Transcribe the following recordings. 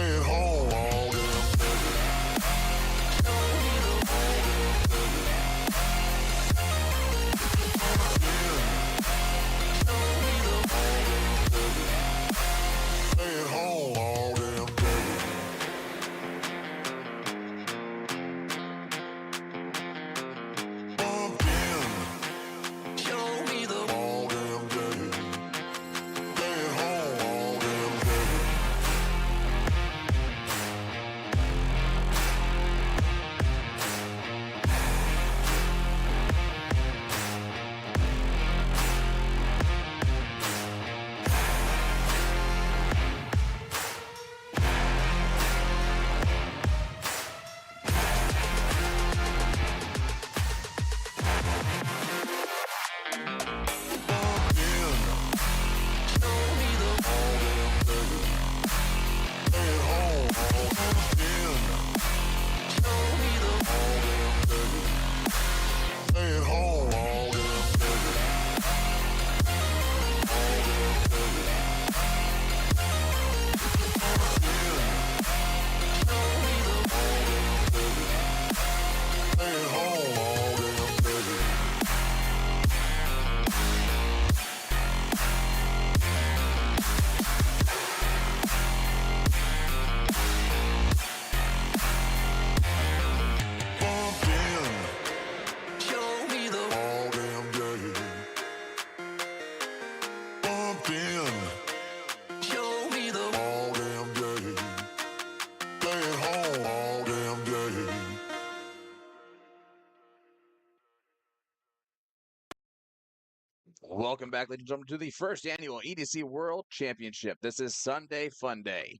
Staying home all damn staying home all damn day. Bumped in, show me the all damn day. Staying home all damn day. Bumped in, show me the all damn day. Staying home all damn in. Show me the all damn day. Staying home all damn day. All damn day. Bumped in, show me the all damn day. Staying home all damn day. Bumped in, show me the all damn day. Bumped in, show me the all damn day. Staying home all damn day. Welcome back, ladies and gentlemen, to the first annual EDC World Championship. This is Sunday Fun Day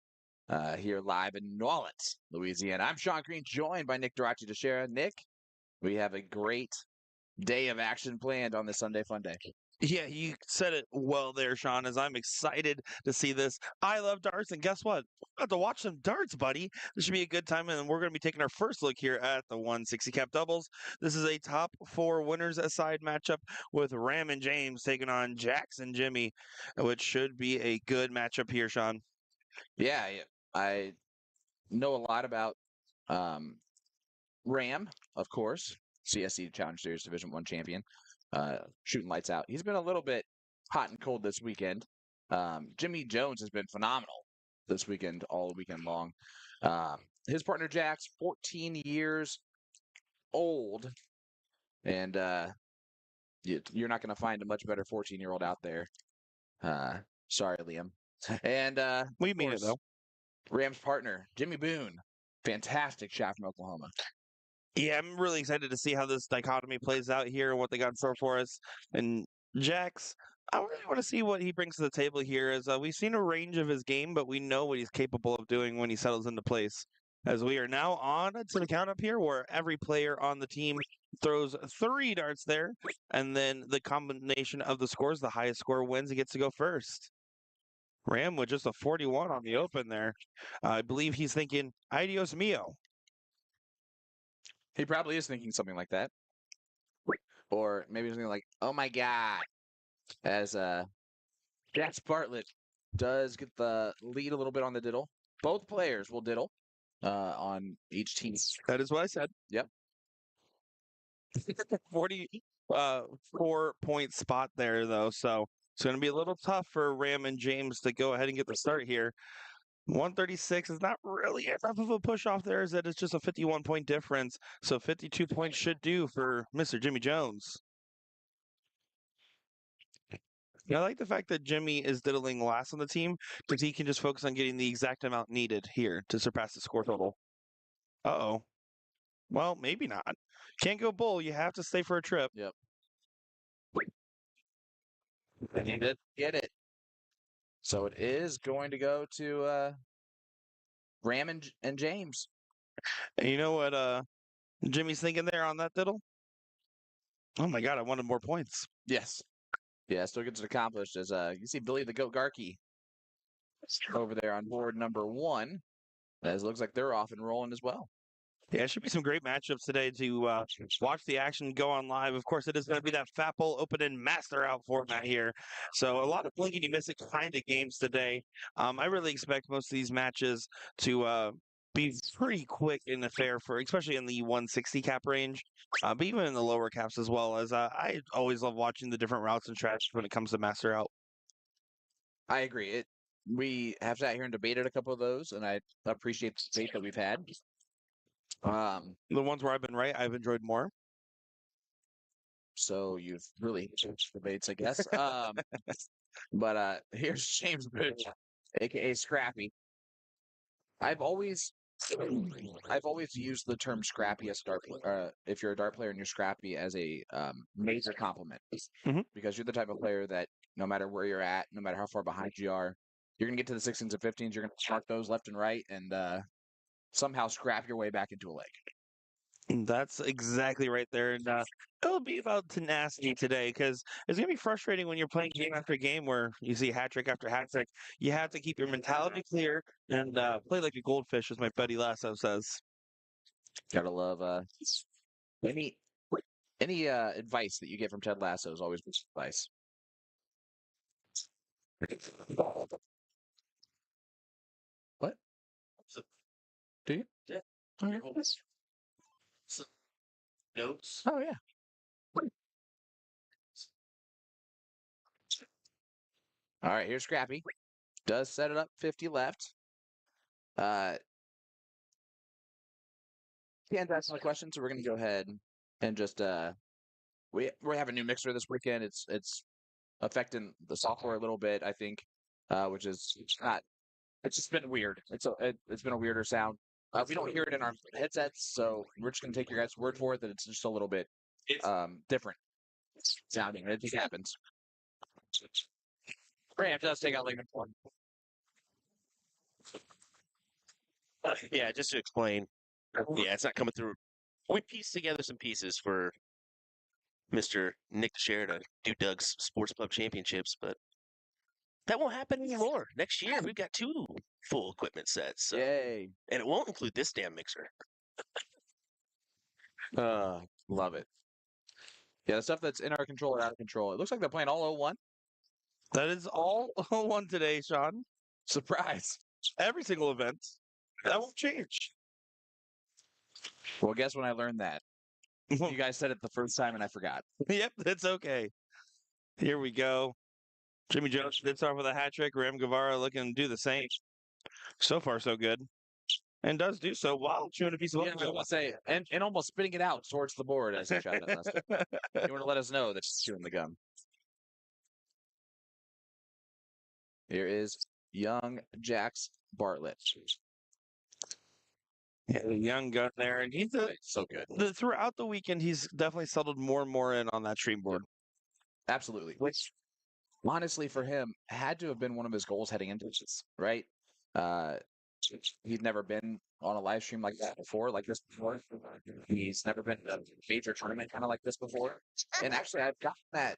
here live in New Orleans, Louisiana. I'm Sean Green, joined by Nick Durachi Teixeira. Nick, we have a great day of action planned on this Sunday Fun Day. Yeah, you said it well there, Sean, as I'm excited to see this. I love darts, and guess what? I have to watch some darts, buddy. This should be a good time, and we're going to be taking our first look here at the 160 cap doubles. This is a top four winners aside matchup with Ram and James taking on Jax and Jimmy, which should be a good matchup here, Sean. Yeah, I know a lot about Ram, of course, CSC Challenge Series Division 1 champion, shooting lights out. He's been a little bit hot and cold this weekend. Jimmy Jones has been phenomenal this weekend, all weekend long. His partner Jax, 14 years old, and you're not going to find a much better 14-year-old out there. Sorry, Liam. And We of mean it, course, though. Ram's partner, Jimmy Boone, fantastic shot from Oklahoma. Yeah, I'm really excited to see how this dichotomy plays out here and what they got in store for us. And Jax, I really want to see what he brings to the table here. As we've seen a range of his game, but we know what he's capable of doing when he settles into place. As we are now on to the count up here, where every player on the team throws 3 darts there, and then the combination of the scores, the highest score wins, he gets to go first. Ram with just a 41 on the open there. I believe he's thinking, "Adios mio." He probably is thinking something like that. Or maybe something like, oh my God. As Jax Bartlett does get the lead a little bit on the diddle. Both players will diddle on each team. That is what I said. Yep. 4-point spot there, though. So it's going to be a little tough for Ram and James to go ahead and get the start here. 136 is not really enough of a push off there, as that it's just a 51-point difference. So 52 points should do for Mr. Jimmy Jones. Yeah, I like the fact that Jimmy is diddling last on the team because he can just focus on getting the exact amount needed here to surpass the score total. Uh-oh. Well, maybe not. Can't go bull. You have to stay for a trip. Yep. And he did get it. So it is going to go to Ram and James. And you know what Jimmy's thinking there on that diddle? Oh my God, I wanted more points. Yes. Yeah, still gets it accomplished as you see Billy the Goat Garkey over there on board number 1. As it looks like they're off and rolling as well. Yeah, it should be some great matchups today to watch the action go on live. Of course, it is going to be that Fat Bowl Open and Master Out format here. So a lot of blink and you miss it kind of games today. I really expect most of these matches to be pretty quick and fair for, especially in the 160 cap range, but even in the lower caps as well. As I always love watching the different routes and strategies when it comes to Master Out. I agree. We have sat here and debated a couple of those, and I appreciate the debate that we've had. The ones where I've been right, I've enjoyed more. So you've really changed debates, I guess. But here's James Booth, aka Scrappy. I've always used the term scrappy as a if you're a dart player and you're scrappy as a major compliment, because you're the type of player that no matter where you're at, no matter how far behind you are, you're gonna get to the 16s and 15s. You're gonna mark those left and right, and somehow scrap your way back into a leg. That's exactly right there. And it'll be about tenacity today because it's going to be frustrating when you're playing game after game where you see hat trick after hat trick. You have to keep your mentality clear and play like a goldfish, as my buddy Lasso says. Gotta love any advice that you get from Ted Lasso is always good advice. What? Do you? Yeah. Okay. Some notes. Oh yeah. All right, here's Scrappy. Does set it up 50 left. Can't ask my question, so we're gonna go ahead and just we have a new mixer this weekend. It's affecting the software a little bit, I think, which is not. It's just been weird. It's been a weirder sound. We don't hear it in our headsets, so we're just gonna take your guys' word for it that it's just a little bit different sounding. It just happens. Ram does take out Lincoln one. Yeah, just to explain. Yeah, it's not coming through. We pieced together some pieces for Mr. Nick Share to do Doug's Sports Pub Championships, but that won't happen anymore. Next year, we've got 2 full equipment sets. So, Yay! and it won't include this damn mixer. Love it. Yeah, the stuff that's in our control or out of control. It looks like they're playing all 01. That is all one today, Sean. Surprise. Every single event. That won't change. Well, guess when I learned that? You guys said it the first time and I forgot. Yep, that's okay. Here we go. Jimmy Jones did start with a hat trick. Ram Guevara looking to do the same. So far, so good. And does do so while chewing a piece of Yeah, I want to say, and almost spitting it out towards the board as he shot it last time. You want to let us know that she's chewing the gum. Here is young Jax Bartlett. Yeah, the young gun there, and he's So good. throughout the weekend. He's definitely settled more and more in on that stream board. Absolutely. Which, honestly, for him, had to have been one of his goals heading into this, right? He'd never been on a live stream like that before, like this before. He's never been in a major tournament kind of like this before. And actually, I've gotten that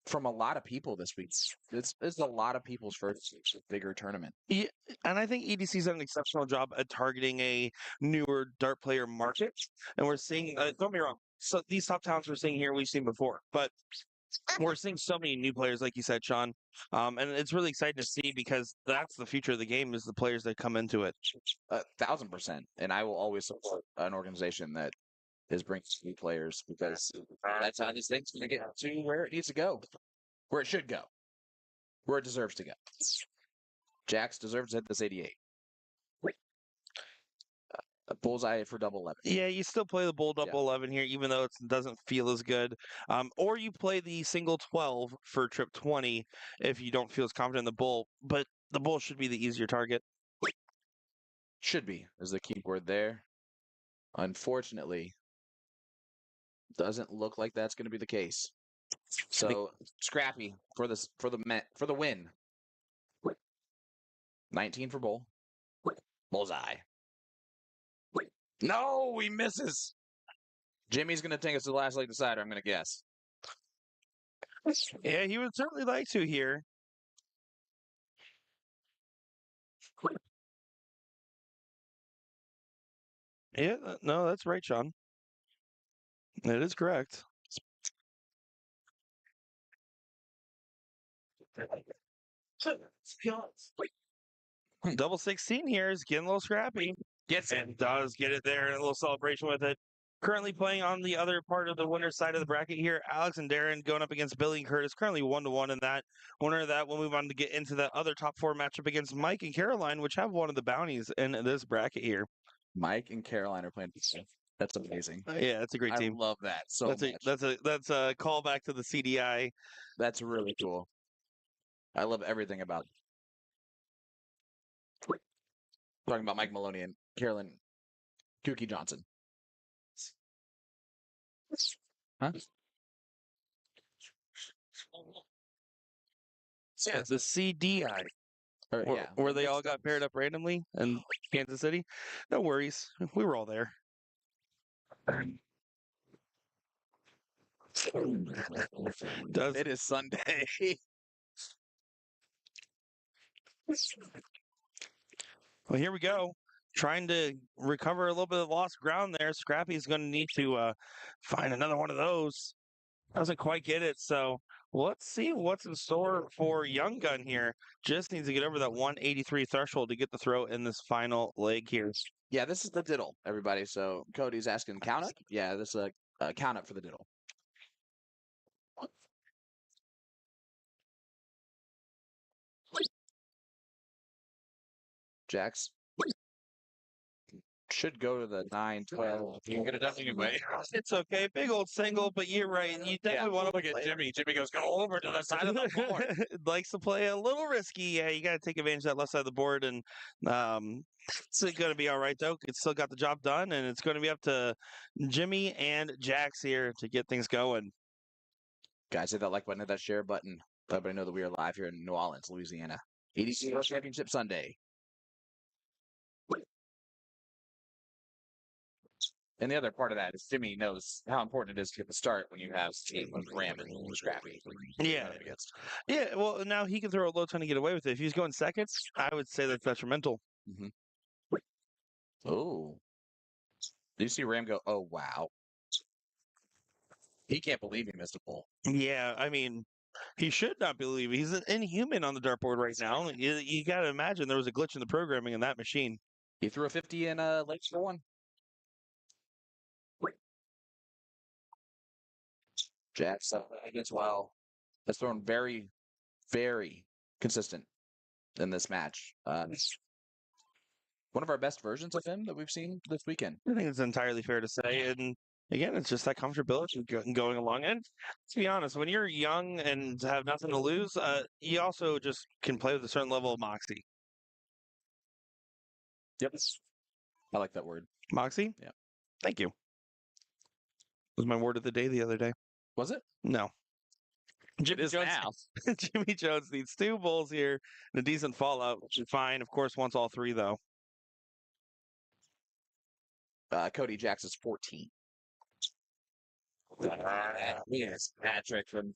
from a lot of people this week. It's a lot of people's first bigger tournament. Yeah, and I think EDC's done an exceptional job at targeting a newer dart player market. And we're seeing, don't get me wrong, so these top talents we're seeing here, we've seen before. But we're seeing so many new players, like you said, Sean. And it's really exciting to see because that's the future of the game is the players that come into it. 1,000%. And I will always support an organization that is bringing new players because that's how this thing's going to get to where it needs to go, where it should go, where it deserves to go. Jax deserves to hit this 88. A bullseye for double 11. Yeah, you still play the bull double 11 here, even though it doesn't feel as good. Or you play the single 12 for trip 20 if you don't feel as confident in the bull. But the bull should be the easier target. Should be is the key word there. Unfortunately, doesn't look like that's going to be the case. So Scrappy for the win. 19 for bull. Bullseye. No, he misses. Jimmy's going to take us to the last leg decider, I'm going to guess. Yeah, he would certainly like to here. Yeah, no, that's right, Sean. It is correct. Double 16 here is getting a little scrappy. Gets And does get it there and a little celebration with it. Currently playing on the other part of the winner's side of the bracket here, Alex and Darren going up against Billy and Curtis, currently 1-1 in that. Winner of that will move on to get into the other top 4 matchup against Mike and Caroline, which have one of the bounties in this bracket here. Mike and Caroline are playing. That's amazing. Yeah, that's a great I team. love that so That's much. that's a callback to the CDI. That's really cool. I love everything about it. Talking about Mike Maloney and Carolyn Kookie Johnson. Huh? Yeah, the CDI. Or, Where, yeah. where they all got paired up randomly in Kansas City. No worries. We were all there. Does It is Sunday. Well, here we go. Trying to recover a little bit of lost ground there. Scrappy's going to need to find another one of those. Doesn't quite get it. So let's see what's in store for Young Gun here. Just needs to get over that 183 threshold to get the throw in this final leg here. Yeah, this is the diddle, everybody. So Cody's asking count up. Yeah, this is a count up for the diddle. Jax should go to the 9, 12. You can get it done anyway. It's okay. Big old single, but you're right. You definitely want to Look at Jimmy. Jimmy goes, go over to the side of the board. Likes to play a little risky. Yeah, you got to take advantage of that left side of the board, and it's going to be all right though. It's still got the job done, and it's going to be up to Jimmy and Jax here to get things going. Guys, hit that like button, hit that share button. Let everybody know that we are live here in New Orleans, Louisiana. EDC World Championship Sunday. And the other part of that is Jimmy knows how important it is to get the start when you have a team with Ram and Scrappy. Yeah. Yeah, well, now he can throw a low ton to get away with it. If he's going seconds, I would say that's detrimental. Oh. Do you see Ram go, oh, wow. He can't believe he missed a pull. Yeah, I mean, he should not believe he's an inhuman on the dartboard right now. You got to imagine there was a glitch in the programming in that machine. He threw a 50 in Lakes for one. Jax against Wow has thrown very, very consistent in this match. One of our best versions of him that we've seen this weekend. I think it's entirely fair to say. And again, it's just that comfortability going along. And to be honest, when you're young and have nothing to lose, you also just can play with a certain level of moxie. Yep. I like that word. Moxie? Yeah. Thank you. Was my word of the day the other day. Was it? No. It is now. Jimmy Jones needs 2 bulls here and a decent fallout, which is fine. Of course, wants all 3, though. Cody Jax is 14. Yes, Patrick from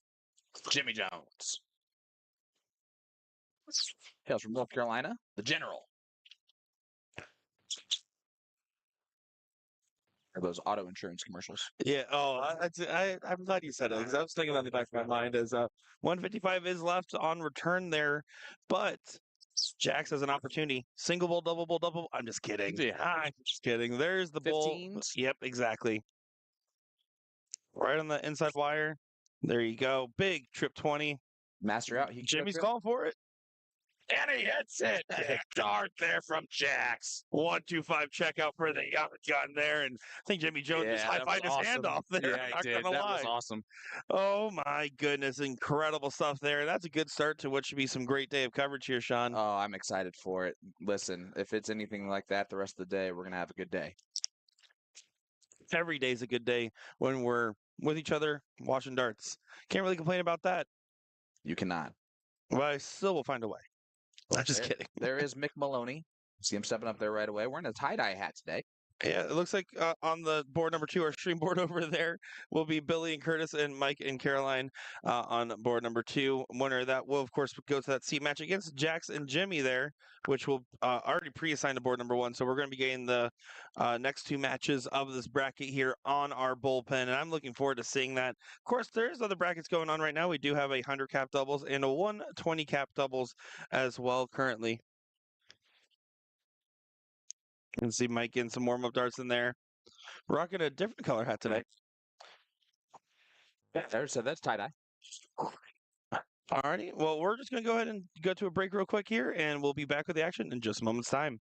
Jimmy Jones. Hails from North Carolina, the General. Or those auto insurance commercials. Yeah. Oh, I'm glad you said it because I was thinking on the back of my mind as 155 is left on return there, but Jax has an opportunity. Single bull, double bull, double. I'm just kidding. Yeah. I'm just kidding. There's the bull. 15s? Yep, exactly. Right on the inside wire. There you go. Big trip 20. Master out. Jimmy's calling for it. And he hits it. Big dart there from Jax. 1-2-5 checkout for the young gun there. And I think Jimmy Jones just high-fived his hand off there. Yeah, he did. That was awesome. Oh, my goodness. Incredible stuff there. That's a good start to what should be some great day of coverage here, Sean. Oh, I'm excited for it. Listen, if it's anything like that the rest of the day, we're going to have a good day. Every day's a good day when we're with each other watching darts. Can't really complain about that. You cannot. But I still will find a way. I'm just kidding. There is Mick Maloney. See him stepping up there right away. Wearing a tie-dye hat today. Yeah, it looks like on the board number 2, our stream board over there, will be Billy and Curtis and Mike and Caroline on board number 2. Winner of that will, of course, go to that seat match against Jax and Jimmy there, which will already pre-assigned to board number 1. So we're going to be getting the next 2 matches of this bracket here on our bullpen, and I'm looking forward to seeing that. Of course, there's other brackets going on right now. We do have a 100 cap doubles and a 120 cap doubles as well currently. You can see Mike getting some warm-up darts in there. Rocking a different color hat today. Yeah, so that's tie-dye. Alrighty. Well, we're just going to go ahead and go to a break real quick here, and we'll be back with the action in just a moment's time.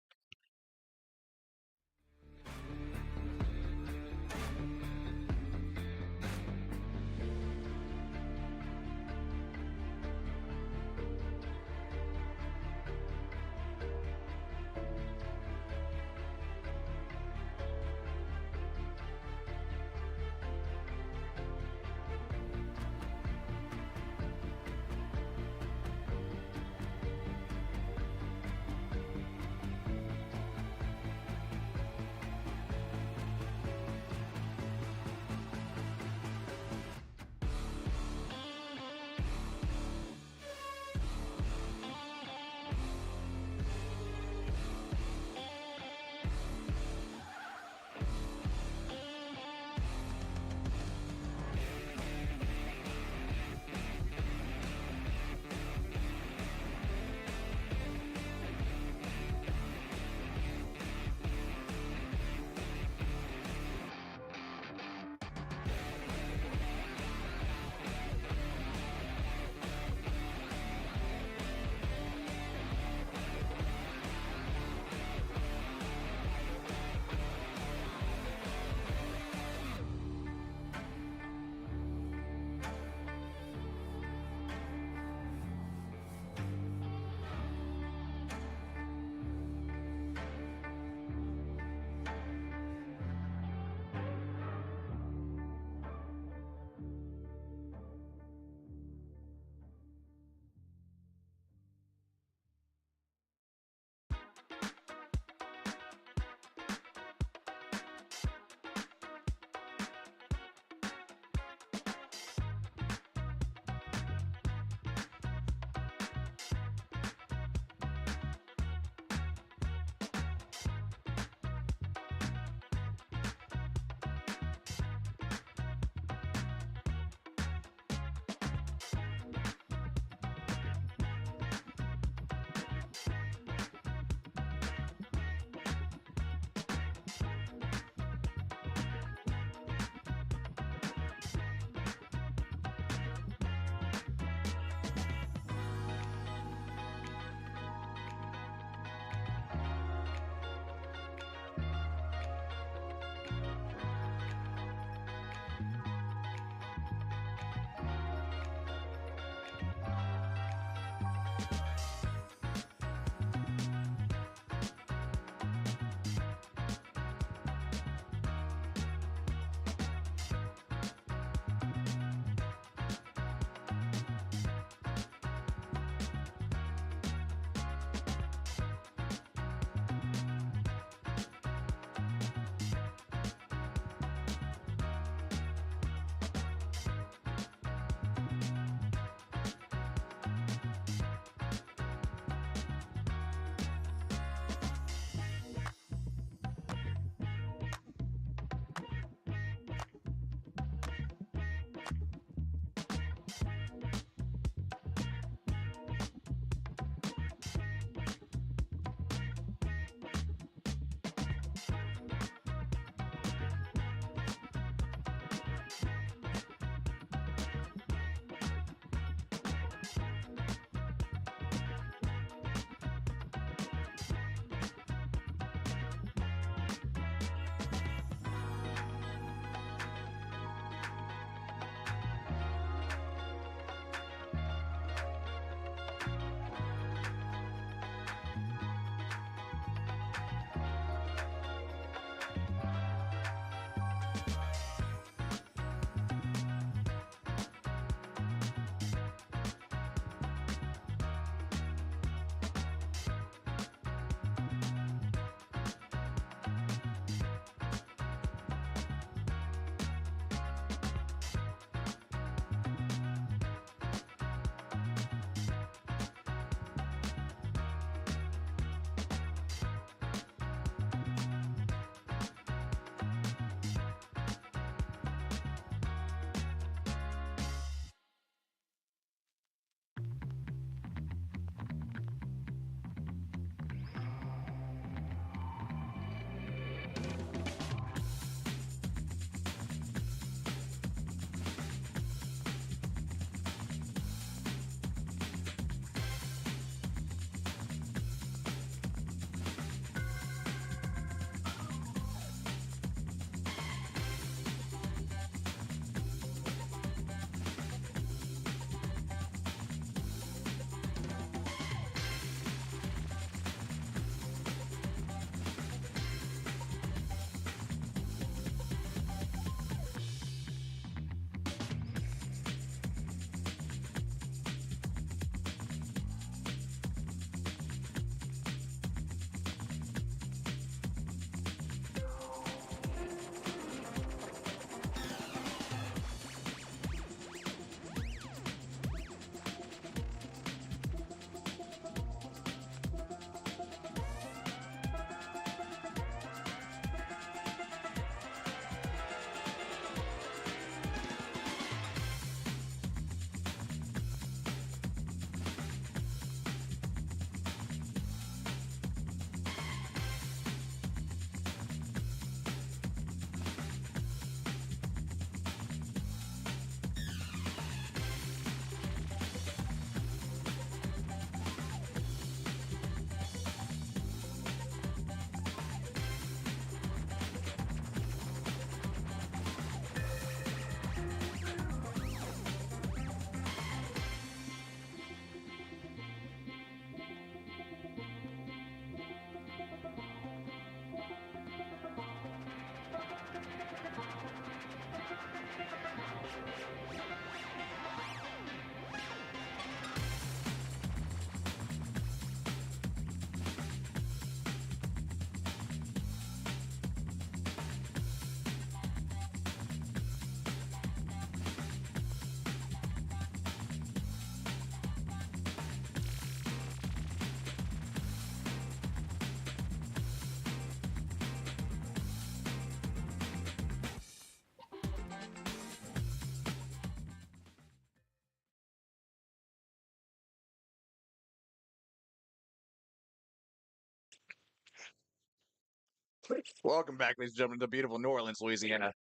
Welcome back, ladies and gentlemen, to beautiful New Orleans, Louisiana,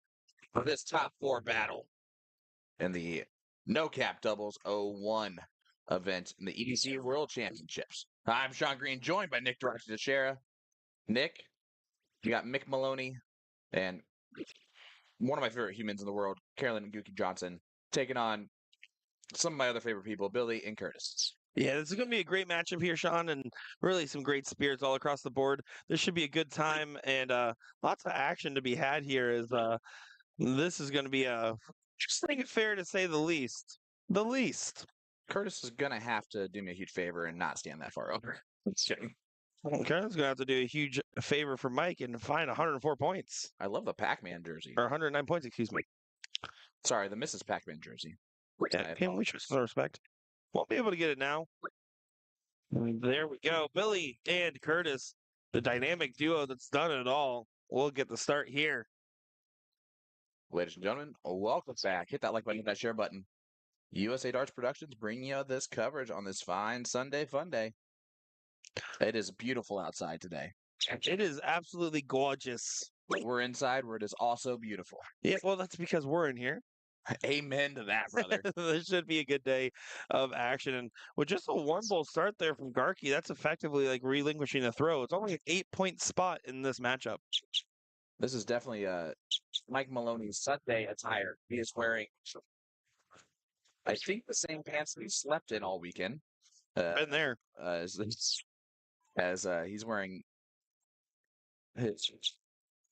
for this top four battle in the No Cap Doubles 01 event in the EDC World Championships. I'm Sean Green, joined by Nick Teixeira. Nick, you got Mick Maloney and one of my favorite humans in the world, Carolyn Gookie Johnson, taking on some of my other favorite people, Billy and Curtis. Yeah, this is going to be a great matchup here, Sean, and really some great spirits all across the board. This should be a good time and lots of action to be had here. This is going to be just think it fair to say the least. The least. Curtis is going to have to do me a huge favor and not stand that far over. Just kidding. Okay, it's going to have to do a huge favor for Mike and find 104 points. I love the Pac-Man jersey. Or 109 points, excuse me. Sorry, the Mrs. Pac-Man jersey. Yeah, can we show some respect? Won't be able to get it now. There we go. Billy and Curtis, the dynamic duo that's done it all. We'll get the start here. Ladies and gentlemen, welcome back. Hit that like button, hit that share button. USA Darts Productions bringing you this coverage on this fine Sunday fun day. It is beautiful outside today. It is absolutely gorgeous. We're inside where it is also beautiful. Yeah, well, that's because we're in here. Amen to that, brother. This should be a good day of action. And with just a one bowl start there from Garkey, that's effectively like relinquishing the throw. It's only an 8-point spot in this matchup. This is definitely Mike Maloney's Sunday attire. He is wearing, I think, the same pants that he slept in all weekend. Been there. As he's wearing his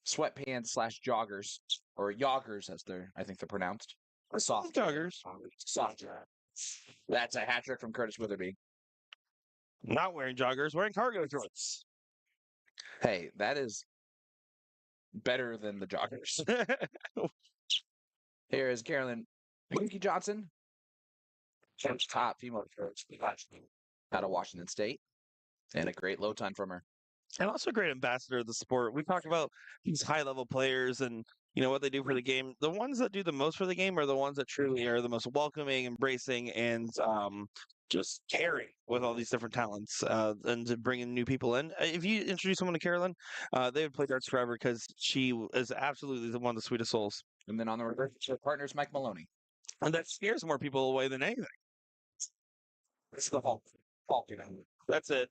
sweatpants / joggers, or joggers as I think they're pronounced. Soft joggers. Soft. That's a hat trick from Curtis Witherby. Not wearing joggers, wearing cargo shorts. Hey, that is better than the joggers. Here is Carolyn Winky Johnson, top female coach out of Washington State, and a great low ton from her. And also a great ambassador of the sport. We talk about these high-level players and what they do for the game. The ones that do the most for the game are the ones that truly are the most welcoming, embracing, and just caring with all these different talents and to bring in new people in. If you introduce someone to Carolyn, they would play darts forever because she is absolutely one of the sweetest souls. And then on the reverse, her partner's Mike Maloney. And that scares more people away than anything. It's the Hulk. That's it.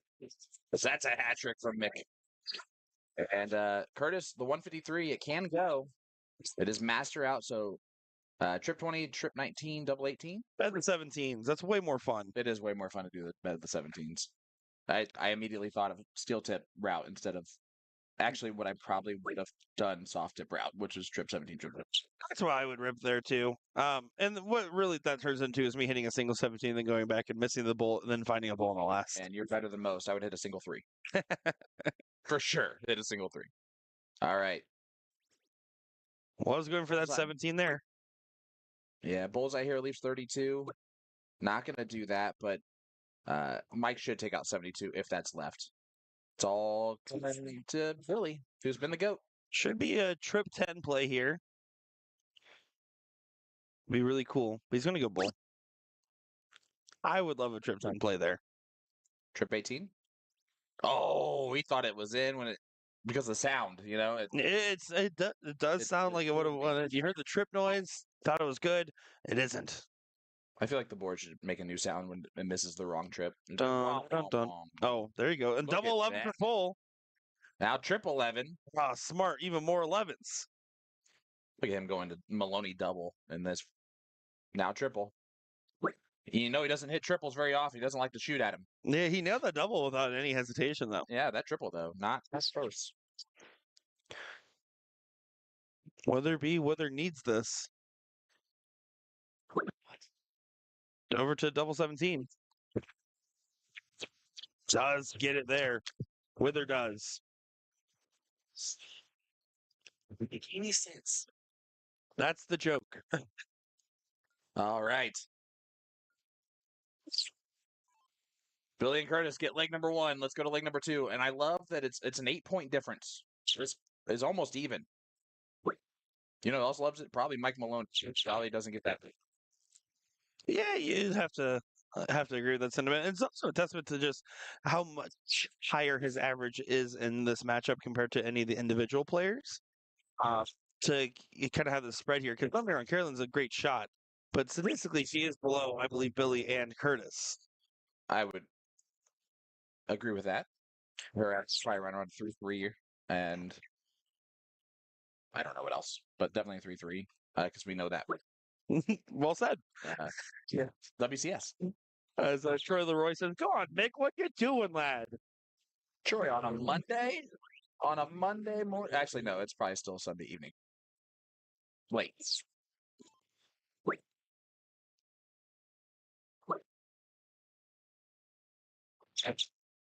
That's a hat trick from Mick. And Curtis, the 153, it can go. It is master out, so trip 20, trip 19, double 18. Better than 17s. That's way more fun. It is way more fun to do the 17s. I immediately thought of steel tip route instead of actually what I probably would have done soft tip route, which is trip 17, trip 17. That's why I would rip there too. And what really that turns into is me hitting a single 17, then going back and missing the bullet, and then finding a bullet in the last. And you're better than most. I would hit a single 3. For sure. Hit a single 3. All right. Well, I was going for that Bullseye. 17 there. Yeah, bullseye here leaves 32. Not going to do that, but Mike should take out 72 if that's left. It's all coming to Billy, who's been the GOAT. Should be a trip 10 play here. Be really cool. But he's going to go bull. I would love a trip 10 play there. Trip 18? Oh, he thought it was in because of the sound, It does sound like it would have wanted. You heard the trip noise, thought it was good. It isn't. I feel like the board should make a new sound when it misses the wrong trip. Dun, dun, dun. Oh, there you go. And Look double at 11 for that. full. Now trip 11. Ah, smart. Even more 11s. Look at him going to Maloney double in this. Now triple. He doesn't hit triples very often. He doesn't like to shoot at him. Yeah, he nailed that double without any hesitation, though. Yeah, that triple, though. Not as first. Whether needs this. Over to double 17. Does get it there. Wither does. Make any sense. That's the joke. All right. Billy and Curtis get leg number 1. Let's go to leg number 2. And I love that it's an 8-point difference. It's almost even. Who else loves it? Probably Mike Malone. Probably doesn't get that. Yeah, you'd have to I have to agree with that sentiment. It's also a testament to just how much higher his average is in this matchup compared to any of the individual players. Uh, to kind of have the spread here, because don't get me wrong, Carolyn's a great shot, but statistically she is below, I believe, Billy and Curtis. I would agree with that. Her at probably right around 3-3, and I don't know what else, but definitely 3-3 because we know that. Well said. Yeah, WCS. As Troy Leroy says, "Go on, Nick, what you doing, lad?" Troy on a Monday. On a Monday morning. Actually, no, it's probably still Sunday evening. Late.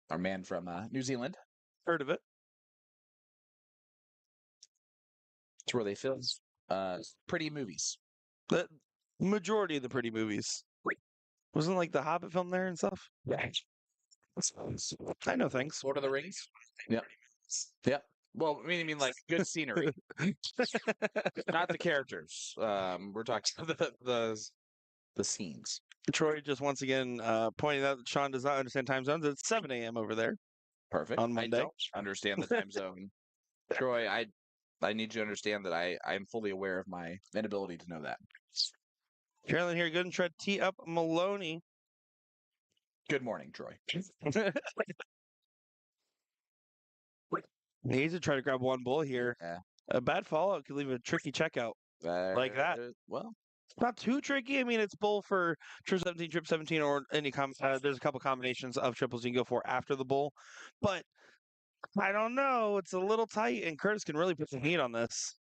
Our man from New Zealand. Heard of it? It's where they film pretty movies. The majority of the pretty movies. Wasn't like the Hobbit film there and stuff? Yeah. I know things. Lord of the Rings. Yep. Yep. Well, I mean like good scenery, not the characters. We're talking the scenes. Troy just once again pointing out that Sean does not understand time zones. It's 7 a.m. over there. Perfect. On Monday. I don't understand the time zone. Troy, I need you to understand that I am fully aware of my inability to know that. Carolyn here, good and try to tee up Maloney. Good morning, Troy. Needs to try to grab one bull here. Yeah. A bad follow could leave a tricky checkout. Like that. Well, It's not too tricky. I mean, it's bull for trip 17, trip 17, or any there's a couple combinations of triples you can go for after the bull. But I don't know. It's a little tight, and Curtis can really put some heat on this.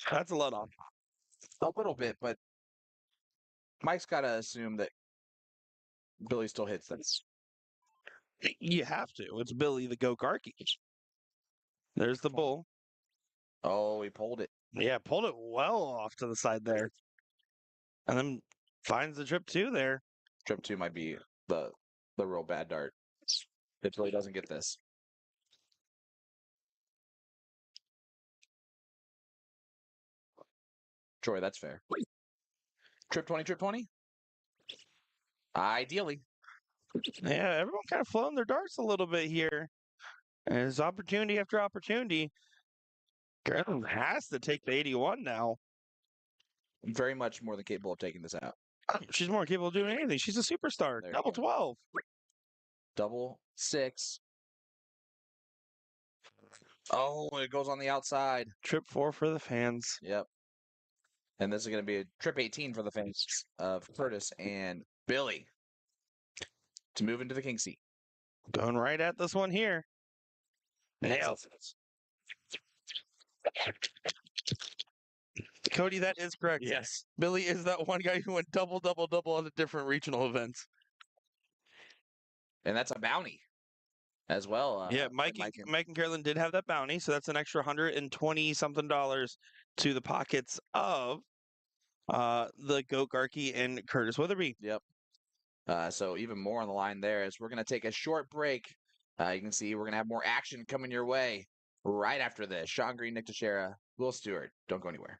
That's a let off. a little bit, but Mike's got to assume that Billy still hits this. You have to. It's Billy the Goat Garky. There's the bull. Oh, he pulled it. Yeah, pulled it well off to the side there. And then finds the trip 2 there. Trip 2 might be the real bad dart. If Billy doesn't get this. Troy, that's fair. Trip 20, trip 20? Ideally. Yeah, everyone kind of floating their darts a little bit here. And it's opportunity after opportunity. Carolyn has to take the 81 now. Very much more than capable of taking this out. She's more capable of doing anything. She's a superstar. There you Double go. 12. Double 6. Oh, it goes on the outside. Trip 4 for the fans. Yep. And this is going to be a trip 18 for the fans of Curtis and Billy to move into the king seat. Going right at this one here. Nails it. Cody, that is correct. Yes. Billy is that one guy who went double, double, double on the different regional events. And that's a bounty as well. Yeah, Mike and Carolyn did have that bounty, so that's an extra $120-something to the pockets of the Goat Garky and Curtis Witherby. Yep. So even more on the line there as we're going to take a short break. You can see we're going to have more action coming your way right after this. Sean Green, Nick Teixeira, Will Stewart. Don't go anywhere.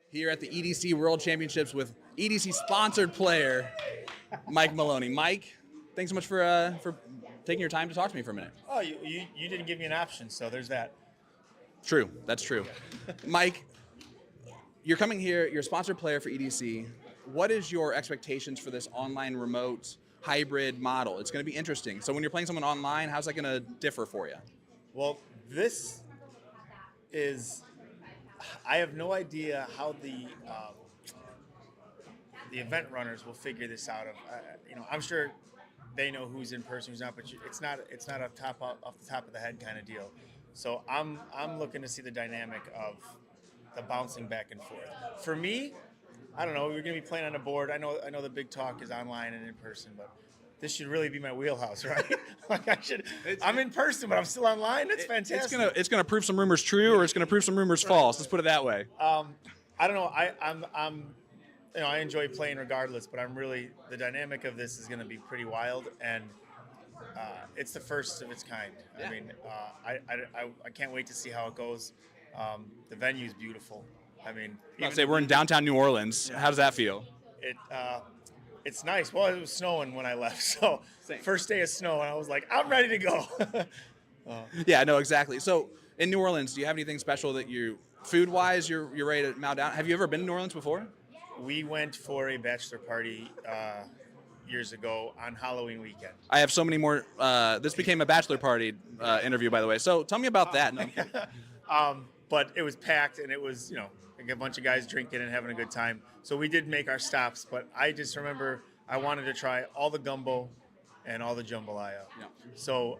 Here at the EDC World Championships with EDC sponsored player Mike Maloney. Mike, thanks so much for taking your time to talk to me for a minute. Oh, you didn't give me an option, so there's that. True, that's true. Mike, you're coming here, you're a sponsored player for EDC. What is your expectations for this online remote hybrid model? It's going to be interesting. So when you're playing someone online, how's that going to differ for you? Well, this is, I have no idea how the event runners will figure this out. I'm sure they know who's in person, who's not, but it's not a off the top of the head kind of deal. So I'm looking to see the dynamic of the bouncing back and forth. For me, I don't know. We're going to be playing on a board. I know the big talk is online and in person, but this should really be my wheelhouse, right? Like I'm in person, but I'm still online. That's fantastic. It's gonna prove some rumors true, or it's gonna prove some rumors false. Let's put it that way. I don't know. I'm I enjoy playing regardless, but the dynamic of this is going to be pretty wild, and it's the first of its kind. Yeah. I mean, I can't wait to see how it goes. The venue's beautiful. I mean, I'd say we're in downtown New Orleans. How does that feel? It's nice. Well, it was snowing when I left, so first day of snow, and I was like, I'm ready to go. Yeah, no, exactly. So in New Orleans, do you have anything special that food-wise, you're ready to mow down? Have you ever been to New Orleans before? We went for a bachelor party years ago on Halloween weekend. I have so many more. This became a bachelor party interview, by the way. So tell me about that. No, but it was packed, and it was, like a bunch of guys drinking and having a good time. So we did make our stops, but I just remember I wanted to try all the gumbo and all the jambalaya. Yeah. So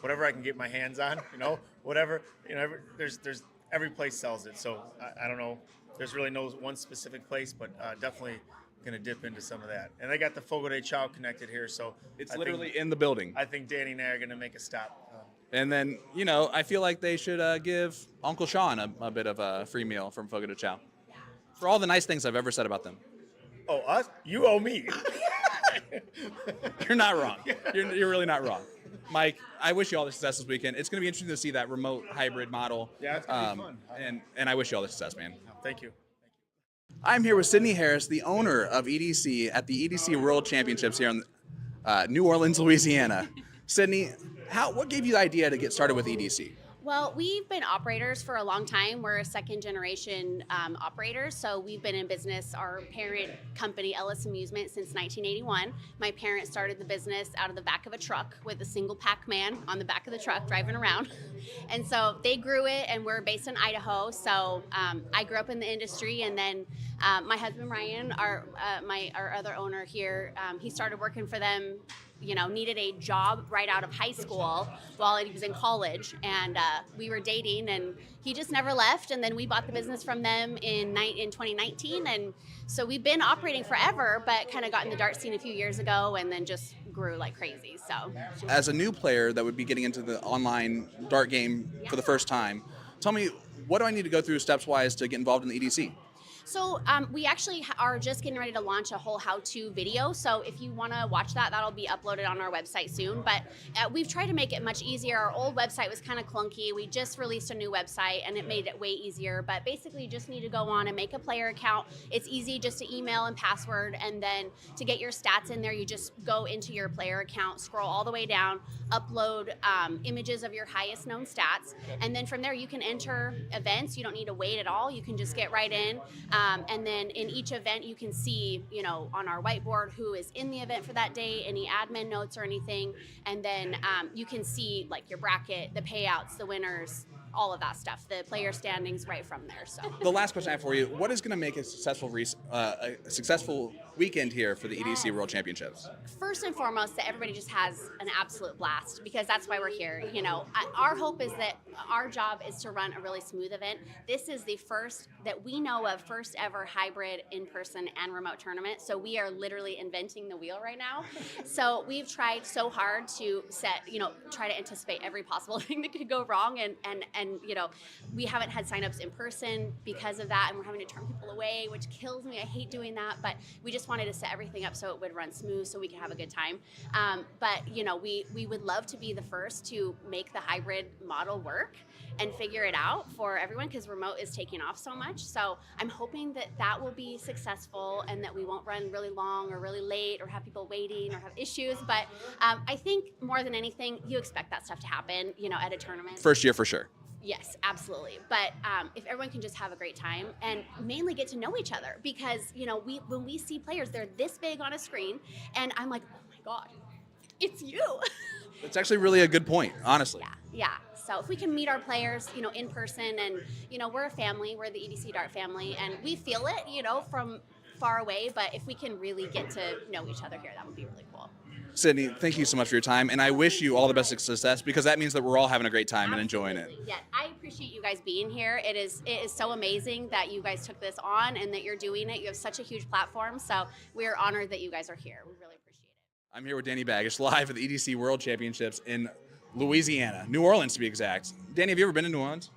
whatever I can get my hands on, whatever, there's every place sells it. So I don't know. There's really no one specific place, but definitely gonna dip into some of that. And I got the Fogo de Chao connected here, so it's literally in the building. I think Danny and I are gonna make a stop. And then, I feel like they should give Uncle Sean a bit of a free meal from Fogo de Chao for all the nice things I've ever said about them. Oh, us? You owe me. You're not wrong. You're really not wrong. Mike, I wish you all the success this weekend. It's going to be interesting to see that remote hybrid model. Yeah, it's going to be fun. And I wish you all the success, man. Thank you. I'm here with Sydney Harris, the owner of EDC at the EDC World Championships here in New Orleans, Louisiana. Sydney, what gave you the idea to get started with EDC? Well, we've been operators for a long time. We're a second generation operators, so we've been in business, our parent company, Ellis Amusement, since 1981. My parents started the business out of the back of a truck with a single Pac-Man on the back of the truck driving around. And so they grew it, and we're based in Idaho. So I grew up in the industry, and then my husband, Ryan, our other owner here, he started working for them, needed a job right out of high school while he was in college, and we were dating, and he just never left. And then we bought the business from them in 2019, and so we've been operating forever, but kind of got in the dart scene a few years ago, and then just grew like crazy. So as a new player that would be getting into the online dart game for the first time, tell me, what do I need to go through steps-wise to get involved in the EDC? So we actually are just getting ready to launch a whole how-to video. So if you want to watch that, that'll be uploaded on our website soon. But we've tried to make it much easier. Our old website was kind of clunky. We just released a new website, and it made it way easier. But basically, you just need to go on and make a player account. It's easy, just to email and password. And then to get your stats in there, you just go into your player account, scroll all the way down, upload images of your highest known stats. And then from there, you can enter events. You don't need to wait at all. You can just get right in. And then in each event, you can see, on our whiteboard who is in the event for that day, any admin notes or anything. And then you can see like your bracket, the payouts, the winners, all of that stuff, the player standings right from there. So the last question I have for you, what is going to make a successful weekend here for the EDC World Championships? First and foremost, that everybody just has an absolute blast, because that's why we're here. Our hope is that our job is to run a really smooth event. This is the first that we know of, first ever hybrid in-person and remote tournament. So we are literally inventing the wheel right now. So we've tried so hard to try to anticipate every possible thing that could go wrong. And we haven't had signups in person because of that, and we're having to turn people away, which kills me. I hate doing that, but we just wanted to set everything up so it would run smooth, so we could have a good time. But we would love to be the first to make the hybrid model work and figure it out for everyone, because remote is taking off so much. So I'm hoping that will be successful, and that we won't run really long or really late or have people waiting or have issues. But I think more than anything, you expect that stuff to happen, at a tournament. First year for sure. Yes, absolutely. But if everyone can just have a great time and mainly get to know each other, because, when we see players, they're this big on a screen, and I'm like, oh my God, it's you. It's actually really a good point, honestly. Yeah. So if we can meet our players, in person, and, we're a family, we're the EDC Dart family, and we feel it, from far away, but if we can really get to know each other here, that would be really cool. Sydney, thank you so much for your time, and I wish you all the best success, because that means that we're all having a great time and enjoying it. Yeah, I appreciate you guys being here. It is so amazing that you guys took this on and that you're doing it. You have such a huge platform, so we're honored that you guys are here. We really I'm here with Danny Baggish, live at the EDC World Championships in Louisiana, New Orleans to be exact. Danny, have you ever been to New Orleans?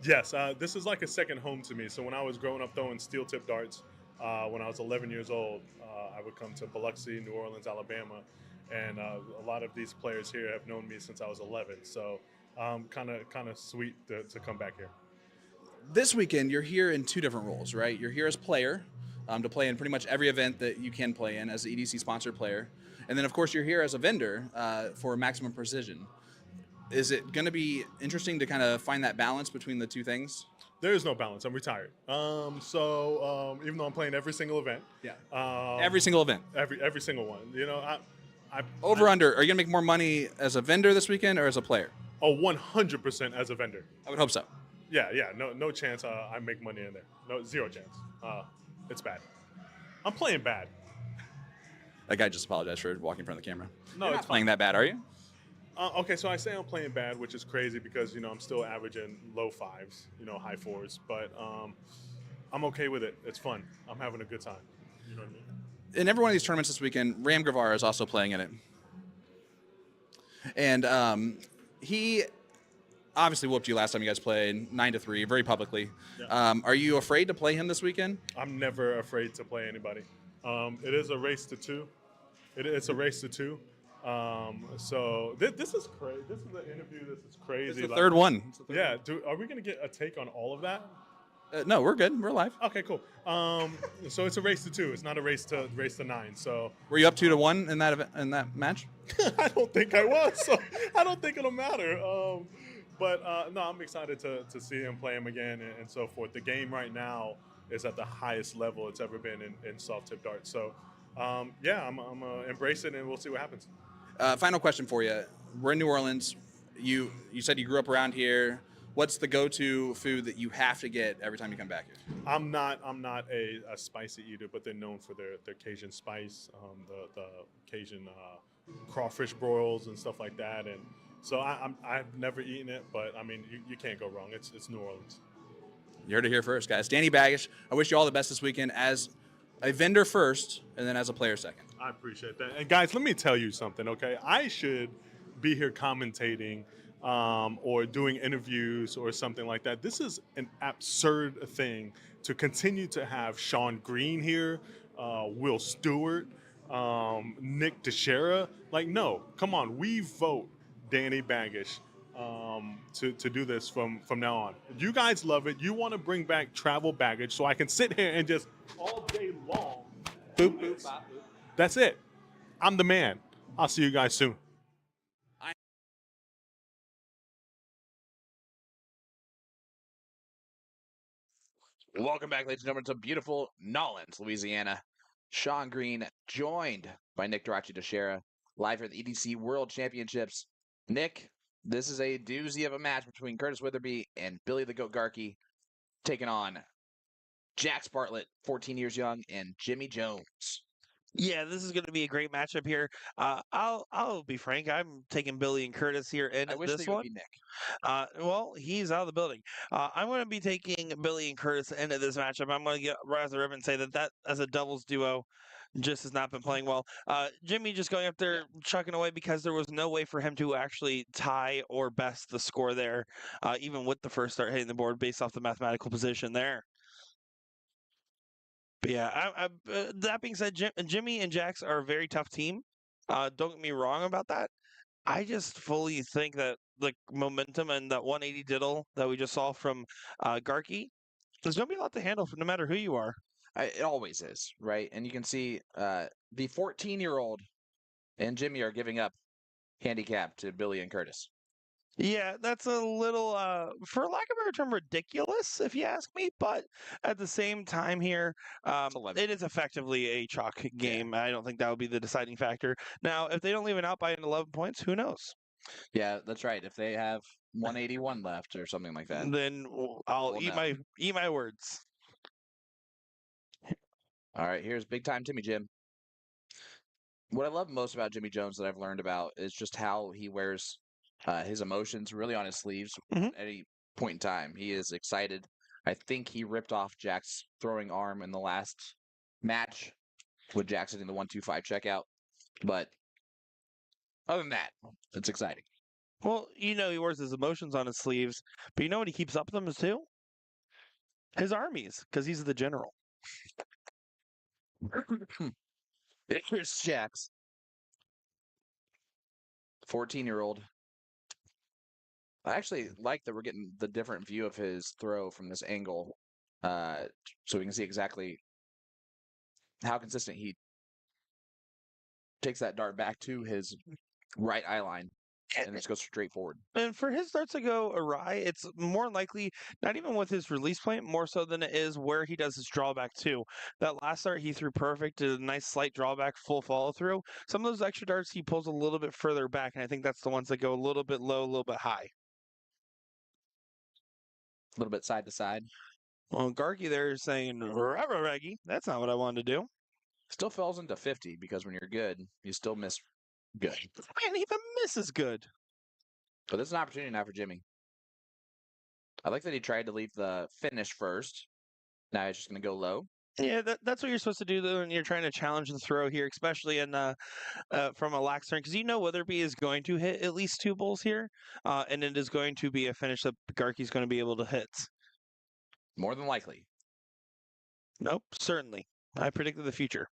Yes, this is like a second home to me. So when I was growing up throwing steel tip darts, when I was 11 years old, I would come to Biloxi, New Orleans, Alabama, and a lot of these players here have known me since I was 11. So kind of sweet to come back here. This weekend, you're here in two different roles, right? You're here as player to play in pretty much every event that you can play in as the EDC sponsored player. And then, of course, you're here as a vendor for maximum precision. Is it going to be interesting to kind of find that balance between the two things? There is no balance. I'm retired. So even though I'm playing every single event, Every single event. every single one, you know, Over under, are you going to make more money as a vendor this weekend or as a player? 100% as a vendor. I would hope so. Yeah, no chance I make money in there. No, zero chance. It's bad. I'm playing bad. That guy just apologized for walking in front of the camera. No, You're it's not playing that bad, are you? Okay, so I say I'm playing bad, which is crazy because, you know, I'm still averaging low fives, you know, high fours, but I'm okay with it. It's fun. I'm having a good time. You know what I mean? In every one of these tournaments this weekend, Ram Gravar is also playing in it. And he obviously whooped you last time you guys played, 9-3, very publicly. Yeah. Are you afraid to play him this weekend? I'm never afraid to play anybody. It is a race to two. It's a race to two. So this is crazy. This is the interview. This is crazy. It's the third one. It's the third Yeah. Are we gonna get a take on all of that? No, we're good. We're live. Okay, cool. So it's a race to two. It's not a race to nine. So Were you up 2-1 in that event, in that match? I don't think I was. So I don't think it'll matter. But no, I'm excited to see him play him again and so forth. The game right now is at the highest level it's ever been in soft tip darts. So yeah, I'm gonna embrace it and we'll see what happens. Final question for you. We're in New Orleans. You said you grew up around here. What's the go-to food that you have to get every time you come back here? I'm not a spicy eater, but they're known for their Cajun spice, the Cajun crawfish broils and stuff like that. And so I've never eaten it, but I mean you can't go wrong. It's New Orleans. You heard it here first, guys. Danny Baggish, I wish you all the best this weekend as a vendor first and then as a player second. I appreciate that. And guys, let me tell you something, okay? I should be here commentating or doing interviews or something like that. This is an absurd thing to continue to have Sean Green here, Will Stewart, Nick Teixeira. Like, no, come on. We vote Danny Baggish to do this from now on. You guys love it. You want to bring back travel baggage so I can sit here and just all day long. Boop, boop, bop, boop. That's it. I'm the man. I'll see you guys soon. Welcome back, ladies and gentlemen, to beautiful Nolens, Louisiana. Sean Green joined by Nick Teixeira live here at the EDC World Championships. Nick, this is a doozy of a match between Curtis Witherby and Billy the Goat Garkey, taking on Jax Bartlett, 14 years young, and Jimmy Jones. Yeah, this is going to be a great matchup here. I'll be frank. I'm taking Billy and Curtis here in I wish this they would one. be Nick. Well, he's out of the building. I'm going to be taking Billy and Curtis into this matchup. I'm going to get right off the rip and say that as a doubles duo just has not been playing well. Jimmy just going up there chucking away because there was no way for him to actually tie or best the score there, even with the first start hitting the board based off the mathematical position there. But yeah, that being said, Jimmy and Jax are a very tough team. Don't get me wrong about that. I just fully think that the momentum and that 180 diddle that we just saw from Garkey, there's going to be a lot to handle for no matter who you are. It always is, right? And you can see the 14-year-old and Jimmy are giving up handicap to Billy and Curtis. Yeah, that's a little, for lack of a better term, ridiculous, if you ask me. But at the same time here, it is effectively a chalk game. I don't think that would be the deciding factor. Now, if they don't leave it out by 11 points, who knows? Yeah, that's right. If they have 181 left or something like that, Then I'll We'll eat know. my words. All right, here's big time Timmy Jim. What I love most about Jimmy Jones that I've learned about is just how he wears his emotions really on his sleeves Mhm. at any point in time. He is excited. I think he ripped off Jack's throwing arm in the last match with Jax hitting the 1-2-5 checkout. But Other than that, it's exciting. Well, he wears his emotions on his sleeves, but you know what he keeps up with them too? His armies, because he's the general. Here's Jax, 14-year-old. I actually like that we're getting the different view of his throw from this angle, so we can see exactly how consistent he takes that dart back to his right eye line and just goes straight forward. And for his darts to go awry, it's more likely not even with his release point, more so than it is where he does his drawback too. That last dart he threw perfect, did a nice slight drawback, full follow through. Some of those extra darts he pulls a little bit further back, and I think that's the ones that go a little bit low, a little bit high. A little bit side to side. Well, Garky there is saying, "Rubber Reggie." That's not what I wanted to do. Still falls into 50 because when you're good, you still miss good. Man, even misses good. But this is an opportunity now for Jimmy. I like that he tried to leave the finish first. Now he's just going to go low. Yeah, that's what you're supposed to do though, when you're trying to challenge the throw here, especially in from a lax turn, because Weatherby is going to hit at least 2 bulls here, and it is going to be a finish that Garky's going to be able to hit. More than likely. Nope, certainly. I predicted the future.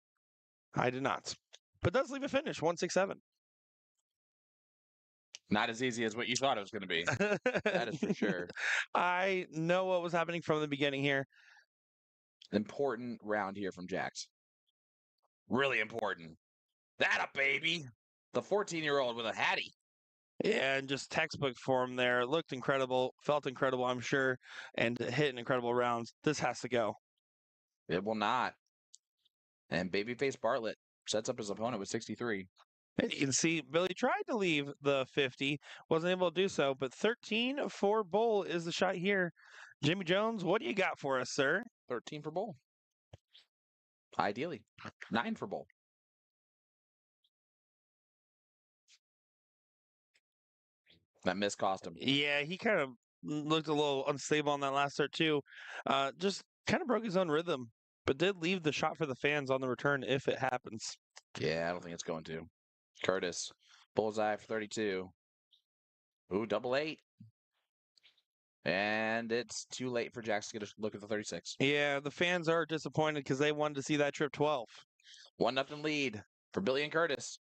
I did not, but does leave a finish 167. Not as easy as what you thought it was going to be. That is for sure. I know what was happening from the beginning here. Important round here from Jax. Really important. That a baby. The 14-year-old with a hattie. Yeah, and just textbook form there. Looked incredible, felt incredible, I'm sure, and hit an incredible round. This has to go. It will not. And babyface Bartlett sets up his opponent with 63. And you can see Billy tried to leave the 50, wasn't able to do so, but 13 for Bull is the shot here. Jimmy Jones, what do you got for us, sir? 13 for Bull. Ideally. 9 for Bull. That miss cost him. Yeah, he kind of looked a little unstable on that last start, too. Just kind of broke his own rhythm, but did leave the shot for the fans on the return if it happens. Yeah, I don't think it's going to. Curtis, bullseye for 32. Ooh, double 8. And it's too late for Jax to get a look at the 36. Yeah, the fans are disappointed because they wanted to see that trip 12. 1-0 lead for Billy and Curtis.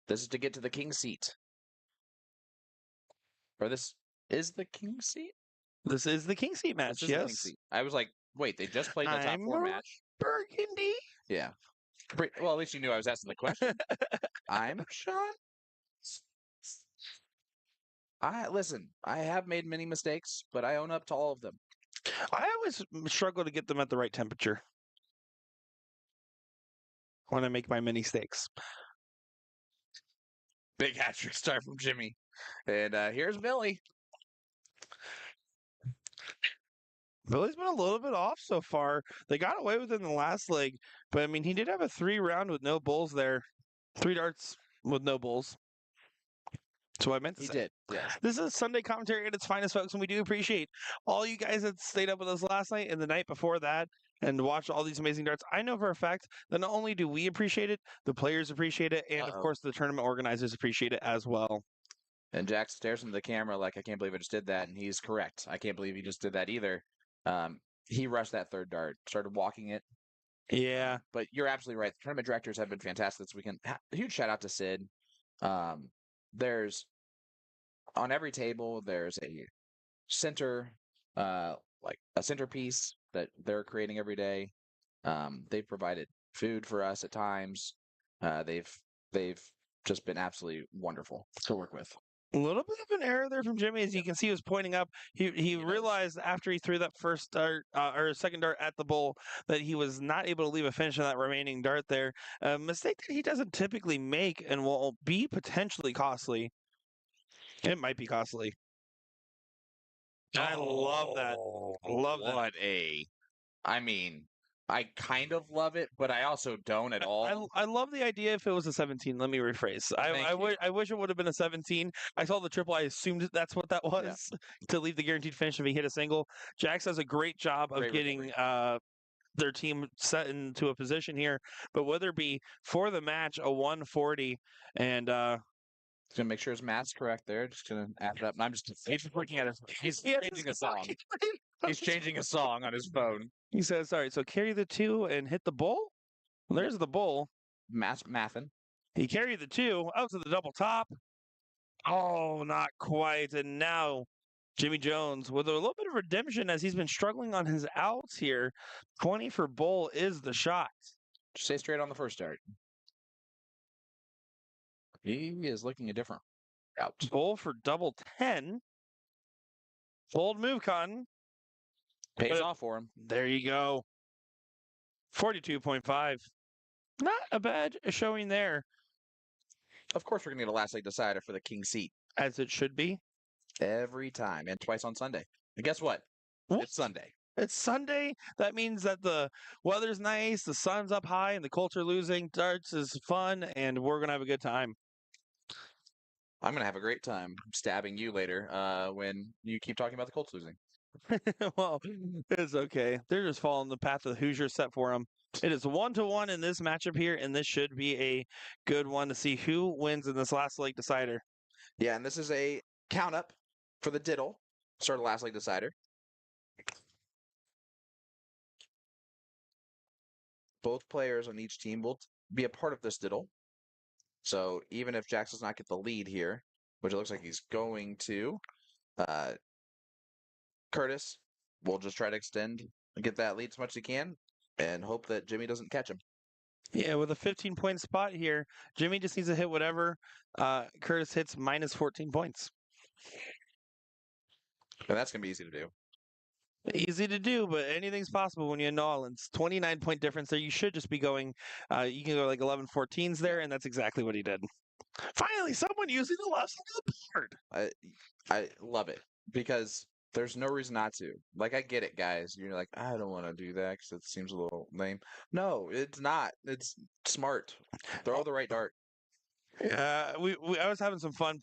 This is to get to the king seat. Or this is the king seat? This is the king seat match, This is the king yes. seat. I was like, wait, they just played the top I'm 4 match? Burgundy. Yeah. Well, at least you knew I was asking the question. I'm Sean. Listen, I have made many mistakes, but I own up to all of them. I always struggle to get them at the right temperature when I make my mini steaks. Big hat trick start from Jimmy. And here's Billy. Billy's been a little bit off so far. They got away with it in the last leg, but I mean, he did have a 3-round with no bulls there. 3 darts with no bulls. That's what I meant to He say. did. Yes. This is Sunday commentary at its finest, folks, and we do appreciate all you guys that stayed up with us last night and the night before that and watched all these amazing darts. I know for a fact that not only do we appreciate it, the players appreciate it, and of course the tournament organizers appreciate it as well. And Jack stares into the camera like, I can't believe I just did that. And he's correct. I can't believe he just did that either. He rushed that third dart, started walking it. Yeah. But you're absolutely right. The tournament directors have been fantastic this weekend. Huge shout out to Sid. There's on every table, there's a center, like a centerpiece that they're creating every day. They've provided food for us at times. They've just been absolutely wonderful to work with. A little bit of an error there from Jimmy, as you can see, he was pointing up. He realized after he threw that first dart or second dart at the bull that he was not able to leave a finish on that remaining dart there. A mistake that he doesn't typically make and will be potentially costly. It might be costly. I love that. Love that. What I mean, I kind of love it, but I also don't at all. I love the idea if it was a 17. Let me rephrase. I wish it would have been a 17. I saw the triple. I assumed that's what that was to leave the guaranteed finish if he hit a single. Jax does a great job of getting their team set into a position here. But whether it be for the match, a 140 and Just gonna make sure his math's correct there. Just gonna add it up. And I'm just he's looking at it. He's changing a song. He's changing a song on his phone. He says, "Sorry, so carry the 2 and hit the bull." Well, there's the bull. Mathin. He carried the 2 out to the double top. Oh, not quite. And now Jimmy Jones with a little bit of redemption as he's been struggling on his outs here. 20 for bull is the shot. Just stay straight on the first start. He is looking a different route. Bull for double 10. Bold move, Cotton. Pays off for him. There you go. 42.5. Not a bad showing there, Of course, we're gonna get a last leg decider for the king seat as it should be. every time, and twice on Sunday. And guess what? What? It's Sunday. It's Sunday. That means that the weather's nice, the sun's up high, and the Colts are losing. Darts is fun, and we're going to have a good time. I'm gonna have a great time stabbing you later when you keep talking about the Colts losing. Well, it's okay. They're just following the path the Hoosiers set for them. It is 1-1 in this matchup here, and this should be a good one to see who wins in this last leg decider. Yeah, and this is a count up for the diddle. Start of last leg decider. Both players on each team will be a part of this diddle. So even if Jax does not get the lead here, which it looks like he's going to, Curtis will just try to extend and get that lead as much as he can and hope that Jimmy doesn't catch him. Yeah, with a 15-point spot here, Jimmy just needs to hit whatever Curtis hits minus 14 points. And that's going to be easy to do. Easy to do, but anything's possible when you're in New Orleans. 29-point difference there. You should just be going, you can go like 11-14s there, and that's exactly what he did. Finally, someone using the left side of the board. I love it because there's no reason not to. Like, I get it, guys. You're like, I don't want to do that because it seems a little lame. No, it's not. It's smart. Throw the right dart. I was having some fun.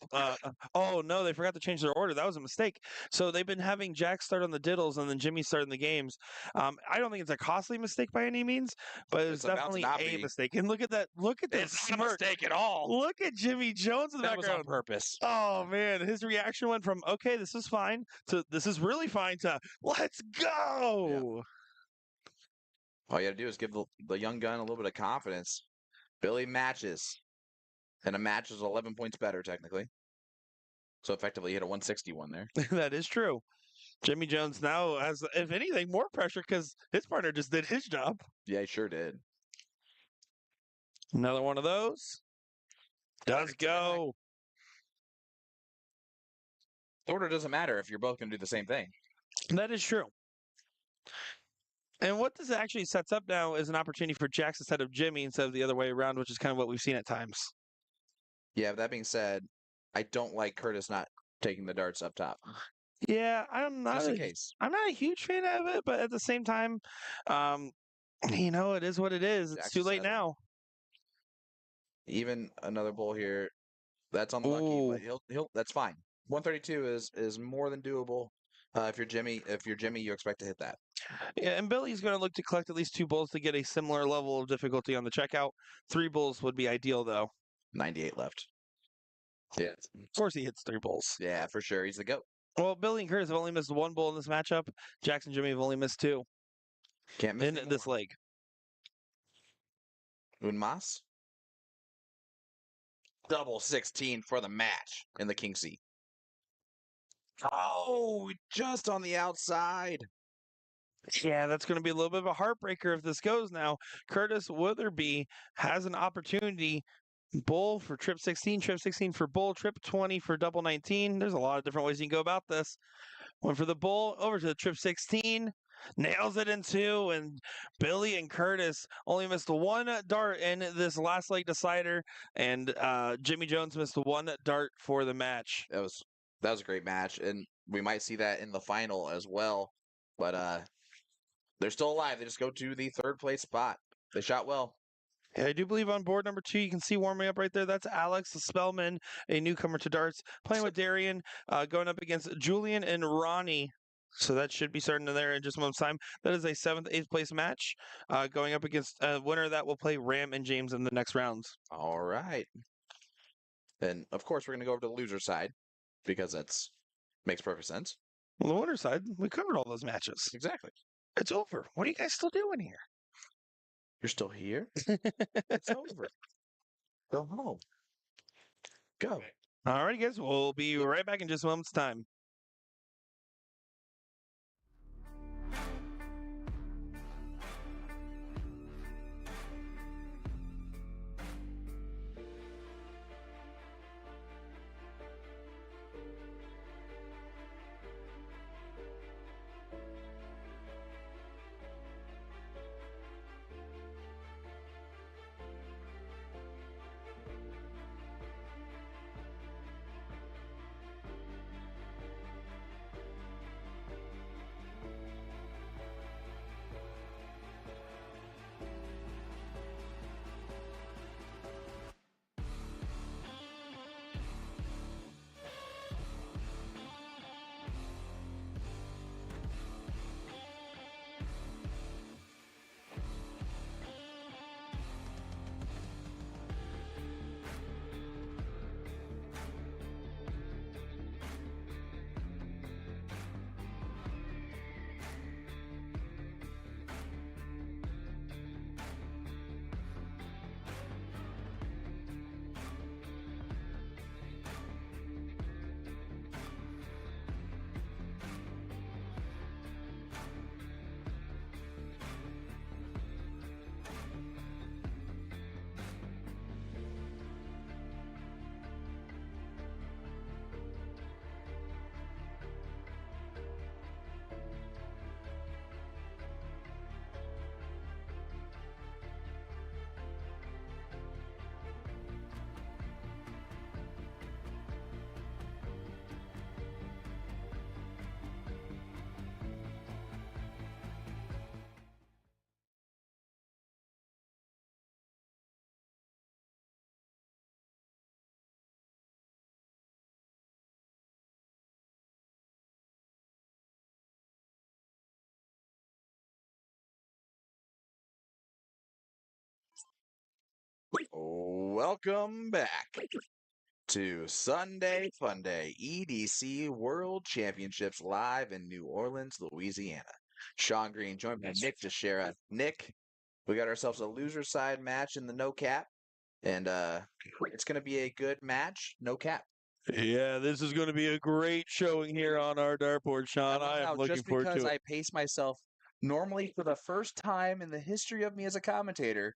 Oh no, they forgot to change their order. That was a mistake. So they've been having Jack start on the diddles and then Jimmy start in the games. I don't think it's a costly mistake by any means, but it's about to definitely not a be. mistake. And look at that! Look at that It's not a smirk! mistake at all. Look at Jimmy Jones in the That was on background. purpose. Oh man, his reaction went from "okay, this is fine" to "this is really fine" to "let's go." All you got to do is give the young gun a little bit of confidence. Billy matches. And a match is 11 points better, technically. So effectively, he hit a 161 there. That is true. Jimmy Jones now has, if anything, more pressure because his partner just did his job. Yeah, he sure did. Another one of those. Does go. The order doesn't matter if you're both going to do the same thing. That is true. And what this actually sets up now is an opportunity for Jax instead of Jimmy instead of the other way around, which is kind of what we've seen at times. Yeah, that being said, I don't like Curtis not taking the darts up top. Yeah, I'm not. Just in case. I'm not a huge fan of it, but at the same time, it is what it is. It's Jax too is late seven. now. Even another bull here, that's unlucky, Ooh. but he'll that's fine. 132 is more than doable. If you're Jimmy, you expect to hit that. Yeah, and Billy's going to look to collect at least 2 bulls to get a similar level of difficulty on the checkout. 3 bulls would be ideal, though. 98 left. Yeah. Of course, he hits 3 bulls. Yeah, for sure. He's the GOAT. Well, Billy and Curtis have only missed 1 bull in this matchup. Jax and Jimmy have only missed 2 Can't miss in this leg. Un mas. Double 16 for the match in the king seat. Oh, just on the outside. Yeah, that's going to be a little bit of a heartbreaker if this goes now. Curtis Witherby has an opportunity. Bull for trip 16 for bull, trip 20 for double 19. There's a lot of different ways you can go about this. One for the bull, over to the trip 16. Nails it in 2, and Billy and Curtis only missed 1 dart in this last leg decider, and Jimmy Jones missed 1 dart for the match. That was a great match, and we might see that in the final as well. But they're still alive. They just go to the 3rd place spot. They shot well. Yeah, I do believe on board number 2, you can see warming up right there. That's Alex Spellman, a newcomer to darts, playing with Darian, going up against Julian and Ronnie. So that should be starting in there in just a moment's time. That is a 7th, 8th place match, going up against a winner that will play Ram and James in the next rounds. All right. And of course, we're going to go over to the loser side because that's makes perfect sense. Well, the winner side, we covered all those matches. Exactly. It's over. What are you guys still doing here? You're still here? It's over. Go home. Go. All right, guys. We'll be right back in just a moment's time. Welcome back to Sunday Fun Day EDC World Championships live in New Orleans, Louisiana. Sean Green joined by Nick Teixeira. Nick, we got ourselves a loser side match in the no cap, and it's going to be a good match, no cap. Yeah, this is going to be a great showing here on our dartboard, Sean. I am looking just forward because to it. I pace myself normally for the first time in the history of me as a commentator,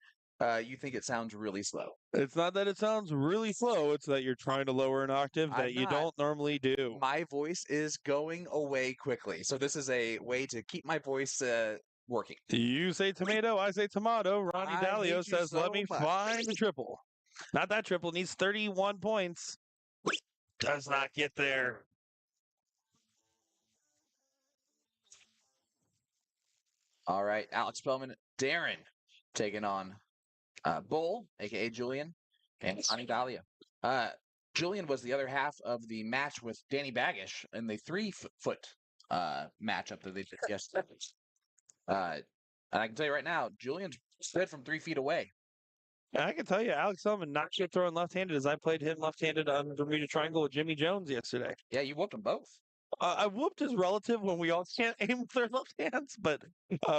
you think it sounds really slow. It's not that it sounds really slow, it's that you're trying to lower an octave I'm that you not. don't normally do. My voice is going away quickly. So this is a way to keep my voice working. You say tomato, I say tomato. Ronnie I Dalio hate you says, let so me much." find the triple. Not that triple, needs 31 points. Does not get there. All right, Alex Spellman, Darren taking on Bull, aka Julian, and Ani Dahlia. Julian was the other half of the match with Danny Baggish in the 3-foot matchup that they did yesterday. And I can tell you right now, Julian's good from 3 feet away. And I can tell you, Alex Selman not good throwing left-handed as I played him left-handed on Bermuda Triangle with Jimmy Jones yesterday. Yeah, you whooped them both. I whooped his relative when we all can't aim with their left hands, but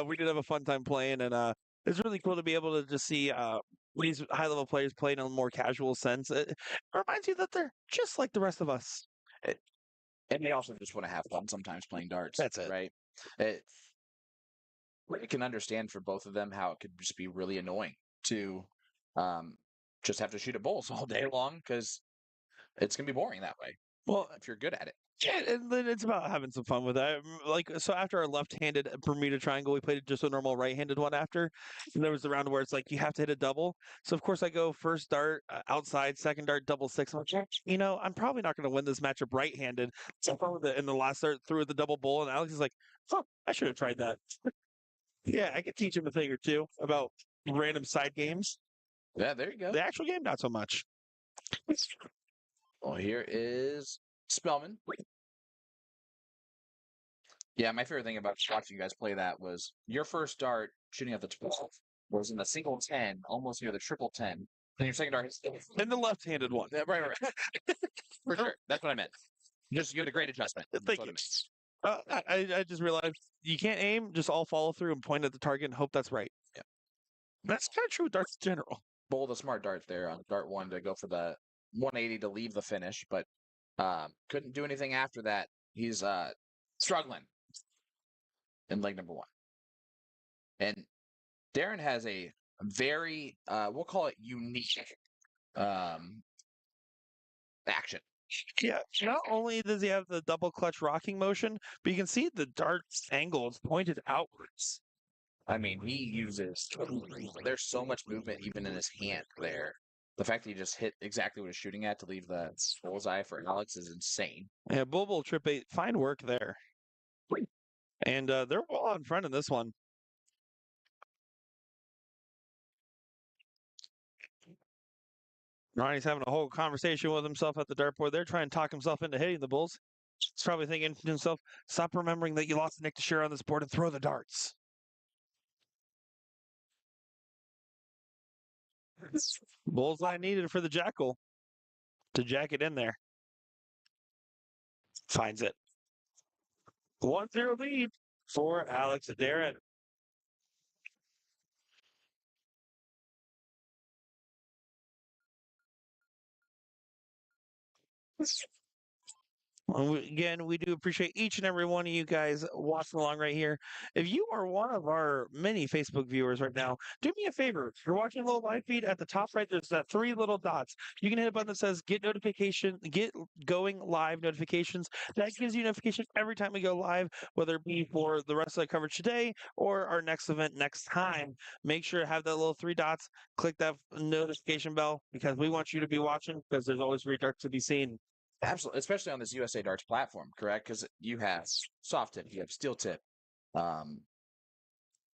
we did have a fun time playing, and it's really cool to be able to just see these high-level players play in a more casual sense. It reminds you that they're just like the rest of us. And they also just want to have fun sometimes playing darts. That's it. Right? I can understand for both of them how it could just be really annoying to just have to shoot at bowls all day long because it's going to be boring that way. Well, if you're good at it. yeah, and then it's about having some fun with that. Like, so after our left-handed Bermuda Triangle, we played just a normal right-handed one after. And there was the round where it's like you have to hit a double. So of course I go first dart outside, second dart double six. I'm like, you know, I'm probably not going to win this matchup right-handed. So in the last dart threw the double bowl, and Alex is like, "Huh, I should have tried that." Yeah, I could teach him a thing or two about random side games. Yeah, there you go. The actual game, not so much. Well, here is Spellman. Yeah, my favorite thing about watching you guys play that was your first dart shooting at the 12 was in the single 10, almost near the triple 10, And your second dart is And the left-handed one. yeah, right. For sure. That's what I meant. Just you had a great adjustment. That's Thank what I you. meant. I just realized you can't aim, just all follow through and point at the target and hope that's right. Yeah. That's kind of true with darts in general. Bold a smart dart there on dart 1 to go for the 180 to leave the finish, but couldn't do anything after that. He's struggling in leg number 1. And Darren has a very, we'll call it unique action. Yeah, not only does he have the double clutch rocking motion, but you can see the dart's angle is pointed outwards. I mean, he uses, there's so much movement even in his hand there. The fact that he just hit exactly what he's shooting at to leave the bullseye for Alex is insane. Yeah, Bull Trip 8, fine work there. And they're well out in front in this one. Ronnie's having a whole conversation with himself at the dartboard. They're trying to talk himself into hitting the bulls. He's probably thinking to himself, stop remembering that you lost to Nick Teixeira on this board and throw the darts. Bullseye needed for the Jackal to jack it in there. Finds it. 1-0 lead for Alex Darren. Again, we do appreciate each and every one of you guys watching along right here. If you are one of our many Facebook viewers right now, do me a favor. If you're watching a little live feed at the top right, there's that 3 little dots. You can hit a button that says get notification, get going live notifications. That gives you notification every time we go live, whether it be for the rest of the coverage today or our next event next time. Make sure to have that little 3 dots. Click that notification bell because we want you to be watching because there's always redarts to be seen. Absolutely, especially on this USA Darts platform, correct? Because you have soft tip, you have steel tip.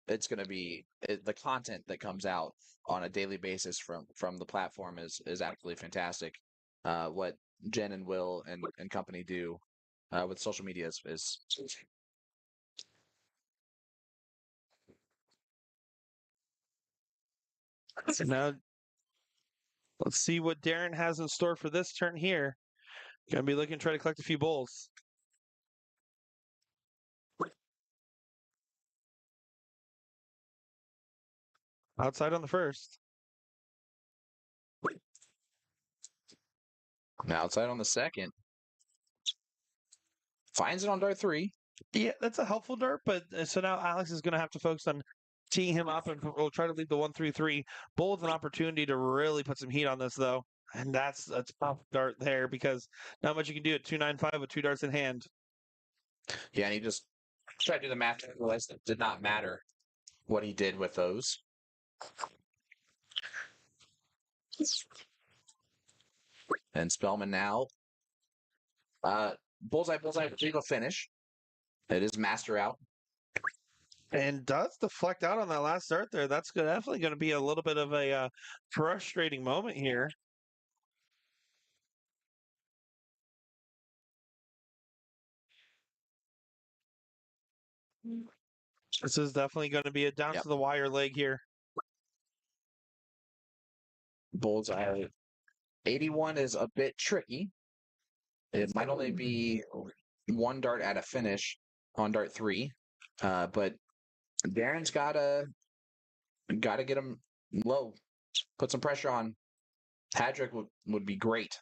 It's going to be the content that comes out on a daily basis from the platform is absolutely fantastic. What Jen and Will and company do with social media is So now, let's see what Darren has in store for this turn here. Gonna be looking to try to collect a few bowls. Outside on the first. outside on the second. Finds it on dart 3. Yeah, that's a helpful dart, but so now Alex is going to have to focus on teeing him up and we'll try to leave the 1-3-3. Bull with an opportunity to really put some heat on this, though. And that's a tough dart there because not much you can do at 2-9-5 with 2 darts in hand. Yeah, and he just tried to do the math and realized it did not matter what he did with those. And Spellman now. Bullseye, legal finish. It is master out. And does deflect out on that last dart there. That's definitely going to be a little bit of a frustrating moment here. This is definitely going to be a down to the wire leg here. Bullseye. 81 is a bit tricky. It might only be 1 dart at a finish on dart 3, but Darren's gotta get him low, put some pressure on. Hadrick would be great.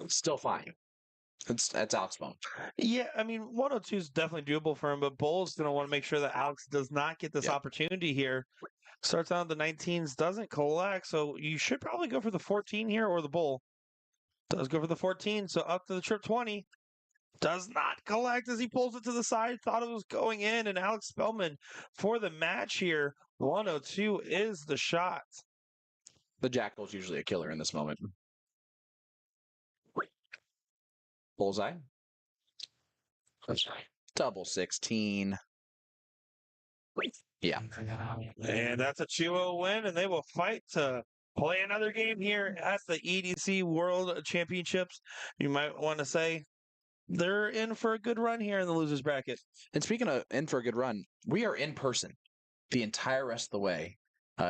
Still fine. That's Alex Bone. Yeah, I mean, 102 is definitely doable for him, but Bull's going to want to make sure that Alex does not get this opportunity here. Starts out the 19s, doesn't collect, so you should probably go for the 14 here or the Bull. Does go for the 14, so up to the trip 20. Does not collect as he pulls it to the side. Thought it was going in, and Alex Spellman for the match here. 102 is the shot. The Jackal's usually a killer in this moment. Bullseye. Double 16. Yeah. And that's a 2-0 win, and they will fight to play another game here at the EDC World Championships. You might want to say they're in for a good run here in the losers bracket. And speaking of in for a good run, we are in person the entire rest of the way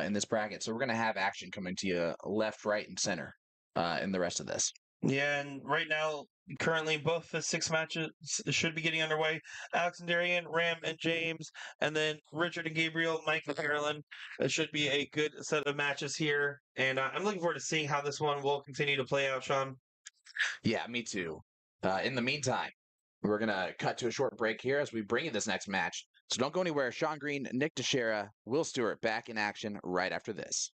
in this bracket. So we're going to have action coming to you left, right, and center in the rest of this. Yeah, and right now, currently, both the 6 matches should be getting underway. Alex and Darian, Ram and James, and then Richard and Gabriel, Mike and Carolyn. It should be a good set of matches here, and I'm looking forward to seeing how this one will continue to play out, Sean. Yeah, me too. In the meantime, we're going to cut to a short break here as we bring you this next match. So don't go anywhere. Sean Green, Nick Teixeira, Will Stewart back in action right after this.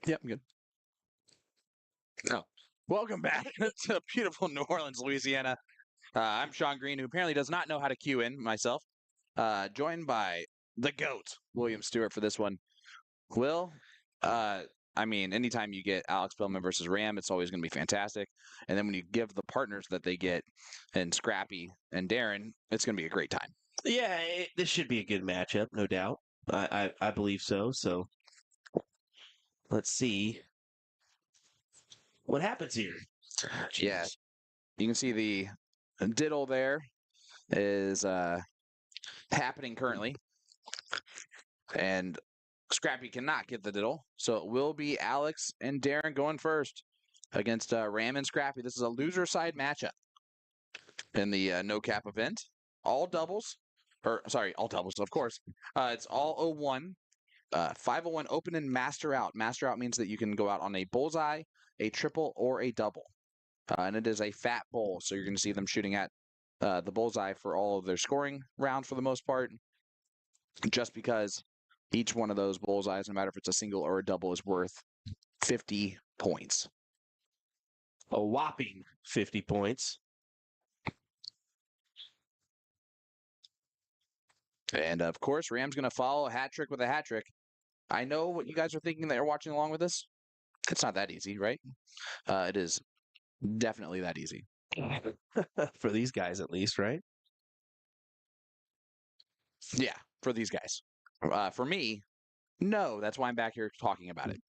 Yep, I'm good. No. Welcome back to beautiful New Orleans, Louisiana. I'm Sean Green, who apparently does not know how to cue in myself. Joined by the GOAT, William Stewart, for this one. Will, I mean, anytime you get Alex Bellman versus Ram, it's always going to be fantastic. And then when you give the partners that they get and Scrappy and Darren, it's going to be a great time. Yeah, this should be a good matchup, no doubt. I believe so. So let's see what happens here. Yeah. Jeez. You can see the diddle there is happening currently. And Scrappy cannot get the diddle. So it will be Alex and Darren going first against Ram and Scrappy. This is a loser side matchup in the no cap event. All doubles, or sorry, all doubles, of course. It's all 01. 501 open and master out. Master out means that you can go out on a bullseye, a triple, or a double. And it is a fat bowl. So you're going to see them shooting at the bullseye for all of their scoring rounds for the most part. Just because each one of those bullseyes, no matter if it's a single or a double, is worth 50 points. A whopping 50 points. And of course, Ram's going to follow a hat trick with a hat trick. I know what you guys are thinking that are watching along with this. It's not that easy, right? It is definitely that easy. For these guys, at least, right? Yeah, for these guys. For me, no. That's why I'm back here talking about it.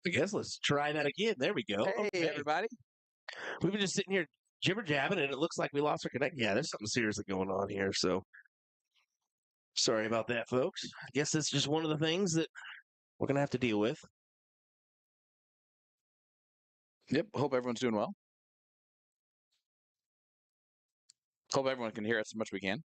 I guess let's try that again. There we go. Hey, Okay. everybody. We've been just sitting here jibber jabbing, and it looks like we lost our connect. Yeah, there's something seriously going on here. So sorry about that, folks. I guess it's just one of the things that we're gonna have to deal with. Yep. Hope everyone's doing well. Hope everyone can hear us as much as we can.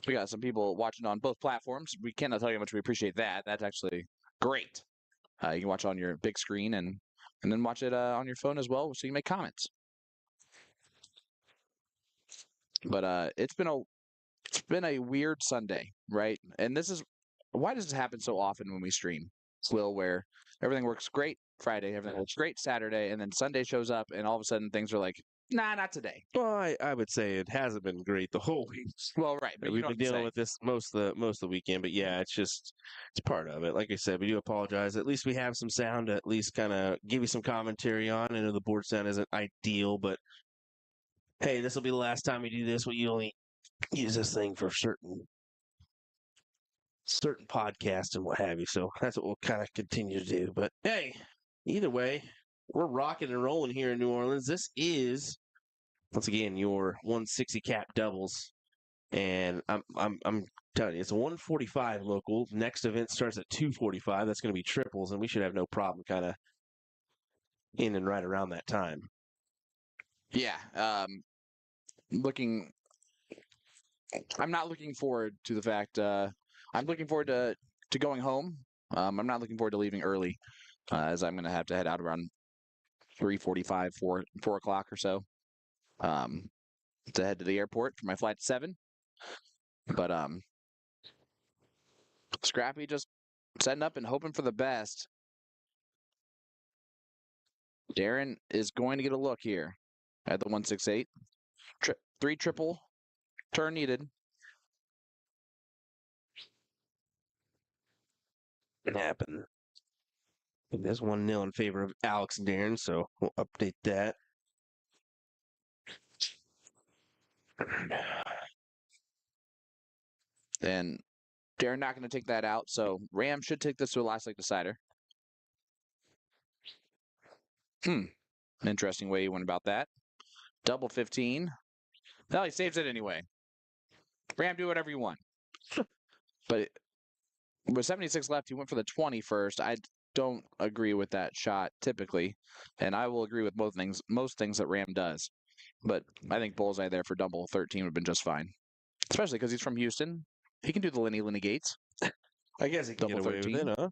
We got some people watching on both platforms. We cannot tell you how much we appreciate that. That's actually great. You can watch on your big screen and then watch it on your phone as well, so you can make comments. But it's been a weird Sunday, right? And this is why does this happen so often when we stream? Will, where everything works great Friday, everything looks great Saturday, and then Sunday shows up, and all of a sudden things are like, nah, not today. Well, I would say it hasn't been great the whole week. Well, right, but you We've know been what I'm dealing saying. with this most of the weekend, but yeah, it's part of it. Like I said, we do apologize. At least we have some sound to at least kind of give you some commentary on. I know the board sound isn't ideal, but hey, this will be the last time we do this. We only use this thing for certain podcasts and what have you. So that's what we'll kind of continue to do. But hey, either way, we're rocking and rolling here in New Orleans. This is once again your 160 cap doubles, and I'm telling you, it's a 145 local. Next event starts at 245. That's going to be triples, and we should have no problem kind of in and right around that time. Yeah, I'm not looking forward to the fact. I'm looking forward to going home. I'm not looking forward to leaving early, as I'm going to have to head out around 3:45, 4 o'clock or so, to head to the airport for my flight at 7. But Scrappy just setting up and hoping for the best. Darren is going to get a look here at the 168. 3 triple turn needed. It happened. There's 1-0 in favor of Alex and Darren, so we'll update that. And Darren not going to take that out, so Ram should take this to a last leg decider. Interesting way he went about that. Double 15. Well, he saves it anyway. Ram, do whatever you want. But with 76 left, he went for the 20 first. I don't agree with that shot typically, and I will agree with most things that Ram does. But I think bullseye there for double 13 would have been just fine, especially because he's from Houston. He can do the Lenny Gates. I guess he can Double get away 13. with it, huh?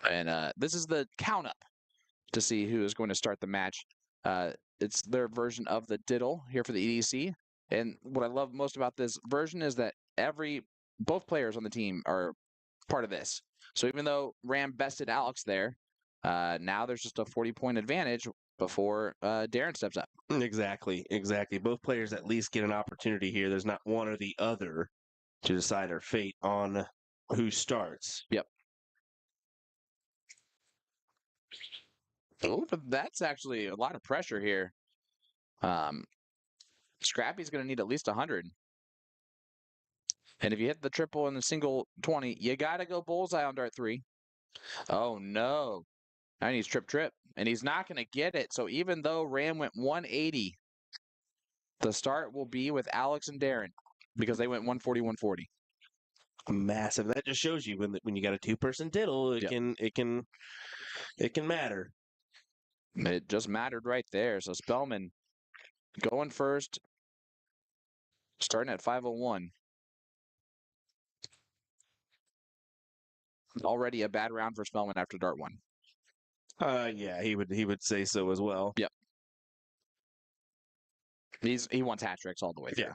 And this is the count up to see who is going to start the match. It's their version of the diddle here for the EDC. And what I love most about this version is that both players on the team are part of this. So even though Ram bested Alex there, now there's just a 40-point advantage before Darren steps up. Exactly. Both players at least get an opportunity here. There's not one or the other to decide our fate on who starts. Yep. Oh, but that's actually a lot of pressure here. Scrappy's going to need at least 100. And if you hit the triple and the single 20, you got to go bullseye on dart 3. Oh, no. Now he needs trip. And he's not going to get it. So even though Ram went 180, the start will be with Alex and Darren because they went 140, 140. Massive. That just shows you when you got a two-person diddle, it can matter. It just mattered right there. So Spellman going first, starting at 501. Already a bad round for Spellman after dart 1. Yeah, he would say so as well. Yep. He wants hat tricks all the way through. Yeah.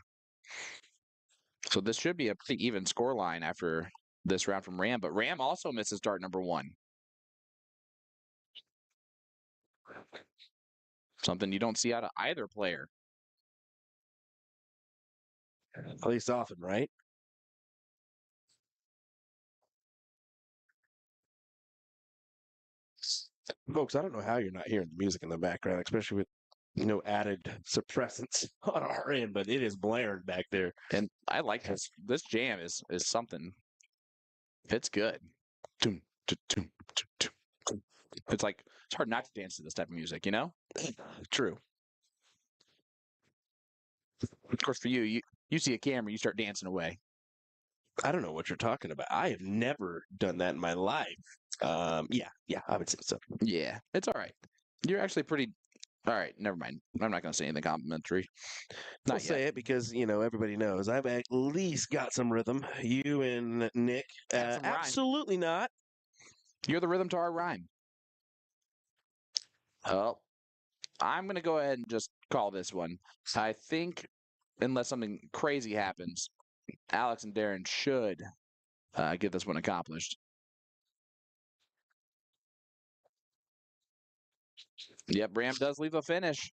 So this should be a pretty even score line after this round from Ram, but Ram also misses dart number 1. Something you don't see out of either player. At least often, right? Folks, I don't know how you're not hearing the music in the background, especially with added suppressants on our end, but it is blaring back there. And I like this. This jam is something. It's good. It's like it's hard not to dance to this type of music, you know? True. Of course, for you see a camera, you start dancing away. I don't know what you're talking about. I have never done that in my life. Yeah, I would say so. Yeah, it's all right. You're actually pretty. All right, never mind. I'm not going to say anything complimentary. I'll say it because everybody knows I've at least got some rhythm. You and Nick, Got some rhyme. absolutely not. You're the rhythm to our rhyme. Oh, I'm going to go ahead and just call this one. I think, unless something crazy happens, Alex and Darren should get this one accomplished. Yep, Ram does leave a finish.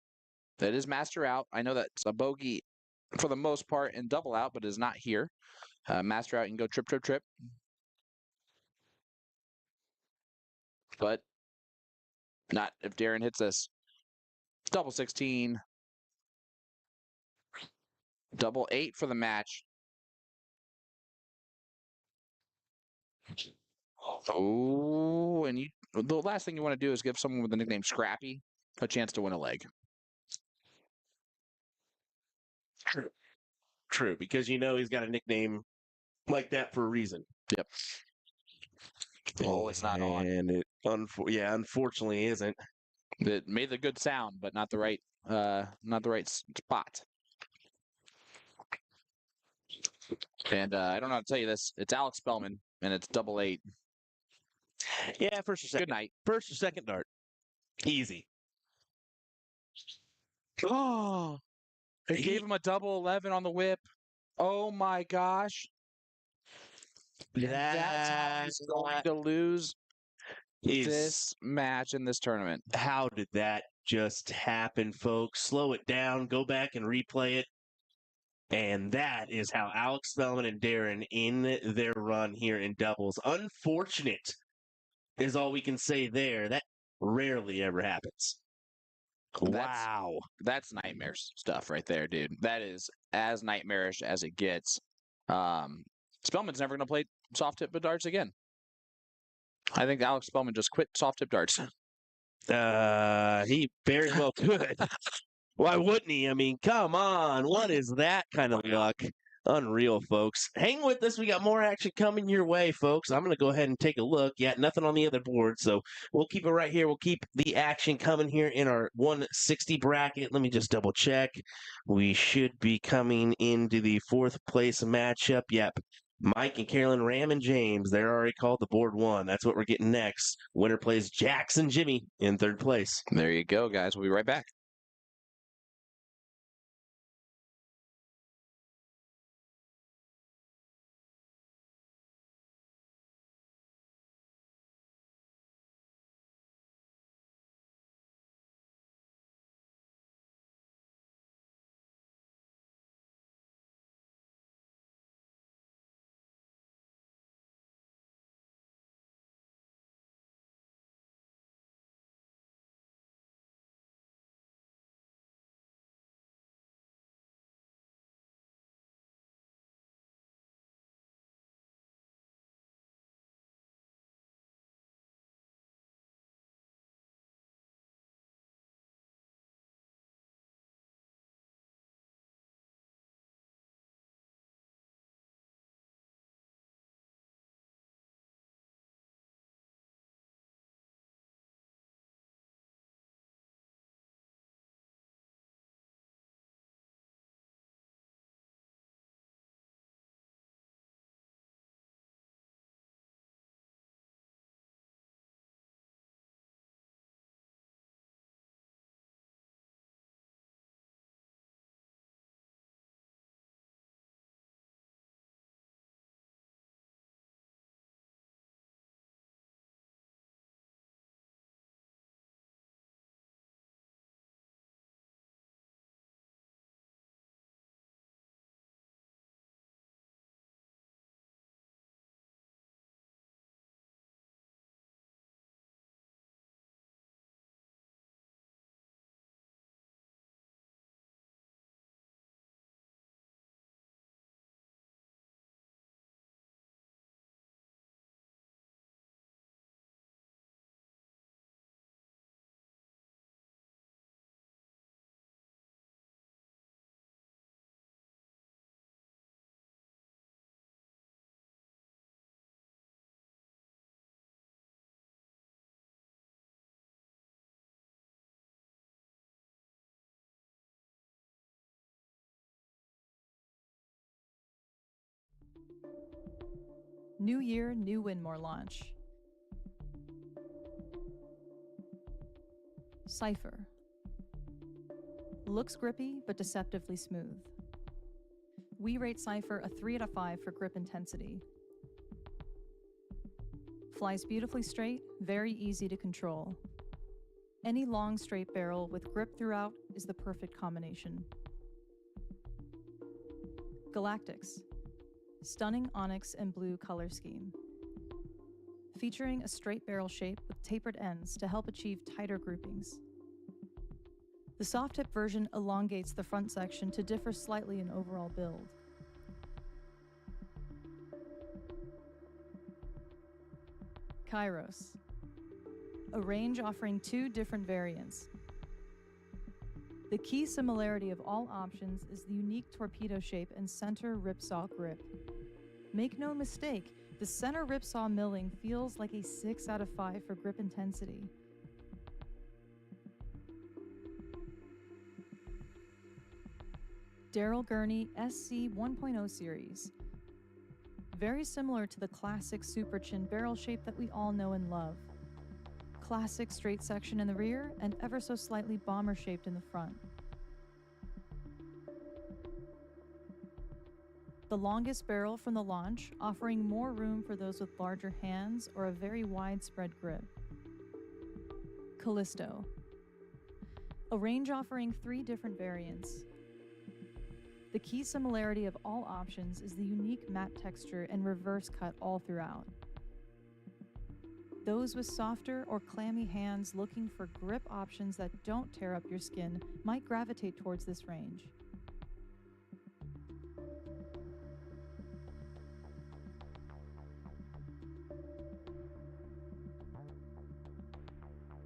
That is master out. I know that's a bogey for the most part in double out, but is not here. Master out, you can go trip, trip, trip. But not if Darren hits this. Double 16. Double 8 for the match. Oh, and the last thing you want to do is give someone with the nickname Scrappy a chance to win a leg. True, because you know he's got a nickname like that for a reason. Yep. Oh, it's not on. And it, unfortunately, isn't. It made the good sound, but not the right spot. And I don't know how to tell you this. It's Alex Spellman, and it's double 8. Yeah, first or second. Good night. First or second dart. Easy. Oh, it gave him a double 11 on the whip. Oh my gosh. That's how he's going to lose this match in this tournament. How did that just happen, folks? Slow it down. Go back and replay it. And that is how Alex Spellman and Darren in their run here in doubles. Unfortunate is all we can say there. That rarely ever happens. Wow. That's nightmares stuff right there, dude. That is as nightmarish as it gets. Spellman's never going to play soft tip darts again. I think Alex Spellman just quit soft tip darts. He very well could. Why wouldn't he? I mean, come on. What is that kind of luck? Unreal, folks. Hang with us. We got more action coming your way, folks. I'm going to go ahead and take a look. Yeah, nothing on the other board, so we'll keep it right here. We'll keep the action coming here in our 160 bracket. Let me just double check. We should be coming into the 4th place matchup. Yep. Mike and Carolyn, Ram and James, they're already called the board 1. That's what we're getting next. Winner plays Jackson Jimmy in 3rd place. There you go, guys. We'll be right back. New year, new Winmore launch. Cypher. Looks grippy, but deceptively smooth. We rate Cypher a 3 out of 5 for grip intensity. Flies beautifully straight, very easy to control. Any long straight barrel with grip throughout is the perfect combination. Galactics. Stunning onyx and blue color scheme. Featuring a straight barrel shape with tapered ends to help achieve tighter groupings. The soft tip version elongates the front section to differ slightly in overall build. Kairos. A range offering 2 different variants. The key similarity of all options is the unique torpedo shape and center ripsaw grip. Make no mistake, the center ripsaw milling feels like a 6 out of 5 for grip intensity. Daryl Gurney SC 1.0 series. Very similar to the classic super chin barrel shape that we all know and love. Classic straight section in the rear and ever so slightly bomber shaped in the front. The longest barrel from the launch, offering more room for those with larger hands or a very widespread grip. Callisto. A range offering 3 different variants. The key similarity of all options is the unique matte texture and reverse cut all throughout. Those with softer or clammy hands looking for grip options that don't tear up your skin might gravitate towards this range.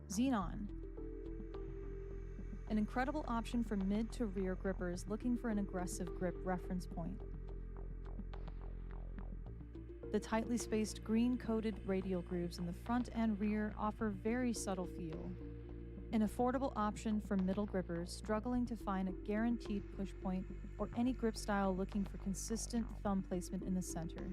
Xenon. An incredible option for mid to rear grippers looking for an aggressive grip reference point. The tightly spaced green-coated radial grooves in the front and rear offer very subtle feel. An affordable option for middle grippers struggling to find a guaranteed push point or any grip style looking for consistent thumb placement in the center.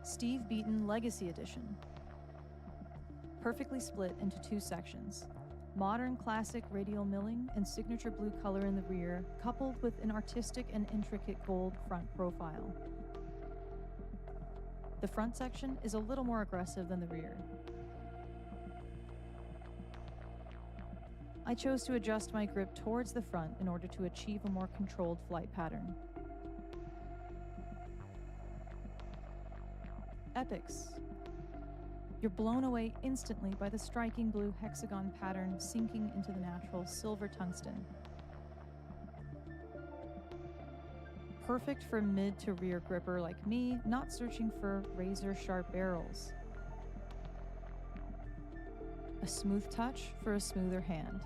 Steve Beaton Legacy Edition. Perfectly split into 2 sections. Modern classic radial milling and signature blue color in the rear, coupled with an artistic and intricate gold front profile. The front section is a little more aggressive than the rear. I chose to adjust my grip towards the front in order to achieve a more controlled flight pattern. Epics. You're blown away instantly by the striking blue hexagon pattern sinking into the natural silver tungsten. Perfect for mid to rear gripper like me, not searching for razor sharp barrels. A smooth touch for a smoother hand.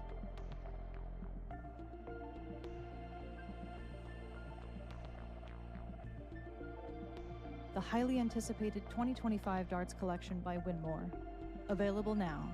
The highly anticipated 2025 darts collection by Winmore. Available now.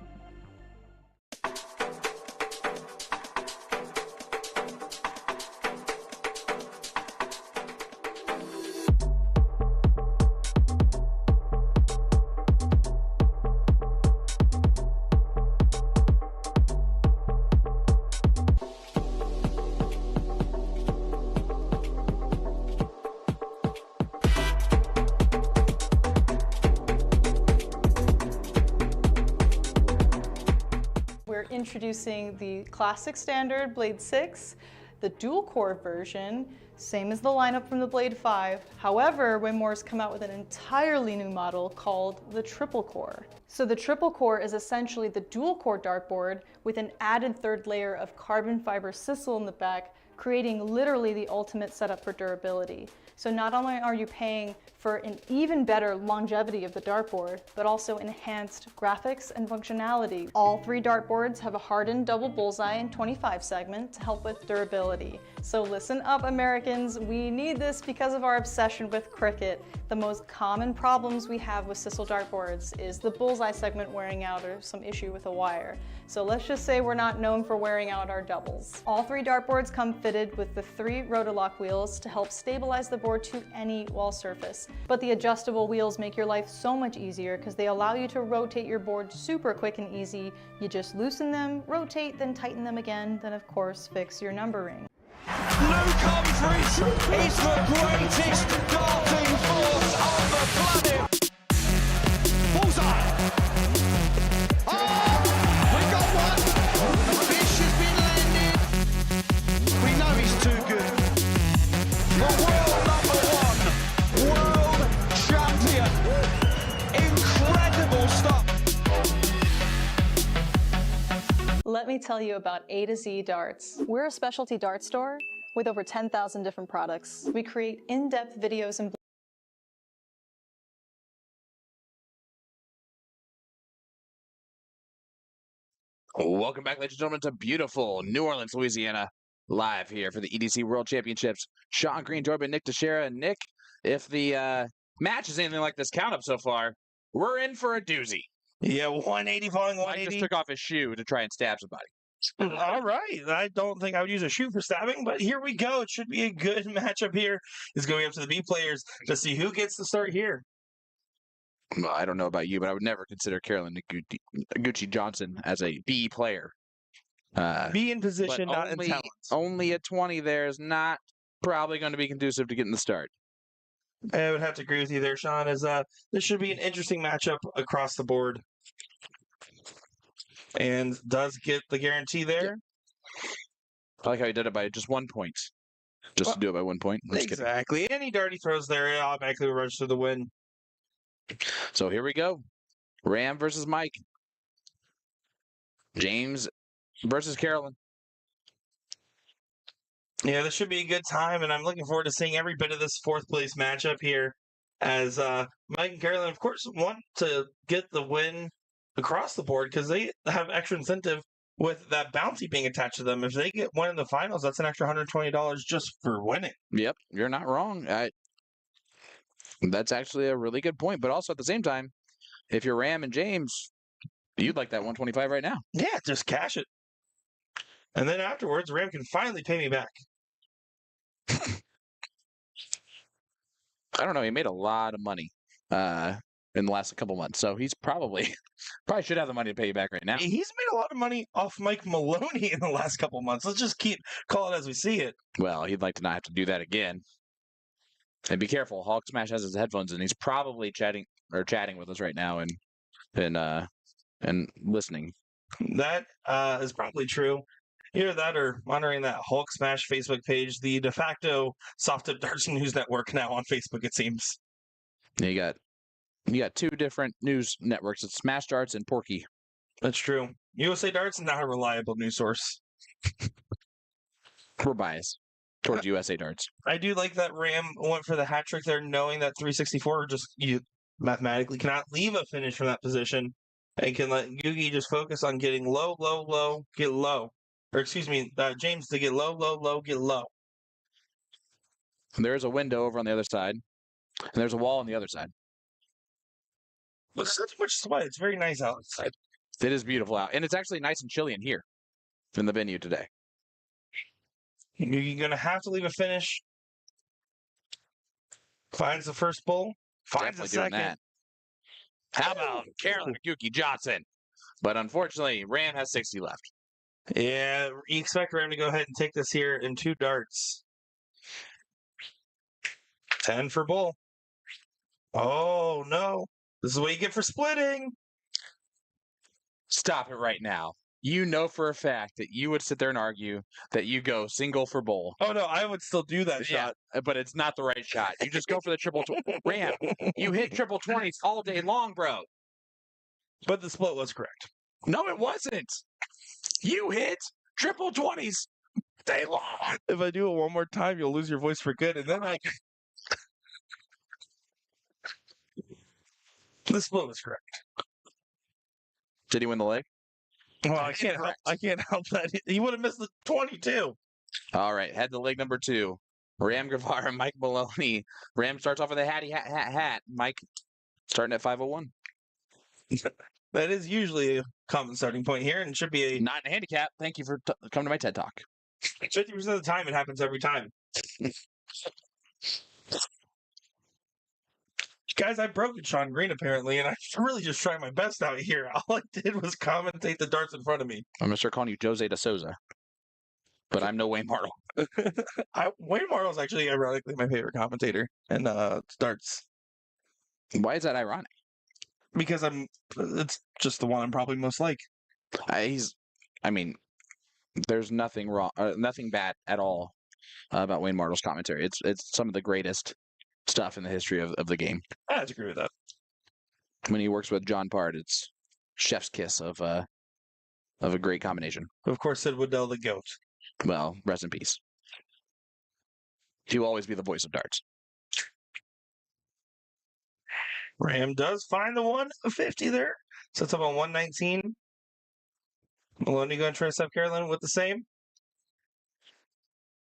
Introducing the classic standard Blade 6, the dual core version, same as the lineup from the Blade 5. However, Winmore's come out with an entirely new model called the triple core. So the triple core is essentially the dual core dartboard with an added 3rd layer of carbon fiber sisal in the back, creating literally the ultimate setup for durability. So not only are you paying for an even better longevity of the dartboard, but also enhanced graphics and functionality. All 3 dartboards have a hardened double bullseye and 25 segment to help with durability. So listen up, Americans, we need this because of our obsession with cricket. The most common problems we have with sisal dartboards is the bullseye segment wearing out or some issue with a wire. So let's just say we're not known for wearing out our doubles. All 3 dartboards come fitted with the 3 Rotolock wheels to help stabilize the board to any wall surface. But the adjustable wheels make your life so much easier because they allow you to rotate your board super quick and easy. You just loosen them, rotate, then tighten them again, then of course fix your numbering. Luke Humphries is the greatest darting force on the planet. Bullseye. Oh, we got one. The fish has been landed. We know he's too good. The world number 1 world champion. Incredible stuff. Let me tell you about A to Z Darts. We're a specialty dart store with over 10,000 different products. We create in-depth videos and Welcome back, ladies and gentlemen, to beautiful New Orleans, Louisiana, live here for the EDC World Championships. Sean Green, joined by Nick Teixeira. Nick, if the match is anything like this count-up so far, we're in for a doozy. Yeah, 180 following Mike 180. just took off his shoe to try and stab somebody. All right. I don't think I would use a shoe for stabbing, but here we go. It should be a good matchup here. It's going up to the B players to see who gets to start here. Well, I don't know about you, but I would never consider Carolyn Gucci Johnson as a B player. Be in position, But not in talent. only a 20 there is not probably going to be conducive to getting the start. I would have to agree with you there, Sean, as this should be an interesting matchup across the board. And does get the guarantee there. I like how he did it by just 1 point. Just to do it by 1 point. I'm just kidding. Exactly. Any dart he throws there, it automatically will register the win. So here we go. Ram versus Mike. James versus Carolyn. Yeah, this should be a good time, and I'm looking forward to seeing every bit of this 4th place matchup here as Mike and Carolyn, of course, want to get the win across the board because they have extra incentive with that bounty being attached to them. If they get one in the finals, that's an extra $120 just for winning. Yep, you're not wrong. That's actually a really good point. But also at the same time, if you're Ram and James, you'd like that 125 right now. Yeah, just cash it. And then afterwards, Ram can finally pay me back. I don't know. He made a lot of money in the last couple months, so he's probably should have the money to pay you back right now. He's made a lot of money off Mike Maloney in the last couple months. Let's just call it as we see it. Well, he'd like to not have to do that again. And be careful. Hulk Smash has his headphones in. He's probably chatting with us right now and listening. That is probably true. Either that or monitoring that Hulk Smash Facebook page, the de facto soft tip darts news network now on Facebook, it seems. You got 2 different news networks. It's Smash Darts and Porky. That's true. USA Darts is not a reliable news source. We're biased towards USA Darts. I do like that Ram went for the hat trick there, knowing that 364 you mathematically cannot leave a finish from that position and can let Yugi just focus on getting low, low, low, get low. Or excuse me, James to get low, low, low, get low. And there's a window over on the other side, and there's a wall on the other side. But such much sweat. It's very nice outside. It is beautiful out, and it's actually nice and chilly in here in the venue today. You're going to have to leave a finish. Finds the first bull. Finds the second. That. How about Carolyn Gucci Johnson? But unfortunately, Ram has 60 left. Yeah, you expect Ram to go ahead and take this here in 2 darts. 10 for bull. Oh, no. This is what you get for splitting. Stop it right now. You know for a fact that you would sit there and argue that you go single for bull. Oh, no, I would still do that shot. But it's not the right shot. You just go for the triple. Ram, you hit triple 20s all day long, bro. But the split was correct. No, it wasn't. You hit triple 20s day long. If I do it one more time, you'll lose your voice for good. And then the split was correct. Did he win the leg? Well, I can't help that. He would have missed the 22. All right, head to leg number 2. Ram Guevara, Mike Maloney. Ram starts off with a hat. Mike starting at 501. That is usually a common starting point here, and should be a Not in a handicap. Thank you for coming to my TED Talk. 50% of the time. It happens every time. Guys, I broke Sean Green apparently, and I really just tried my best out here. All I did was commentate the darts in front of me. I'm gonna start calling you Jose de Souza, but I'm no Wayne Martle. Wayne Martle is actually, ironically, my favorite commentator in darts Why is that ironic? because it's just the one I'm probably most like. I mean, there's nothing wrong, nothing bad at all about Wayne Martle's commentary. It's some of the greatest stuff in the history of the game. I agree with that. When he works with John Part, it's chef's kiss of a great combination. Of course, Sid Waddell, the GOAT. Well, rest in peace. He will always be the voice of darts. Ram does find the 150 there. Sets up on 119. Maloney going to try to stop Carolyn with the same.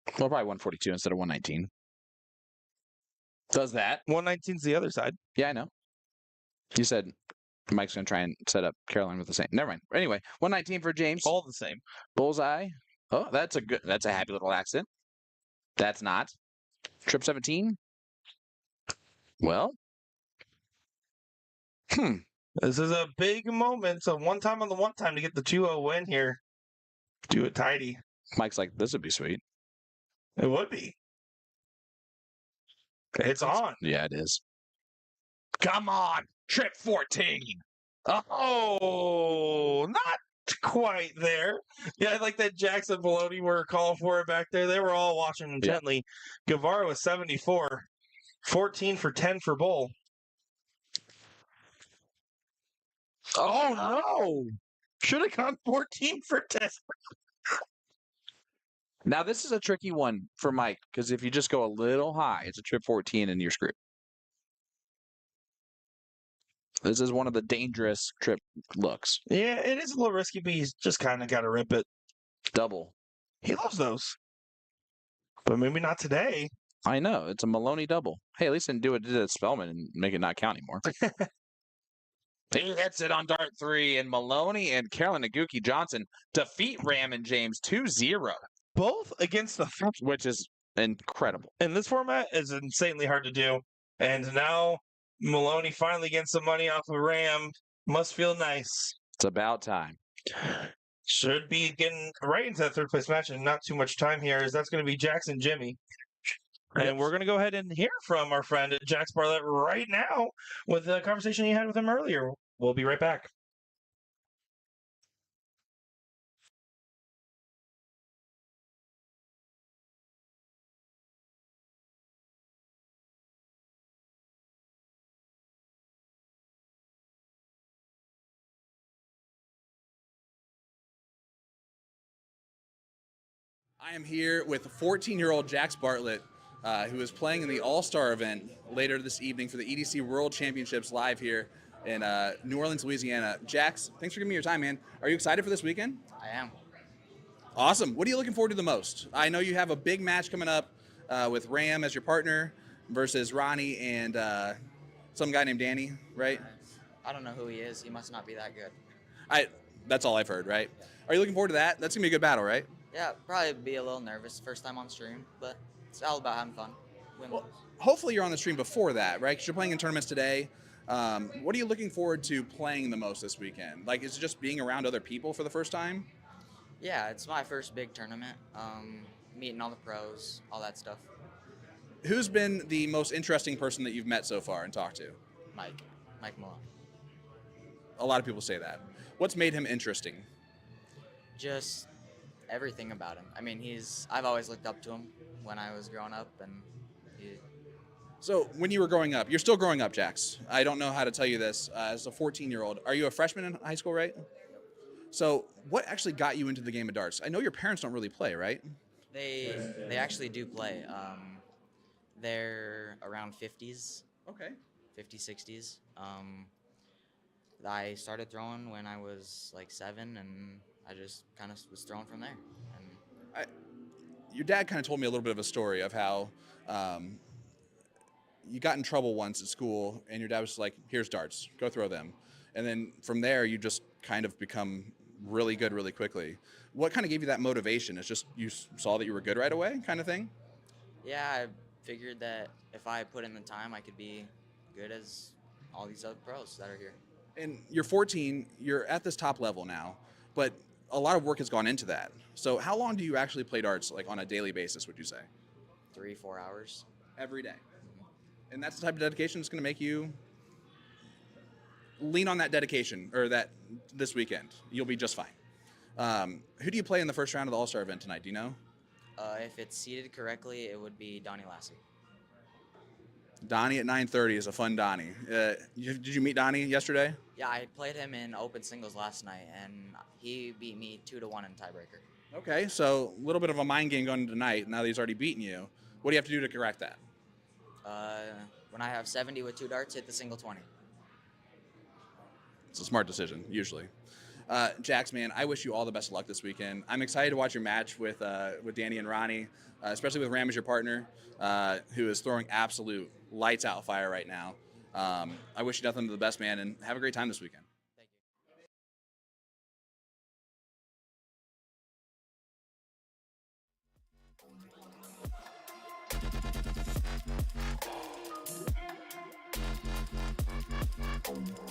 Well, probably 142 instead of 119. Does that? 119's the other side. Yeah, I know. You said Mike's going to try and set up Caroline with the same. Never mind. Anyway, 119 for James. All the same. Bullseye. Oh, that's a happy little accident. That's not. Trip 17. Well. This is a big moment. So one time on the one time to get the 2-0 win here. Do it tidy. Mike's like, this would be sweet. It would be. It's on. Yeah, it is. Come on. Trip 14. Oh, not quite there. Yeah, I like that Jackson Maloney were calling for it back there. They were all watching intently. Yeah. Guevara was 74. 14 for 10 for Bull. Oh, no. Should have gone 14 for 10. Now, this is a tricky one for Mike, because if you just go a little high, it's a trip 14 and you're screwed. This is one of the dangerous trip looks. Yeah, it is a little risky, but he's just kind of got to rip it. Double. He loves those. But maybe not today. I know. It's a Maloney double. Hey, at least didn't do what it did at Spellman and make it not count anymore. He hits it on dart 3, and Maloney and Carolyn Naguki Johnson defeat Ram and James 2-0. Both against the front, which is incredible. In this format, is insanely hard to do. And now Maloney finally getting some money off of Ram. Must feel nice. It's about time. Should be getting right into that third place match and not too much time here, as that's going to be Jackson Jimmy. And we're going to go ahead and hear from our friend Jax Bartlett right now with the conversation he had with him earlier. We'll be right back. I am here with 14-year-old Jax Bartlett, who is playing in the All-Star event later this evening for the EDC World Championships live here in New Orleans, Louisiana. Jax, thanks for giving me your time, man. Are you excited for this weekend? I am. Awesome. What are you looking forward to the most? I know you have a big match coming up with Ram as your partner versus Ronnie and some guy named Danny, right? I don't know who he is. He must not be that good. That's all I've heard, right? Are you looking forward to that? That's going to be a good battle, right? Yeah, probably be a little nervous first time on stream, but it's all about having fun. Well, hopefully you're on the stream before that, right? Because you're playing in tournaments today. What are you looking forward to playing the most this weekend? Like, is it just being around other people for the first time? Yeah, it's my first big tournament. Meeting all the pros, all that stuff. Who's been the most interesting person that you've met so far and talked to? Mike Malone. A lot of people say that. What's made him interesting? Just everything about him. I mean, I've always looked up to him when I was growing up, and So when you were growing up, you're still growing up, Jax. I don't know how to tell you this. As a 14-year-old, are you a freshman in high school, right? So what actually got you into the game of darts? I know your parents don't really play, right? They actually do play. They're around 50s. Okay. 50s, 60s. I started throwing when I was like 7, and I just kind of was throwing from there. And your dad kind of told me a little bit of a story of how you got in trouble once at school, and your dad was like, "Here's darts, go throw them." and then from there you just kind of become really good really quickly. What kind of gave you that motivation? It's just you saw that you were good right away, kind of thing. Yeah, I figured that if I put in the time, I could be good as all these other pros that are here. And you're 14, you're at this top level now, but a lot of work has gone into that. So how long do you actually play darts, like on a daily basis, would you say? 3-4 hours. Every day. And that's the type of dedication that's going to make you lean on that dedication, or that this weekend. You'll be just fine. Who do you play in the first round of the All-Star event tonight? Do you know? If it's seated correctly, it would be Donnie Lassie. Donnie at 9:30 is a fun Donnie. Did you meet Donnie yesterday? Yeah, I played him in open singles last night, and he beat me 2-1 in tiebreaker. Okay, so a little bit of a mind game going tonight. Now that he's already beaten you, what do you have to do to correct that? When I have 70 with 2 darts, hit the single 20. It's a smart decision, usually. Jax, man, I wish you all the best of luck this weekend. I'm excited to watch your match with Danny and Ronnie, especially with Ram as your partner, who is throwing absolute lights out fire right now. I wish you nothing but the best, man, and have a great time this weekend. Thank you.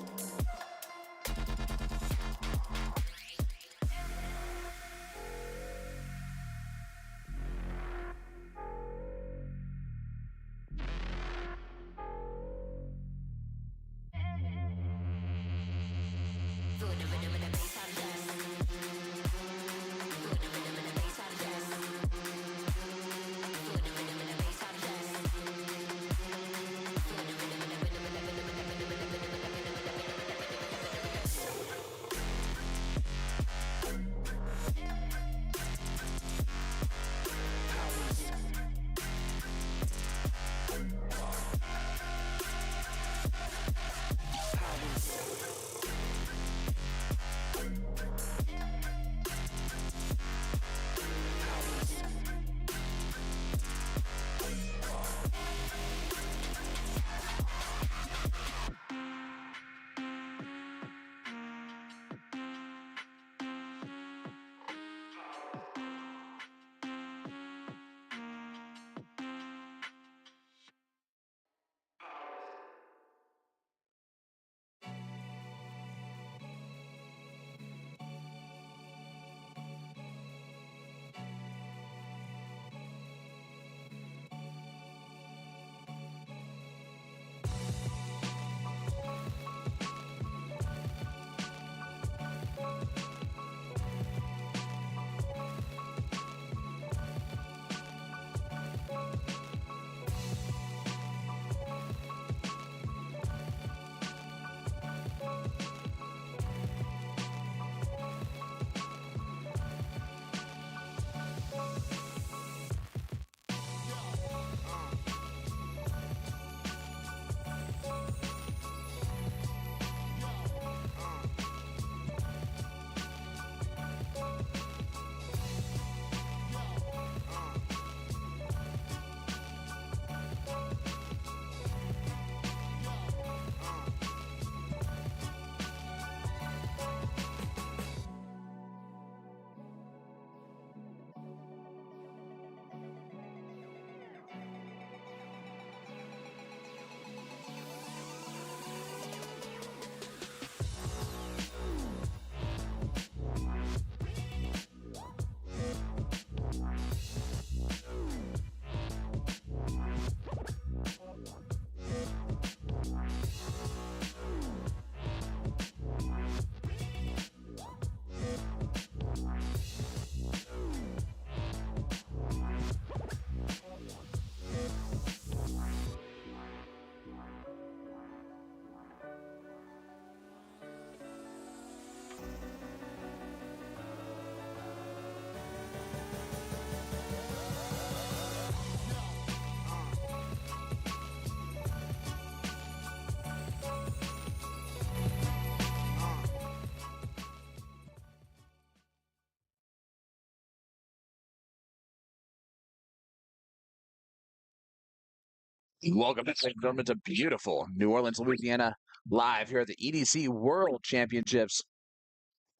Welcome back, ladies and gentlemen, to beautiful New Orleans, Louisiana. live here at the EDC World Championships.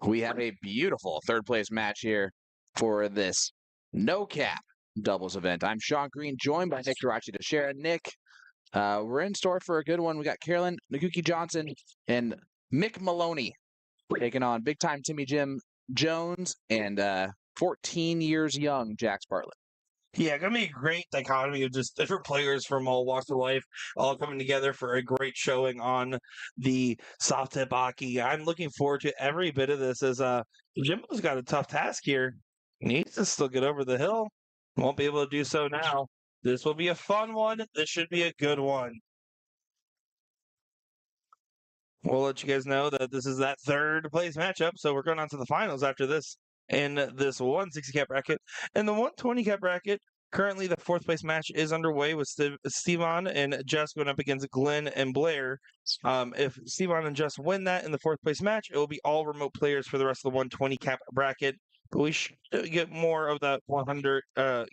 We have a beautiful third place match here for this no cap doubles event. I'm Sean Green, joined by Nick Garachi to share. Nick, we're in store for a good one. We got Carolyn Naguki Johnson and Mick Maloney taking on big time Timmy Jim Jones and 14 years young Jax Bartlett. Yeah, gonna be a great dichotomy of just different players from all walks of life, all coming together for a great showing on the soft tip hockey. I'm looking forward to every bit of this. As Jimbo's got a tough task here. He needs to still get over the hill. Won't be able to do so now. This will be a fun one. This should be a good one. We'll let you guys know that this is that third place matchup. So we're going on to the finals after this. In this 160 cap bracket. In the 120 cap bracket, currently the fourth place match is underway with Stevan and Jess going up against Glenn and Blair. If Stevan and Jess win that in the fourth place match, it will be all remote players for the rest of the 120 cap bracket. But we should get more of that 100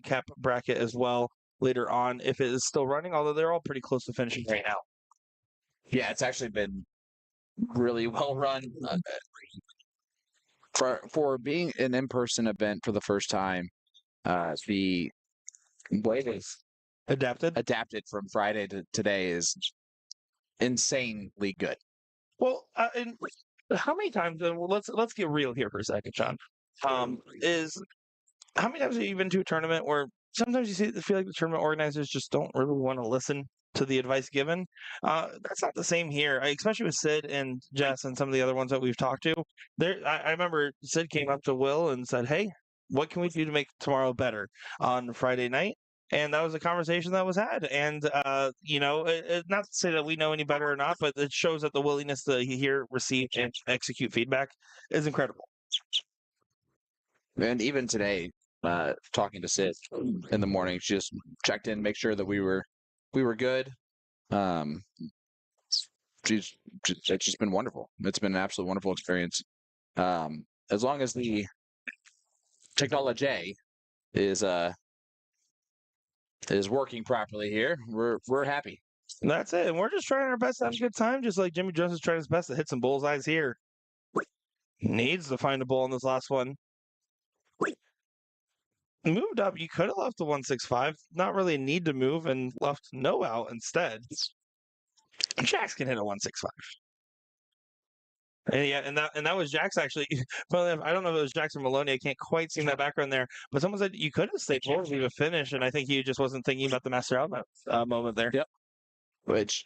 cap bracket as well later on if it is still running, although they're all pretty close to finishing right now. Yeah, it's actually been really well run. For being an in-person event for the first time, the way they've adapted from Friday to today is insanely good. Well, and how many times? Let's get real here for a second, John. Is how many times have you been to a tournament where sometimes you feel like the tournament organizers just don't really want to listen to the advice given? That's not the same here, especially with Sid and Jess and some of the other ones that we've talked to. I remember Sid came up to Will and said, "Hey, what can we do to make tomorrow better on Friday night?" And that was a conversation that was had. And, not to say that we know any better or not, but it shows that the willingness to hear, receive, and execute feedback is incredible. And even today, talking to Sid in the morning, she just checked in, make sure that we were good. It's just been wonderful. It's been an absolute wonderful experience. As long as the technology is working properly here, we're happy. That's it. And we're just trying our best to have a good time, just like Jimmy Jones is trying his best to hit some bullseyes here. Needs to find a bull in this last one. Moved up. You could have left the 165. Not really a need to move and left no out instead. Jax can hit a 165. And yeah, and that was Jax actually. Well, I don't know if it was Jax or Maloney. I can't quite see in that background there. But someone said you could have stayed forward to leave a finish, and I think he just wasn't thinking about the master out moment there. Yep. Which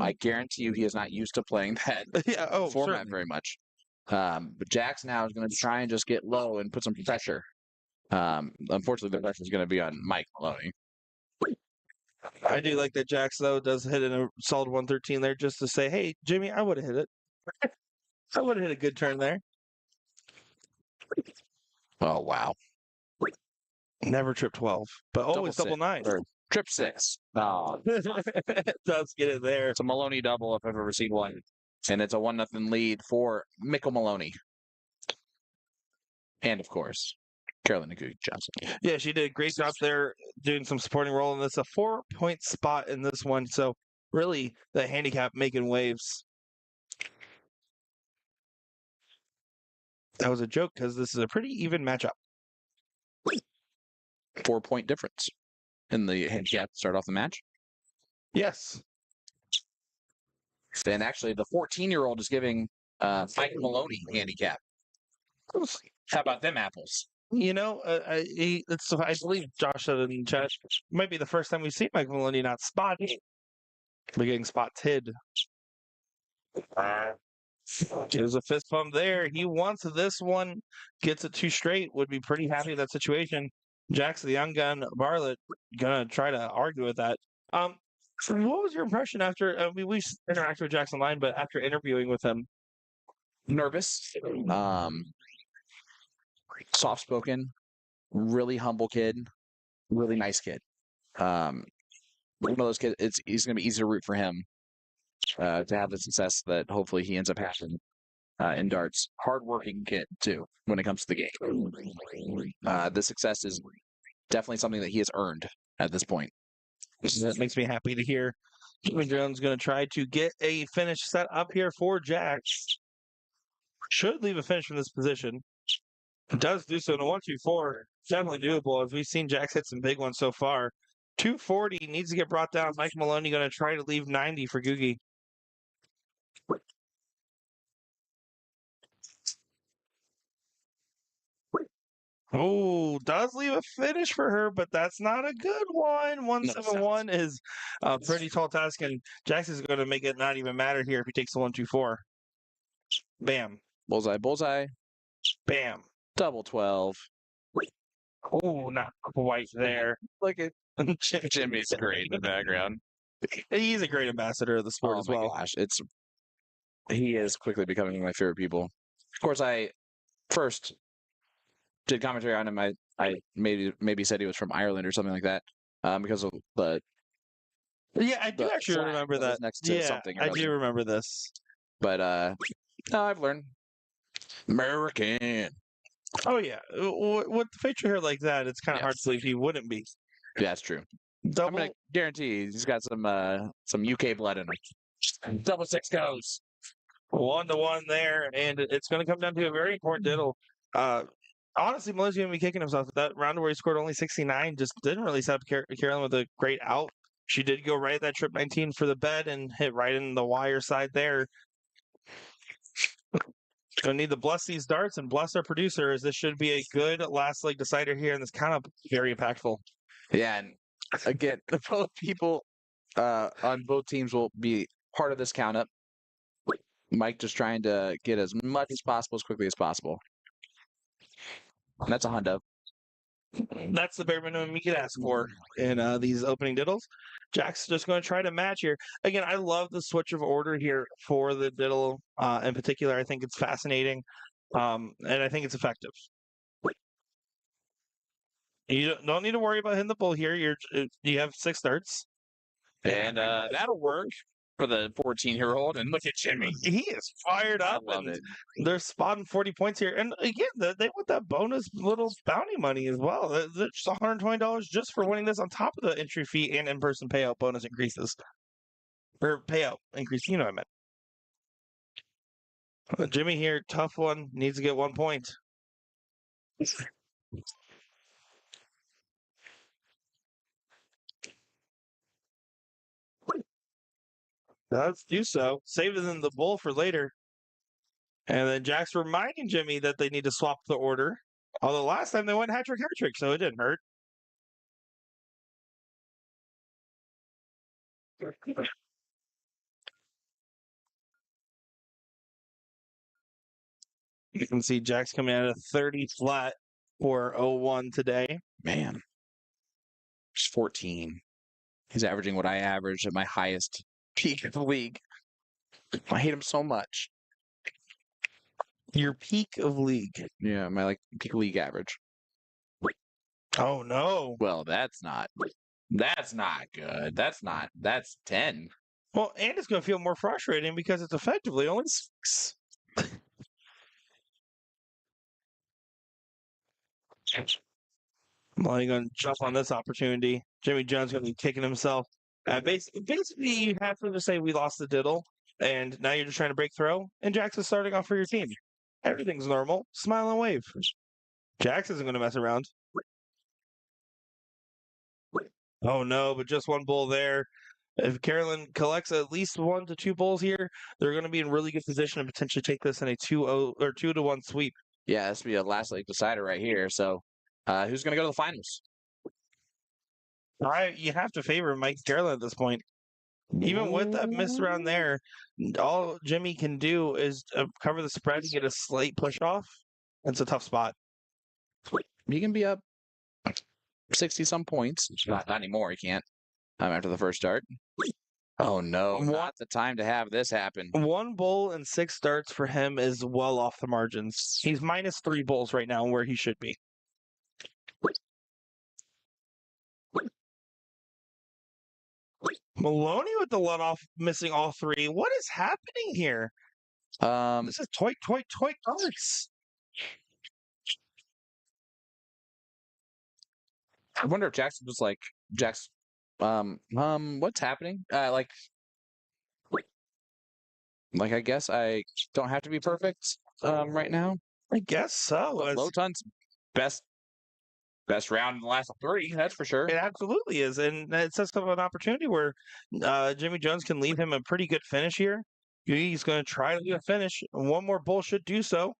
I guarantee you he is not used to playing that format certainly. very much. But Jax now is going to try and just get low and put some pressure. Unfortunately, the pressure is going to be on Mike Maloney. I do like that Jax, though, does hit in a solid 113 there just to say, hey, Jimmy, I would have hit it. I would have hit a good turn there. Oh, wow. Never trip 12, but always double 9. Or trip 6. Oh. Does get it there. It's a Maloney double if I've ever seen one. And it's a 1-0 lead for Mick Maloney. And, of course, Carolyn Naguki Johnson. Yeah, she did a great job there doing some supporting role in this. A 4-point spot in this one. So, really, the handicap making waves. That was a joke because this is a pretty even matchup. 4-point difference in the handicap to start off the match. Yes. And actually, the 14-year-old is giving Mike Maloney handicap. How about them apples? You know, I believe Josh said in chat, might be the first time we've seen Mike Maloney not spotted. We're getting spotted. There's a fist bump there. He wants this one. Gets it 2 straight. Would be pretty happy with that situation. Jax, the young gun, Bartlett, gonna try to argue with that. What was your impression after? We interacted with Jax online, but after interviewing with him, nervous. Soft-spoken, really humble kid, really nice kid. One of those kids. He's gonna be easy to root for him. To have the success that hopefully he ends up having in darts. Hardworking kid, too, when it comes to the game. This success is definitely something that he has earned at this point. That makes me happy to hear. Jimmy Jones going to try to get a finish set up here for Jax. Should leave a finish from this position. Does do so in a 1-2-4. Definitely doable, as we've seen Jax hit some big ones so far. 240 needs to get brought down. Mike Maloney going to try to leave 90 for Googie. Oh, does leave a finish for her, but that's not a good one. 171 is a pretty tall task, and Jax is going to make it not even matter here if he takes the 1-2-4. Bam. Bullseye, bullseye. Bam. Double 12. Oh, not quite there. Look at Jimmy's great in the background. He's a great ambassador of the sport Oh as my well. gosh, he is quickly becoming one of my favorite people. Of course, I first did commentary on him. I maybe said he was from Ireland or something like that, because of the Yeah, I do the actually flag remember that was that. next to Yeah, something or I other. do remember this. But no, I've learned American. Oh yeah, with the feature hair like that, it's kind of hard to believe he wouldn't be. Yeah, that's true. I'm Double. gonna guarantee he's got some UK blood in him. Double 6 goes. 1-1 there, and it's going to come down to a very important diddle. Honestly, Melissa's going to be kicking himself. That round where he scored only 69 just didn't really set up Carolyn with a great out. She did go right at that trip 19 for the bed and hit right in the wire side there. Going to need to bless these darts and bless our producer, as this should be a good last leg decider here, and it's kind of very impactful. Yeah, and again, both people on both teams will be part of this count up. Mike just trying to get as much as possible as quickly as possible. And that's a hundo. That's the bare minimum you could ask for in these opening diddles. Jack's just going to try to match here. Again, I love the switch of order here for the diddle in particular. I think it's fascinating, and I think it's effective. You don't need to worry about hitting the bull here. You have 6 darts. And that'll work for the 14-year-old. And look at Jimmy. He is fired up, I love and it. they're spotting 40 points here. And again, they want that bonus little bounty money as well. That's $120 just for winning this on top of the entry fee and in-person payout bonus increases. Or payout increase, you know what I meant. Jimmy here, tough one, needs to get 1 point. Let's do so. Saving the bull for later. And then Jack's reminding Jimmy that they need to swap the order. Although last time they went hat-trick, so it didn't hurt. You can see Jack's coming out of 30 flat for 0-1 today. Man. Just 14. He's averaging what I averaged at my highest peak of the league. I hate him so much. Your peak of league. Yeah, my peak league average. Oh no. Well, that's not good. That's 10. Well, and it's going to feel more frustrating because it's effectively only 6. Well, you're going to jump on this opportunity. Jimmy Jones going to be kicking himself. Basically, you have to just say we lost the diddle, and now you're just trying to break throw, and Jax is starting off for your team. Everything's normal. Smile and wave. Jax isn't going to mess around. Oh, no, but just 1 bull there. If Carolyn collects at least 1 to 2 bulls here, they're going to be in really good position to potentially take this in a 2-0 or 2-1 sweep. Yeah, this will be a last leg decider right here. So, who's going to go to the finals? You have to favor Mike Carolyn at this point. Even with that missed round there, all Jimmy can do is cover the spread and get a slight push off. It's a tough spot. He can be up 60-some points. Not anymore. He can't. After the first start. Oh no! Not the time to have this happen. 1 bull and 6 starts for him is well off the margins. He's minus 3 bulls right now, where he should be. Maloney with the let off, missing all 3. What is happening here? This is toy darts. I wonder if Jackson was Jack's What's happening? Like I guess I don't have to be perfect right now. I guess so. But Lotun's best round in the last 3, that's for sure. It absolutely is, and it sets up an opportunity where Jimmy Jones can leave him a pretty good finish here. He's going to try to get a finish. One more bull should do so.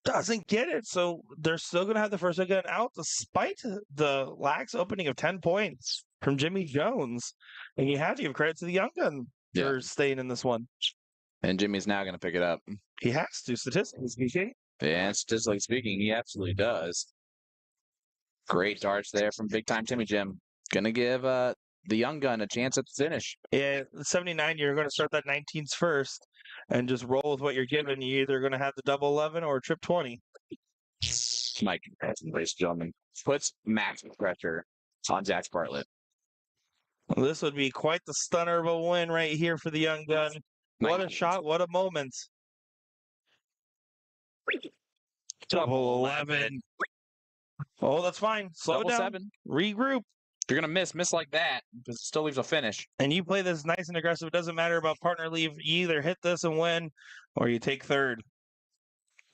Doesn't get it, so they're still going to have the first gun out despite the lax opening of 10 points from Jimmy Jones. And you have to give credit to the young gun for staying in this one. And Jimmy's now going to pick it up. He has to, statistically speaking. Yeah, statistically speaking, he absolutely does. Great darts there from big time Timmy Jim. Going to give the young gun a chance at the finish. Yeah, 79, you're going to start that 19s first and just roll with what you're given. You're either going to have the double 11 or trip 20. Mike, ladies and gentlemen, puts max pressure on Jack Bartlett. Well, this would be quite the stunner of a win right here for the young gun. What a shot, what a moment. Double 11. Oh, that's fine. Slow Double down. 7. Regroup. If you're going to miss like that, because it still leaves a finish. And you play this nice and aggressive. It doesn't matter about partner leave. You either hit this and win, or you take third.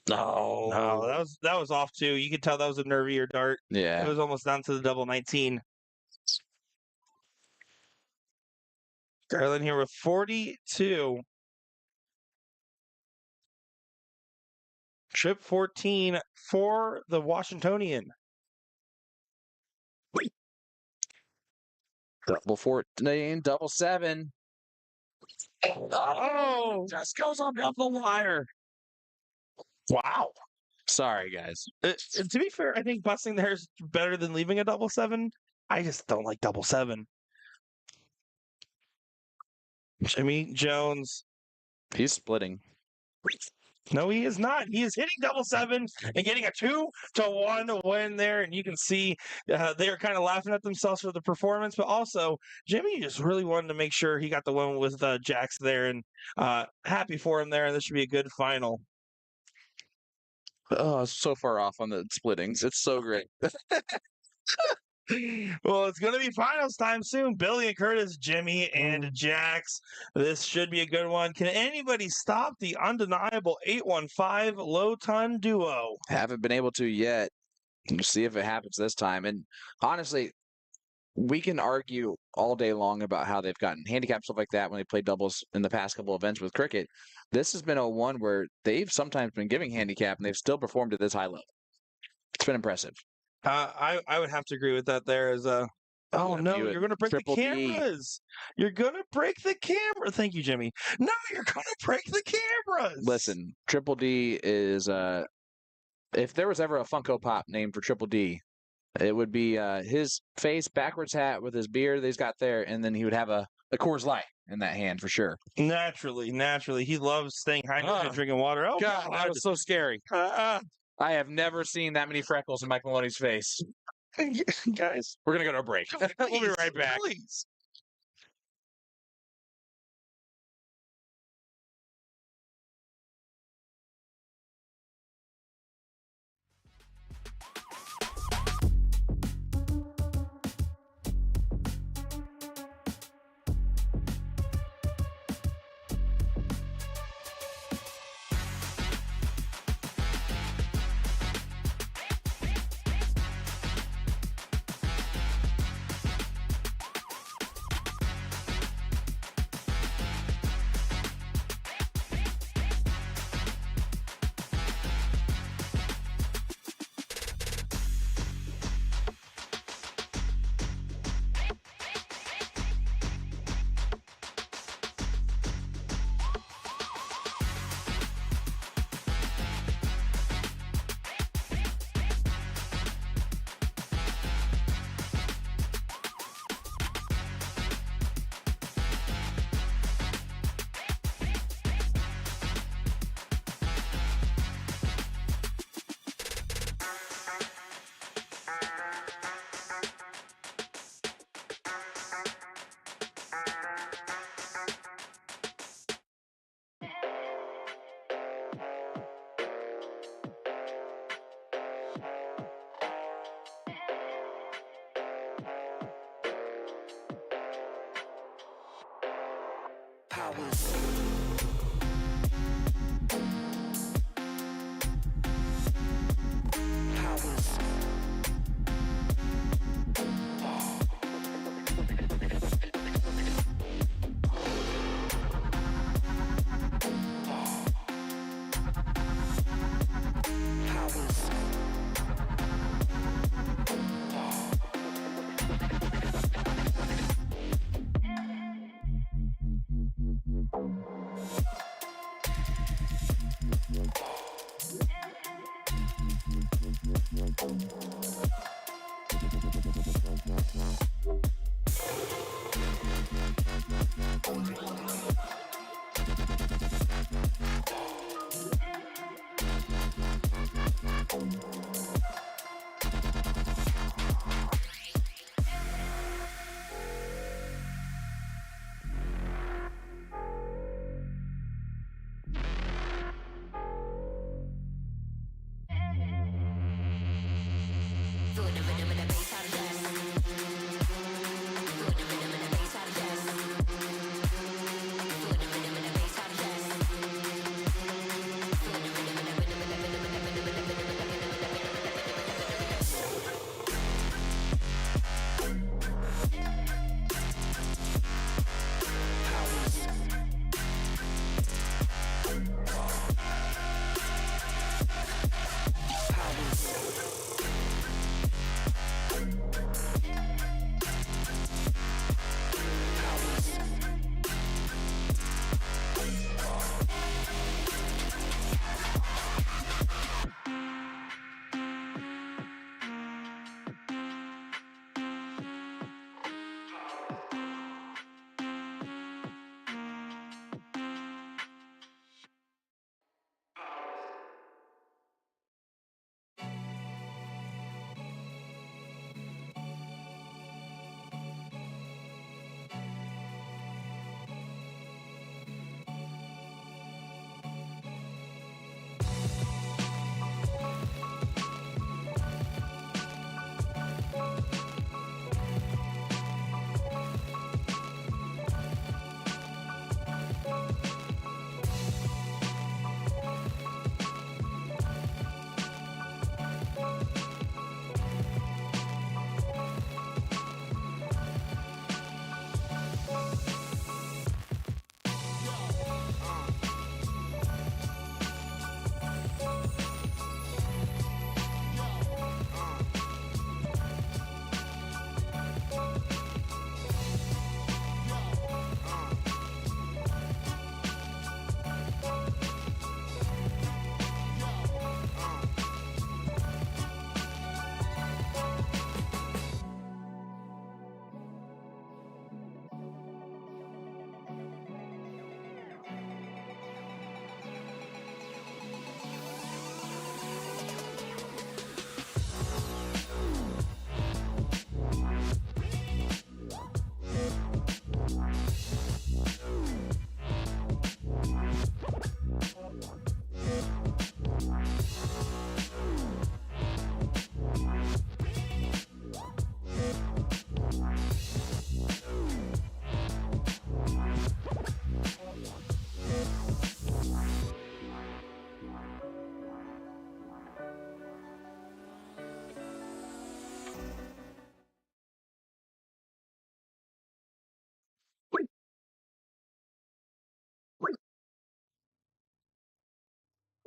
No, that was off too. You could tell that was a nervier dart. Yeah. It was almost down to the double 19. Garland here with 42. Trip 14 for the Washingtonian. Double 14, double 7. Oh, just goes on the wire. Wow. Sorry, guys. To be fair, I think busting there is better than leaving a double 7. I just don't like double 7. Jimmy Jones. He's splitting. No, he is not. He is hitting double 7 and getting a 2-1 win there. And you can see they are kind of laughing at themselves for the performance, but also Jimmy just really wanted to make sure he got the win with Jax there, and happy for him there. And this should be a good final. Oh, so far off on the splittings. It's so great. Well, it's going to be finals time soon. Billy and Curtis, Jimmy and Jax. This should be a good one. Can anybody stop the undeniable 815 low-ton duo? Haven't been able to yet. We'll see if it happens this time. And honestly, we can argue all day long about how they've gotten handicapped, stuff like that, when they played doubles in the past couple events with cricket. This has been a one where they've sometimes been giving handicap, and they've still performed at this high level. It's been impressive. I would have to agree with that there as a... Oh, no, you're going to break the cameras. You're going to break the camera. Thank you, Jimmy. No, you're going to break the cameras. Listen, Triple D is... if there was ever a Funko Pop named for Triple D, it would be his face, backwards hat with his beard that he's got there, and then he would have a Coors Light in that hand for sure. Naturally. He loves staying hydrated and drinking water. Oh, God, that was so scary. I have never seen that many freckles in Mike Maloney's face. Guys, we're going to go to a break. We'll be right back. Please. Powers. Powers. Powers.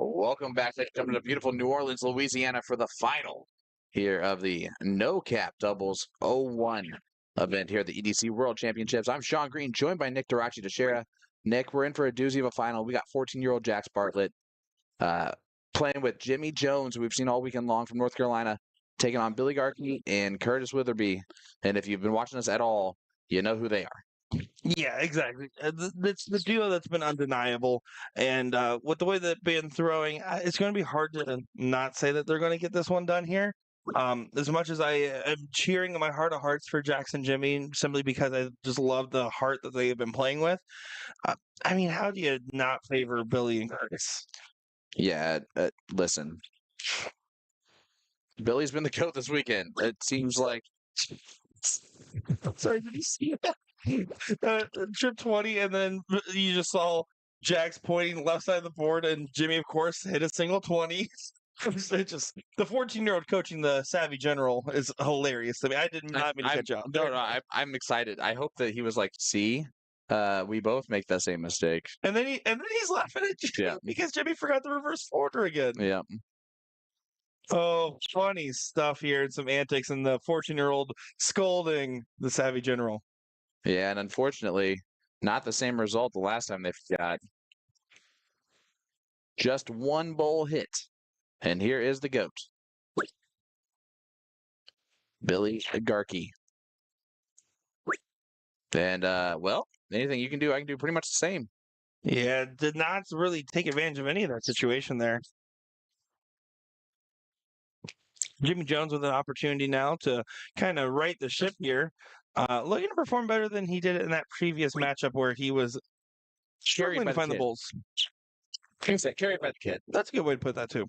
Welcome back. Thanks for coming to beautiful New Orleans, Louisiana for the final here of the No Cap Doubles 01 event here at the EDC World Championships. I'm Sean Green, joined by Nick Durachi Teixeira. Nick, we're in for a doozy of a final. We got 14-year-old Jax Bartlett playing with Jimmy Jones, who we've seen all weekend long from North Carolina, taking on Billy Garkey and Curtis Witherby. And if you've been watching us at all, you know who they are. Yeah, exactly. It's the duo that's been undeniable, and with the way that been throwing, it's going to be hard to not say that they're going to get this one done here. As much as I am cheering in my heart of hearts for Jackson Jimmy, simply because I just love the heart that they have been playing with. I mean, how do you not favor Billy and Curtis? Yeah, listen. Billy's been the GOAT this weekend. It seems like Sorry, did you see that? Trip 20, and then you just saw Jax pointing left side of the board, and Jimmy, of course, hit a single 20. It just the 14-year-old coaching the savvy general is hilarious to me. I did not mean to cut you off. No, I'm excited. I hope that he was like, see, we both make that same mistake. And then he's laughing at Jimmy Yeah. because Jimmy forgot the reverse order again. Yeah. Oh, funny stuff here and some antics, and the 14-year-old scolding the savvy general. Yeah, and unfortunately, not the same result the last time they got. Just one bowl hit. And here is the GOAT. Billy Garkey. And, well, anything you can do, I can do pretty much the same. Yeah, did not really take advantage of any of that situation there. Jimmy Jones with an opportunity now to kind of right the ship here. Looking to perform better than he did in that previous matchup where he was struggling to find the bulls. Carried by the kid. That's a good way to put that too.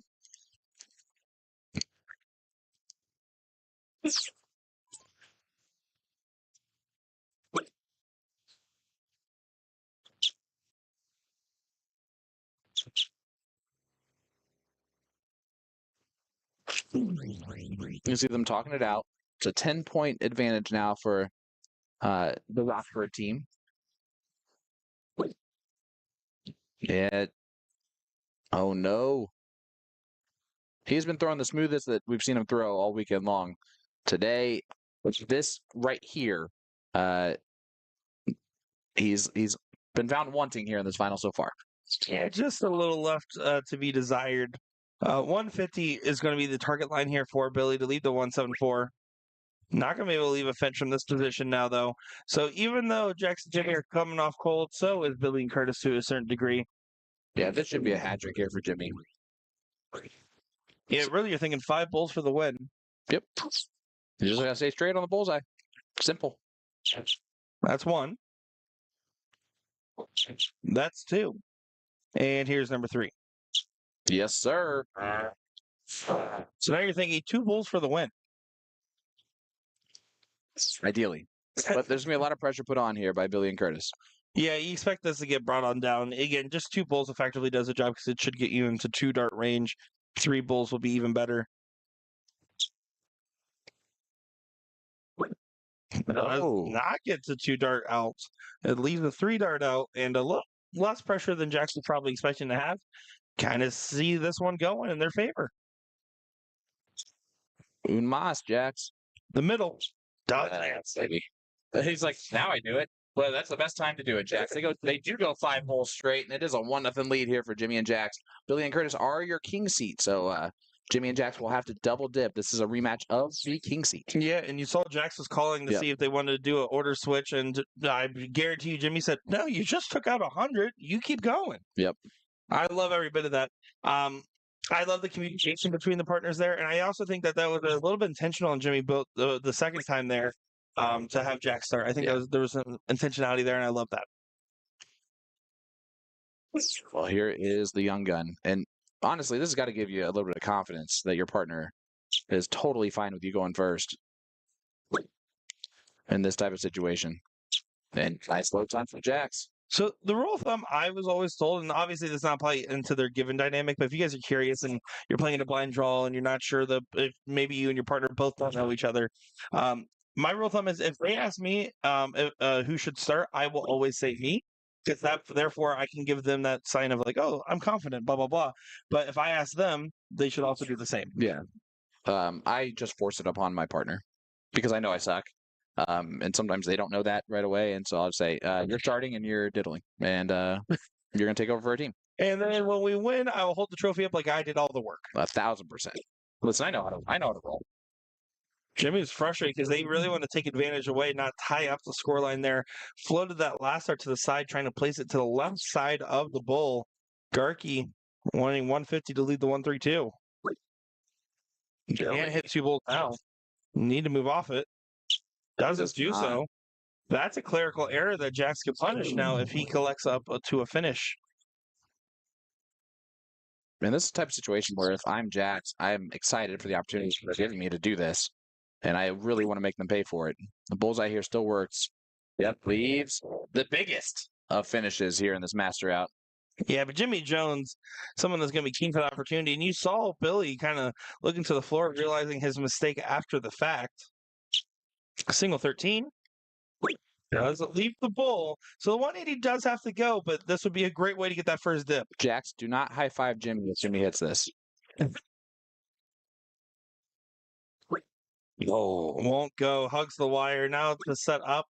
You see them talking it out. It's a 10-point advantage now for the Rockford team. Yeah. Oh, no. He's been throwing the smoothest that we've seen him throw all weekend long. Today, this right here, he's been found wanting here in this final so far. Yeah, just a little left to be desired. 150 is going to be the target line here for Billy to leave the 174. Not going to be able to leave a fence from this position now, though. So even though Jackson and Jimmy are coming off cold, so is Billy and Curtis to a certain degree. Yeah, this should be a hat trick here for Jimmy. Yeah, really, you're thinking 5 bulls for the win. Yep. You just got to stay straight on the bullseye. Simple. That's 1. That's 2. And here's number 3. Yes, sir. So now you're thinking 2 bulls for the win. Ideally. But there's going to be a lot of pressure put on here by Billy and Curtis. Yeah, you expect this to get brought on down. Again, just 2 bulls effectively does the job because it should get you into 2 dart range. 3 bulls will be even better. Oh. Not get to 2 dart out. It leaves a 3 dart out and a little less pressure than Jackson was probably expecting to have. Kind of see this one going in their favor. Un mas, Jax. The middle. Baby. He's like, now I do it. Well, that's the best time to do it, Jax. They do go 5 holes straight, and it is a 1-0 lead here for Jimmy and Jax. Billy and Curtis are your king seat, so Jimmy and Jax will have to double dip. This is a rematch of the king seat. Yeah, and you saw Jax was calling to see if they wanted to do an order switch, and I guarantee you, Jimmy said, "No, you just took out 100. You keep going." Yep. I love every bit of that. I love the communication between the partners there, and I also think that was a little bit intentional on Jimmy built the second time there to have Jack start. I think there was some intentionality there, and I love that. Well, here is the young gun, and honestly, this has got to give you a little bit of confidence that your partner is totally fine with you going first in this type of situation. And nice low time for Jax. So the rule of thumb I was always told, and obviously this is not probably into their given dynamic, but if you guys are curious and you're playing a blind draw and you're not sure if maybe you and your partner both don't know each other, my rule of thumb is if they ask me who should start, I will always say me, because therefore I can give them that sign of like, oh, I'm confident, blah blah blah. But if I ask them, they should also do the same. Yeah. I just force it upon my partner because I know I suck. And sometimes they don't know that right away. And so I'll say, you're starting and you're diddling. And you're going to take over for our team. And then when we win, I will hold the trophy up like I did all the work. 1,000%. Listen, I know how to roll. Jimmy's frustrated because they really want to take advantage away, not tie up the scoreline there. Floated that last start to the side, trying to place it to the left side of the bull. Garkey wanting 150 to lead the 132. Can't hit 2 bulls now. Need to move off it. Doesn't do so. That's a clerical error that Jax can punish now if he collects up to a finish. And this is the type of situation where if I'm Jax, I'm excited for the opportunities they're giving me to do this. And I really want to make them pay for it. The bullseye here still works. Yep, leaves the biggest of finishes here in this master out. Yeah, but Jimmy Jones, someone that's going to be keen for the opportunity. And you saw Billy kind of looking to the floor, realizing his mistake after the fact. Single 13 does leave the bull. So the 180 does have to go, but this would be a great way to get that first dip. Jax, do not high five Jimmy as Jimmy hits this. Oh, won't go. Hugs the wire. Now to set up.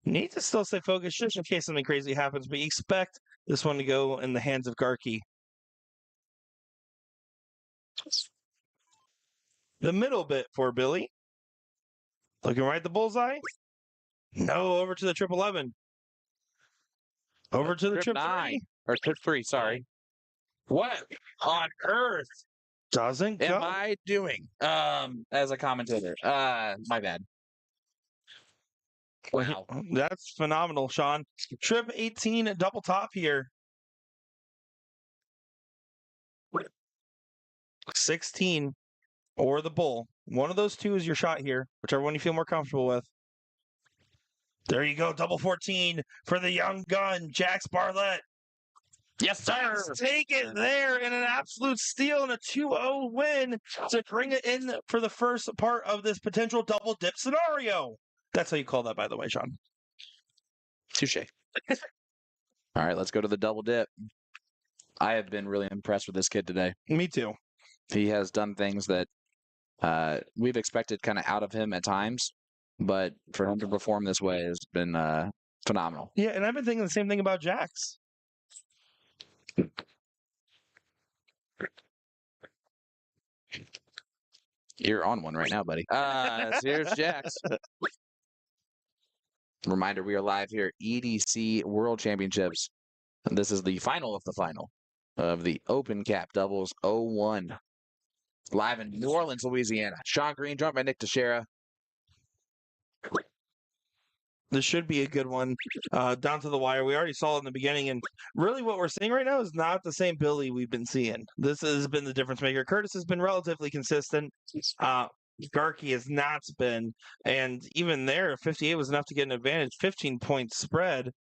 Need to still stay focused just in case something crazy happens, but you expect this one to go in the hands of Garkey. The middle bit for Billy. Looking right at the bullseye. No, over to the 1111. Over to the Trip trip 9. 3. Or trip 3, sorry. What on earth doesn't Am go? I doing as a commentator? My bad. Wow. That's phenomenal, Sean. Trip 18 double top here. 16 or the bull. One of those two is your shot here, whichever one you feel more comfortable with. There you go, double 14 for the young gun, Jax Barlett. Yes, sir. Take it there in an absolute steal and a 2-0 win to bring it in for the first part of this potential double dip scenario. That's how you call that, by the way, Sean. Touche. All right, let's go to the double dip. I have been really impressed with this kid today. Me too. He has done things that we've expected kind of out of him at times, but for him to perform this way has been phenomenal. Yeah, and I've been thinking the same thing about Jax. You're on one right now, buddy. So here's Jax. Reminder, we are live here at EDC World Championships. And this is the final of the final of the Open Cap Doubles 01. Live in New Orleans, Louisiana. Sean Green, joined by Nick Teixeira. This should be a good one. Down to the wire. We already saw it in the beginning, and really what we're seeing right now is not the same Billy we've been seeing. This has been the difference maker. Curtis has been relatively consistent. Garkey has not been, and even there, 58 was enough to get an advantage. 15-point spread.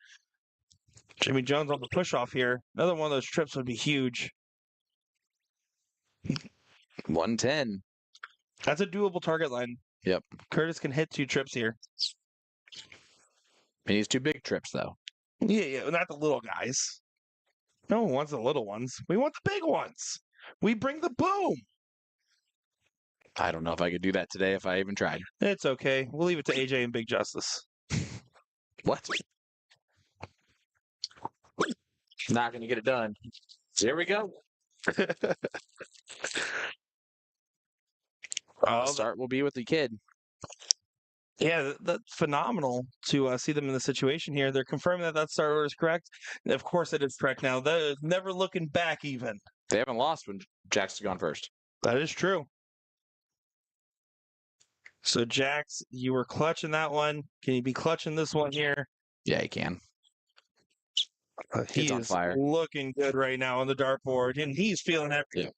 Jimmy Jones on the push-off here. Another one of those trips would be huge. 110. That's a doable target line. Yep. Curtis can hit 2 trips here. He needs 2 big trips, though. Yeah, not the little guys. No one wants the little ones. We want the big ones. We bring the boom. I don't know if I could do that today if I even tried. It's okay. We'll leave it to AJ and Big Justice. What? Not going to get it done. So here we go. The start will be with the kid. Yeah, that's phenomenal to see them in the situation here. They're confirming that that start order is correct. And of course, it is correct now. They're never looking back even. They haven't lost when Jax has gone first. That is true. So, Jax, you were clutching that one. Can you be clutching this one here? Yeah, he can. He's on fire. looking good right now on the dartboard, and he's feeling everything.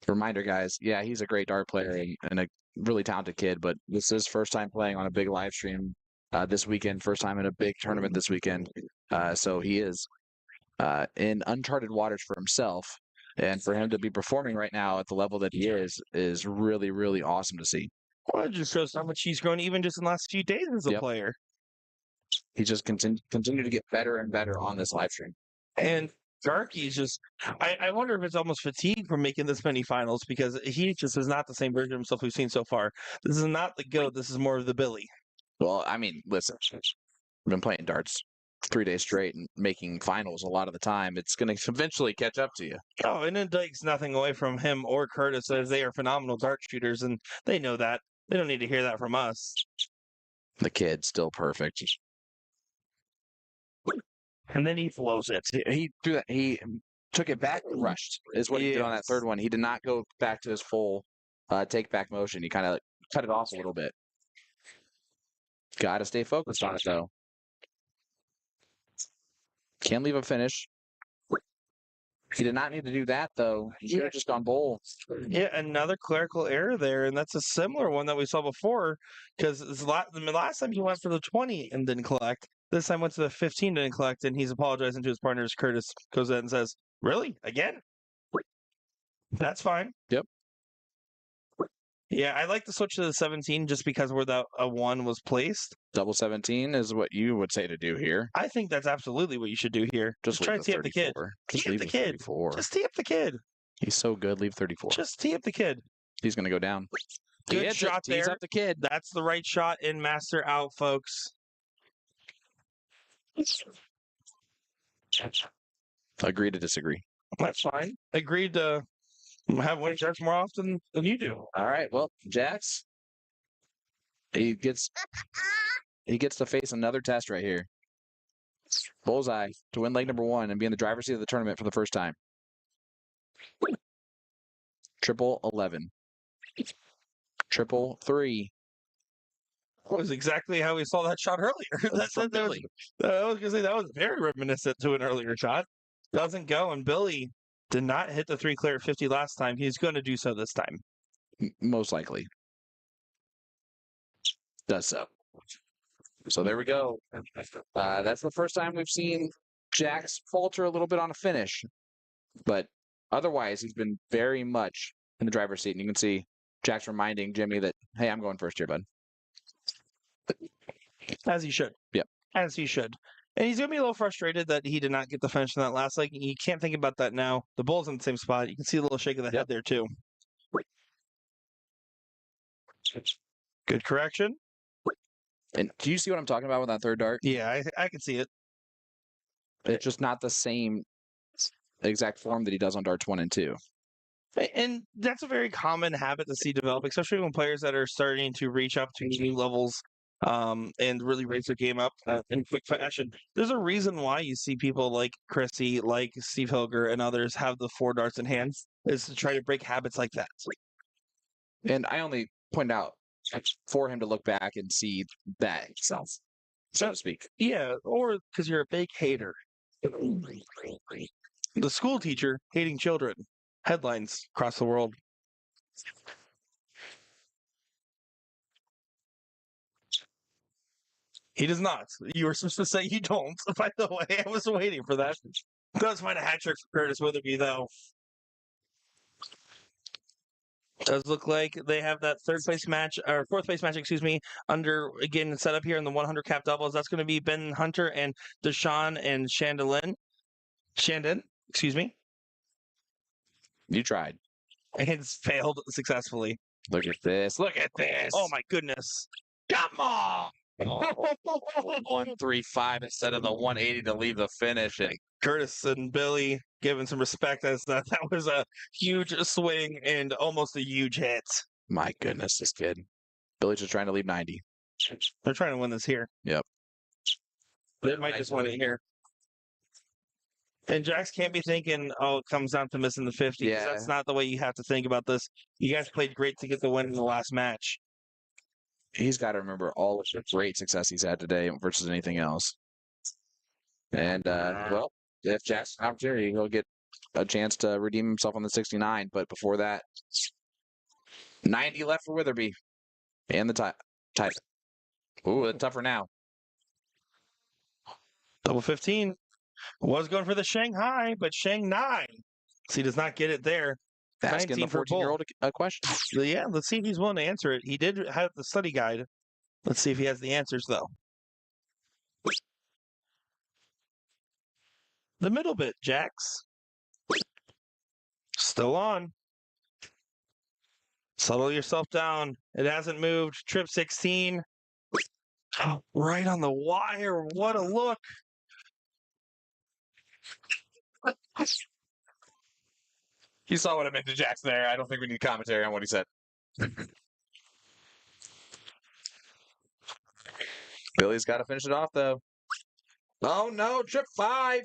Reminder, guys, yeah, he's a great dart player and a really talented kid, but this is his first time playing on a big live stream this weekend, first time in a big tournament this weekend. So he is in uncharted waters for himself. And for him to be performing right now at the level that he is really, really awesome to see. Well, it just shows how much he's grown even just in the last few days as a player. He just continue to get better and better on this live stream. And Garkey's just, I wonder if it's almost fatigue from making this many finals because he just is not the same version of himself we've seen so far. This is not the GOAT. This is more of the Billy. Well, I mean, listen, I've been playing darts 3 days straight and making finals a lot of the time. It's going to eventually catch up to you. Oh, and it takes nothing away from him or Curtis as they are phenomenal dart shooters, and they know that. They don't need to hear that from us. The kid's still perfect. And then he flows it. He threw that. He took it back and rushed. Is what he did on that third one. He did not go back to his full take back motion. He kind of cut it off a little bit. Got to stay focused on it though. Can't leave a finish. He did not need to do that, though. He should have just gone bowl. Yeah, another clerical error there, and that's a similar one that we saw before. Because the last time he went for the 20 and didn't collect. This time went to the 15 and didn't collect, and he's apologizing to his partners. Curtis goes in and says, "Really? Again? That's fine." Yep. Yeah, I like to switch to the 17 just because where that a 1 was placed. Double 17 is what you would say to do here. I think that's absolutely what you should do here. Just try to tee up the kid. Just Tee up leave the the kid. 34. Just tee up the kid. He's so good. Leave 34. Just tee up the kid. He's going to go down. Good shot Tees there. up the kid. That's the right shot in master out, folks. Agree to disagree. That's fine. Agreed to have winning shots more often than you do. All right. Well, Jax, he gets to face another test right here. Bullseye to win leg number 1 and be in the driver's seat of the tournament for the first time. Triple 11. Triple 3. That was exactly how we saw that shot earlier. I was going to say that was very reminiscent to an earlier shot. Doesn't go, and Billy did not hit the 3 clear at 50 last time. He's going to do so this time. Most likely. Does so. So there we go. That's the first time we've seen Jax falter a little bit on a finish. But otherwise, he's been very much in the driver's seat. And you can see Jax reminding Jimmy that, hey, I'm going first here, bud. As he should. Yep. As he should. And he's going to be a little frustrated that he did not get the finish in that last leg. You can't think about that now. The bull's in the same spot. You can see a little shake of the head there, too. Good correction. And do you see what I'm talking about with that third dart? Yeah, I can see it. It's just not the same exact form that he does on darts 1 and 2. And that's a very common habit to see develop, especially when players that are starting to reach up to new levels and really raise their game up in quick fashion. There's a reason why you see people like Chrissy, like Steve Hilger, and others have the 4 darts in hand, is to try to break habits like that. And I only point out for him to look back and see that himself, so to speak. Yeah, or because you're a big hater. The school teacher hating children. Headlines across the world. He does not. You were supposed to say you don't. By the way, I was waiting for that. Does find a hat trick for Curtis Witherby, though. Does look like they have that fourth place match, under again set up here in the 100 cap doubles. That's going to be Ben Hunter and Deshaun and Shandon, excuse me. You tried. And it's failed successfully. Look at this. Look at this. Oh my goodness. Come on. 135 instead of the 180 to leave the finish. And Curtis and Billy giving some respect as that was a huge swing and almost a huge hit. My goodness, this kid. Billy's just trying to leave 90. They're trying to win this here. Yep. They might just win it here. And Jax can't be thinking, oh, it comes down to missing the 50. Yeah. That's not the way you have to think about this. You guys played great to get the win in the last match. He's got to remember all the great success he's had today versus anything else. And, well, if Jack's an opportunity, he'll get a chance to redeem himself on the 69. But before that, 90 left for Witherby. And the type. Ooh, it's tougher now. Double 15. Was going for the Shanghai, but Shanghai. So he does not get it there. Asking the 14-year-old a question. So yeah, let's see if he's willing to answer it. He did have the study guide. Let's see if he has the answers, though. The middle bit, Jax. Still on. Settle yourself down. It hasn't moved. Trip 16. Right on the wire. What a look. You saw what I meant to Jax there. I don't think we need commentary on what he said. Billy's got to finish it off, though. Oh, no. Trip 5.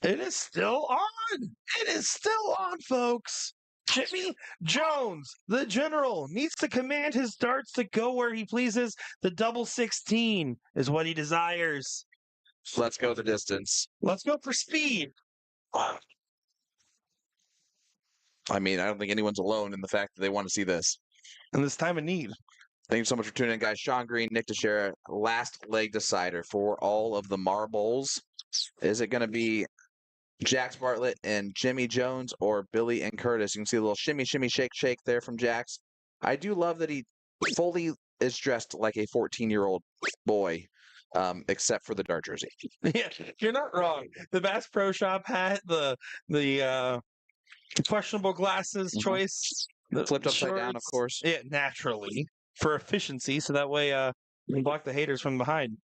It is still on. It is still on, folks. Jimmy Jones, the general, needs to command his darts to go where he pleases. The double 16 is what he desires. Let's go the distance. Let's go for speed. I mean, I don't think anyone's alone in the fact that they want to see this. In this time of need. Thank you so much for tuning in, guys. Sean Green, Nick Teixeira, last leg decider for all of the marbles. Is it going to be Jax Bartlett and Jimmy Jones or Billy and Curtis? You can see a little shimmy, shimmy, shake, shake there from Jax. I do love that he fully is dressed like a 14-year-old boy, except for the dart jersey. Yeah, you're not wrong. The Bass Pro Shop hat, the questionable glasses choice, the Flipped upside down, of shorts. course. Yeah, naturally for efficiency, so that way you can block the haters from behind.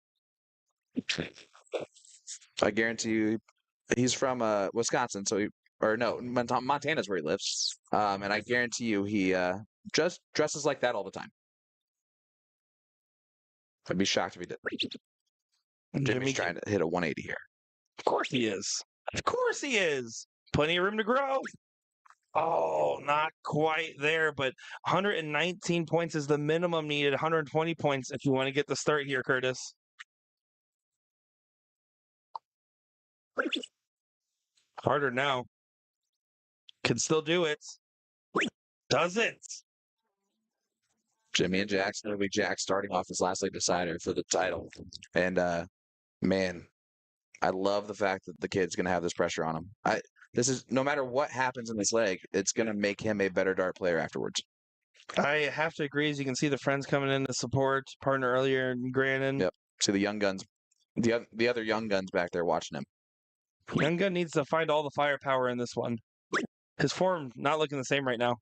I guarantee you, he's from Wisconsin, so Montana's where he lives, and I guarantee you he just dresses like that all the time. I'd be shocked if he did. Jimmy's trying to hit a 180 here. Of course he is. Of course he is. Plenty of room to grow. Oh, not quite there, but 119 points is the minimum needed. 120 points if you want to get the start here, Curtis. Harder now. Can still do it. Does it? Jimmy and Jax, it'll be Jax starting off his last leg decider for the title. And man, I love the fact that the kid's gonna have this pressure on him. This is no matter what happens in this leg, it's gonna make him a better dart player afterwards. I have to agree. As you can see, the friends coming in to support partner earlier, Grandin. Yep. See the young guns, the other young guns back there watching him. Young gun needs to find all the firepower in this one. His form not looking the same right now.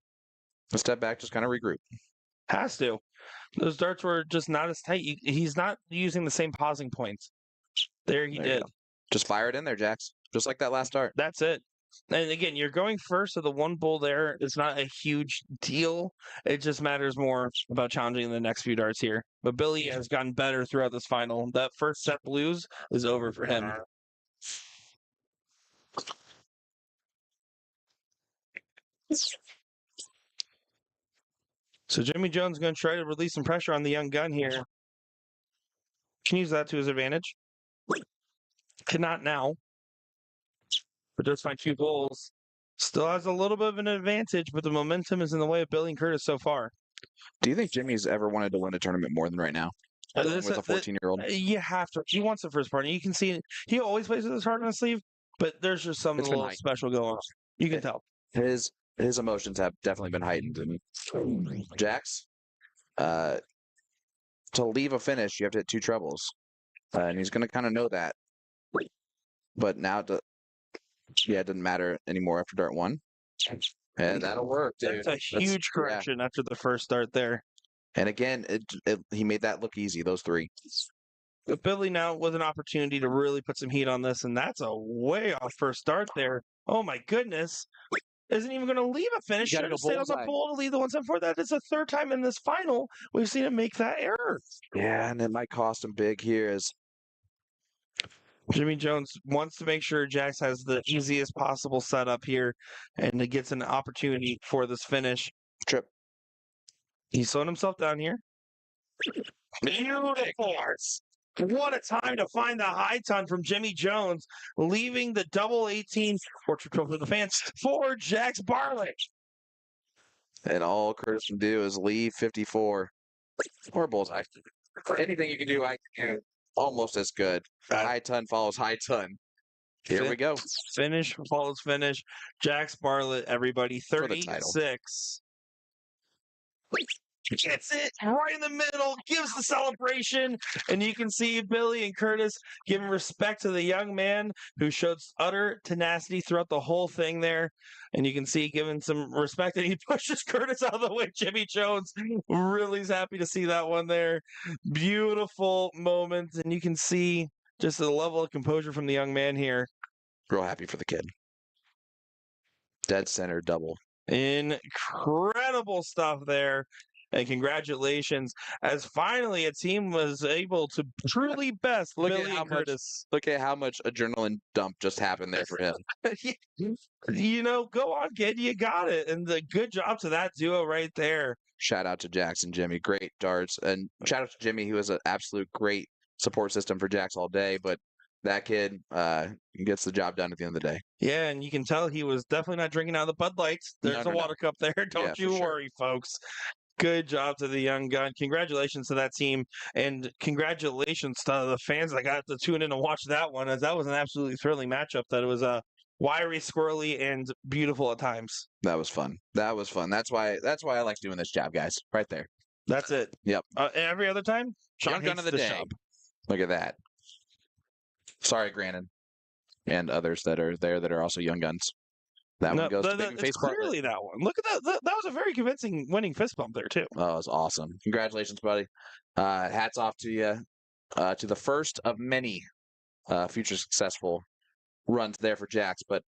A step back, just kind of regroup. Has to. Those darts were just not as tight. He's not using the same pausing points. There he did. Just fire it in there, Jax. Just like that last dart. That's it. And again, you're going first, so the one bull there is not a huge deal. It just matters more about challenging the next few darts here. But Billy has gotten better throughout this final. That first set blues is over for him. So Jimmy Jones is going to try to release some pressure on the young gun here. Can use that to his advantage. Cannot now. But does find two goals. Still has a little bit of an advantage, but the momentum is in the way of Billy and Curtis so far. Do you think Jimmy's ever wanted to win a tournament more than right now? With a 14-year-old? You have to. He wants the first partner. You can see he always plays with his heart on his sleeve, but there's just something a little special going on. You can tell. His emotions have definitely been heightened. And Jax, to leave a finish, you have to hit two trebles. And he's going to kind of know that. But now, it doesn't matter anymore after dart one. And that'll work, dude. That's a huge correction after the first start there. And again, he made that look easy, those three. But Billy now with an opportunity to really put some heat on this, and that's a way off first start there. Oh, my goodness. Isn't even going to leave a finish. Should have stayed on the pole to lead the 174. That is the third time in this final we've seen him make that error. Yeah, and it might cost him big here as Jimmy Jones wants to make sure Jax has the easiest possible setup here, and he gets an opportunity for this finish. Trip. He's slowing himself down here. Beautiful. What a time to find the high ton from Jimmy Jones, leaving the double 18 portrait trophy for the fans for Jax Bartlett. And all Curtis can do is leave 54. Or bullseye. Anything you can do, I can do almost as good. High ton follows high ton. Here we go. Finish follows finish. Jax Bartlett, everybody, 36. Gets it right in the middle, gives the celebration, and you can see Billy and Curtis giving respect to the young man who showed utter tenacity throughout the whole thing there. And you can see giving some respect, and he pushes Curtis out of the way. Jimmy Jones really is happy to see that one there. Beautiful moment, and you can see just the level of composure from the young man here. Real happy for the kid. Dead center double. Incredible stuff there. And congratulations, as finally a team was able to truly best Billy and Curtis. Look at how much adrenaline dump just happened there for him. You know, go on, kid. You got it. And the good job to that duo right there. Shout out to Jax and Jimmy. Great darts. And shout out to Jimmy, who was an absolute great support system for Jax all day. But That kid gets the job done at the end of the day. Yeah, and you can tell he was definitely not drinking out of the Bud Lights. There's No, a no. water cup there. Don't Yeah, for you sure. worry, folks. Good job to the young gun. Congratulations to that team, and congratulations to the fans that got to tune in and watch that one, as that was an absolutely thrilling matchup. That it was wiry, squirrely, and beautiful at times. That was fun. That was fun. That's why I like doing this job, guys. Right there. That's it. Yep. Every other time, Sean Young gun hates of the this day. job. Look at that. Sorry, Grannon, and others that are there that are also young guns. That No, one goes to it's Babyface Bartlett. clearly that one. Look at that. That was a very convincing winning fist bump there too. Oh, it was awesome. Congratulations, buddy. Hats off to you. To the first of many future successful runs there for Jax. But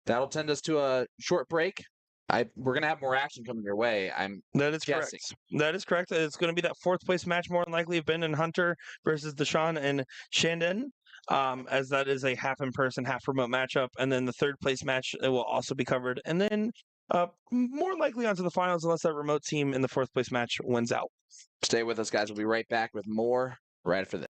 that'll tend us to a short break. We're going to have more action coming your way. That is guessing. correct. That is correct. It's going to be that fourth place match, more than likely, Ben and Hunter versus Deshaun and Shandon, as that is a half in person, half remote matchup. And then the third place match will also be covered. And then more likely onto the finals, unless that remote team in the fourth place match wins out. Stay with us, guys. We'll be right back with more right after this.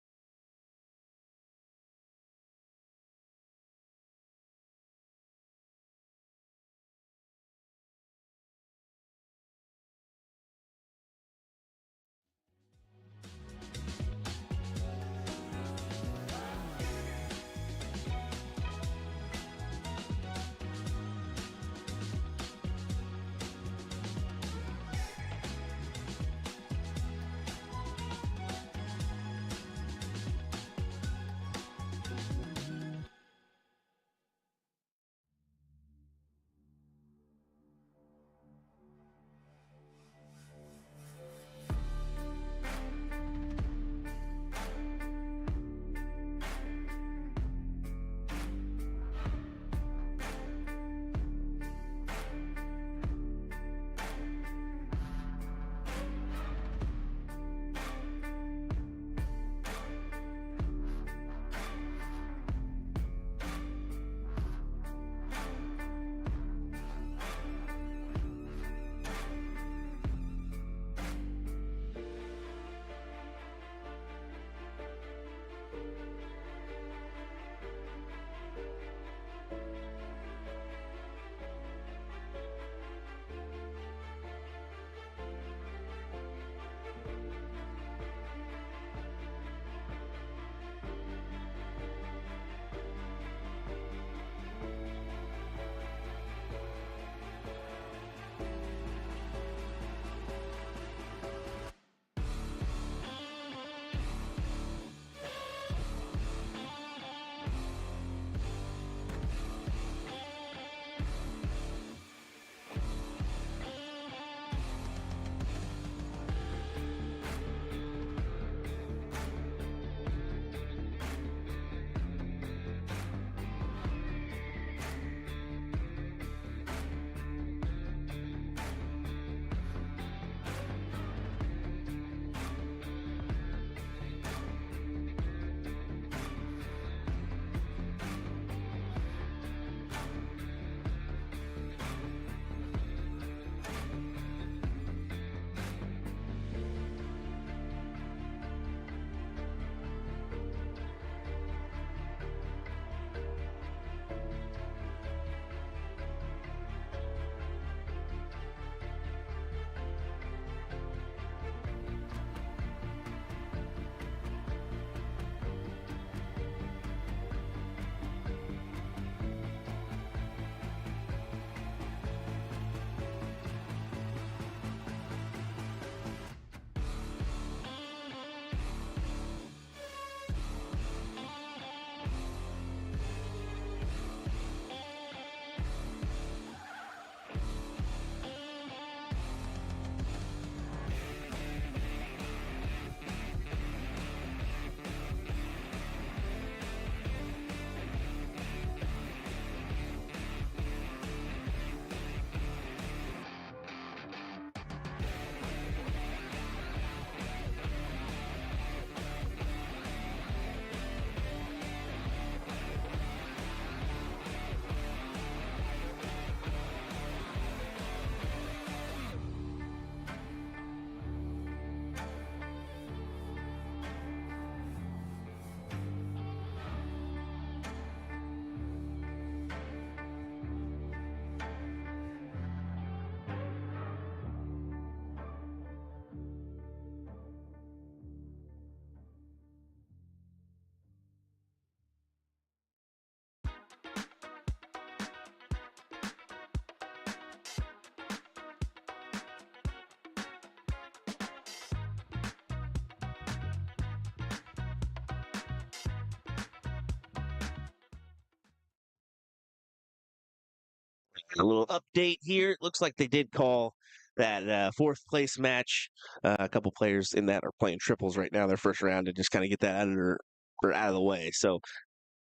A little update here. It looks like they did call that fourth place match. A couple players in that are playing triples right now, their first round, to just kind of get that out of the way. So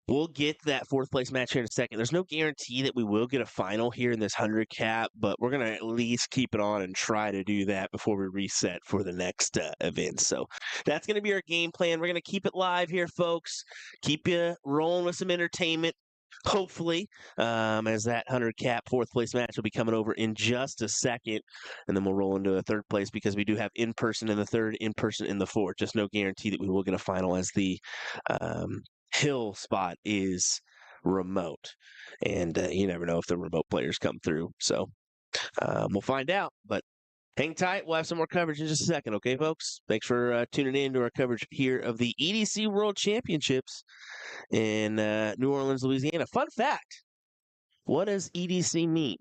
we'll get that fourth place match here in a second. There's no guarantee that we will get a final here in this 100 cap, but we're going to at least keep it on and try to do that before we reset for the next event. So that's going to be our game plan. We're going to keep it live here, folks. Keep you rolling with some entertainment. Hopefully, as that 100 cap fourth place match will be coming over in just a second, and then we'll roll into a third place because we do have in person in the third, in person in the fourth. Just no guarantee that we will get a final as the hill spot is remote, and you never know if the remote players come through. So we'll find out, but hang tight. We'll have some more coverage in just a second. Okay, folks? Thanks for tuning in to our coverage here of the EDC World Championships in New Orleans, Louisiana. Fun fact, what does EDC mean?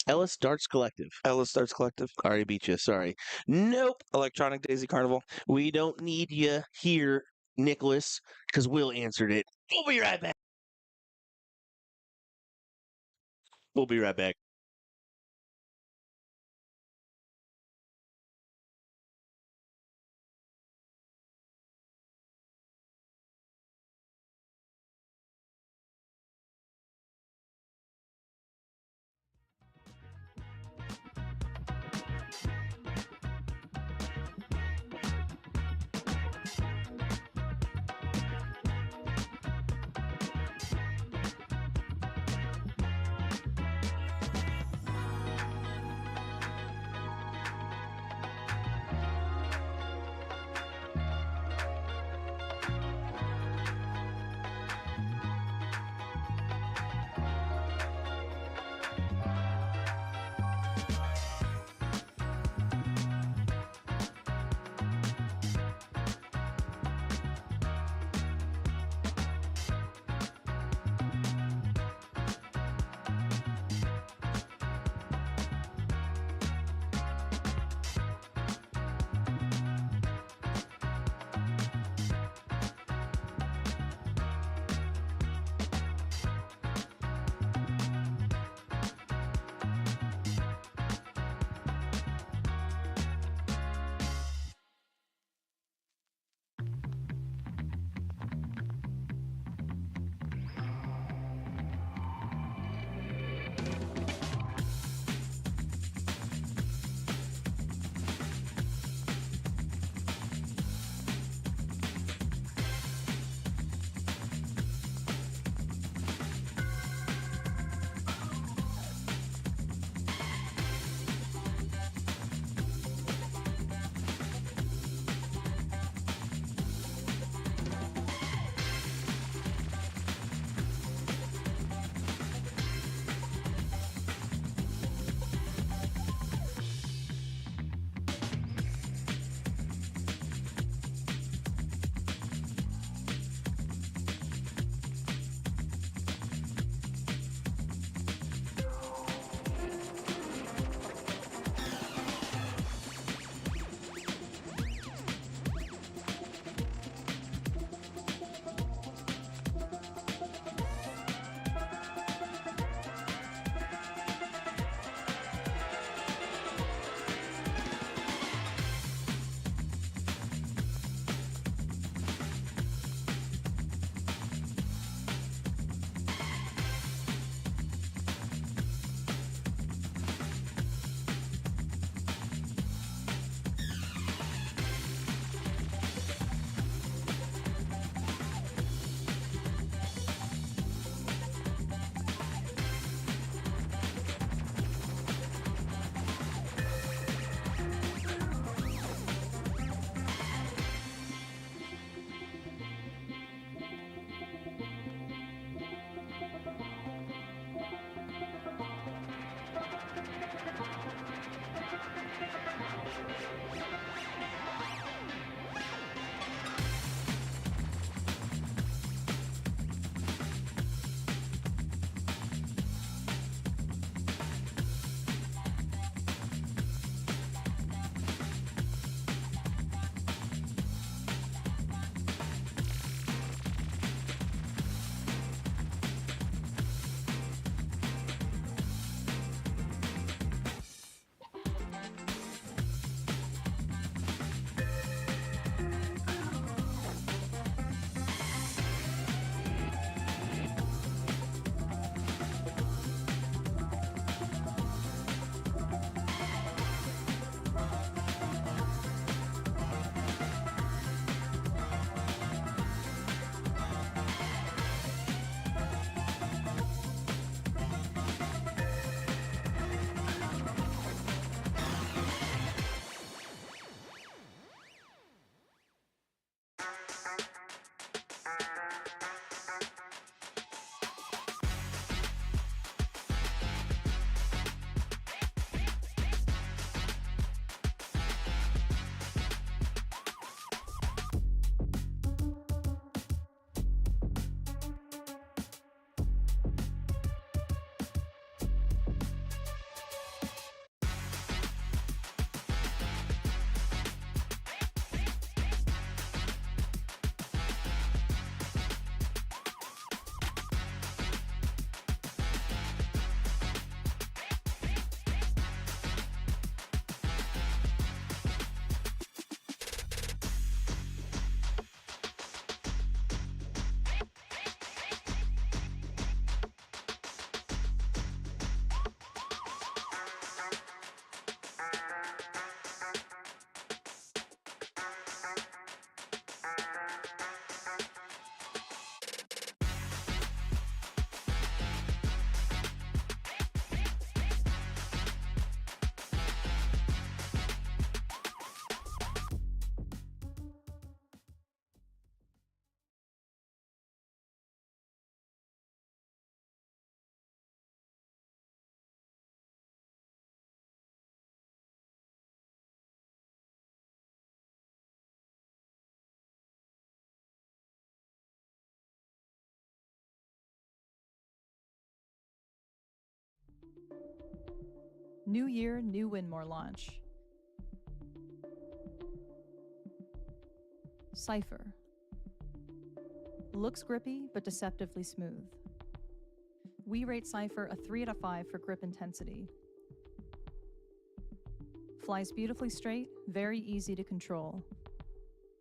Ellis Darts Collective. Ellis Starts Collective. Already beat you. Sorry. Nope. Electronic Daisy Carnival. We don't need you here, Nicholas, because Will answered it. We'll be right back. We'll be right back. New year, new Winmore launch. Cypher. Looks grippy, but deceptively smooth. We rate Cypher a 3 out of 5 for grip intensity. Flies beautifully straight, very easy to control.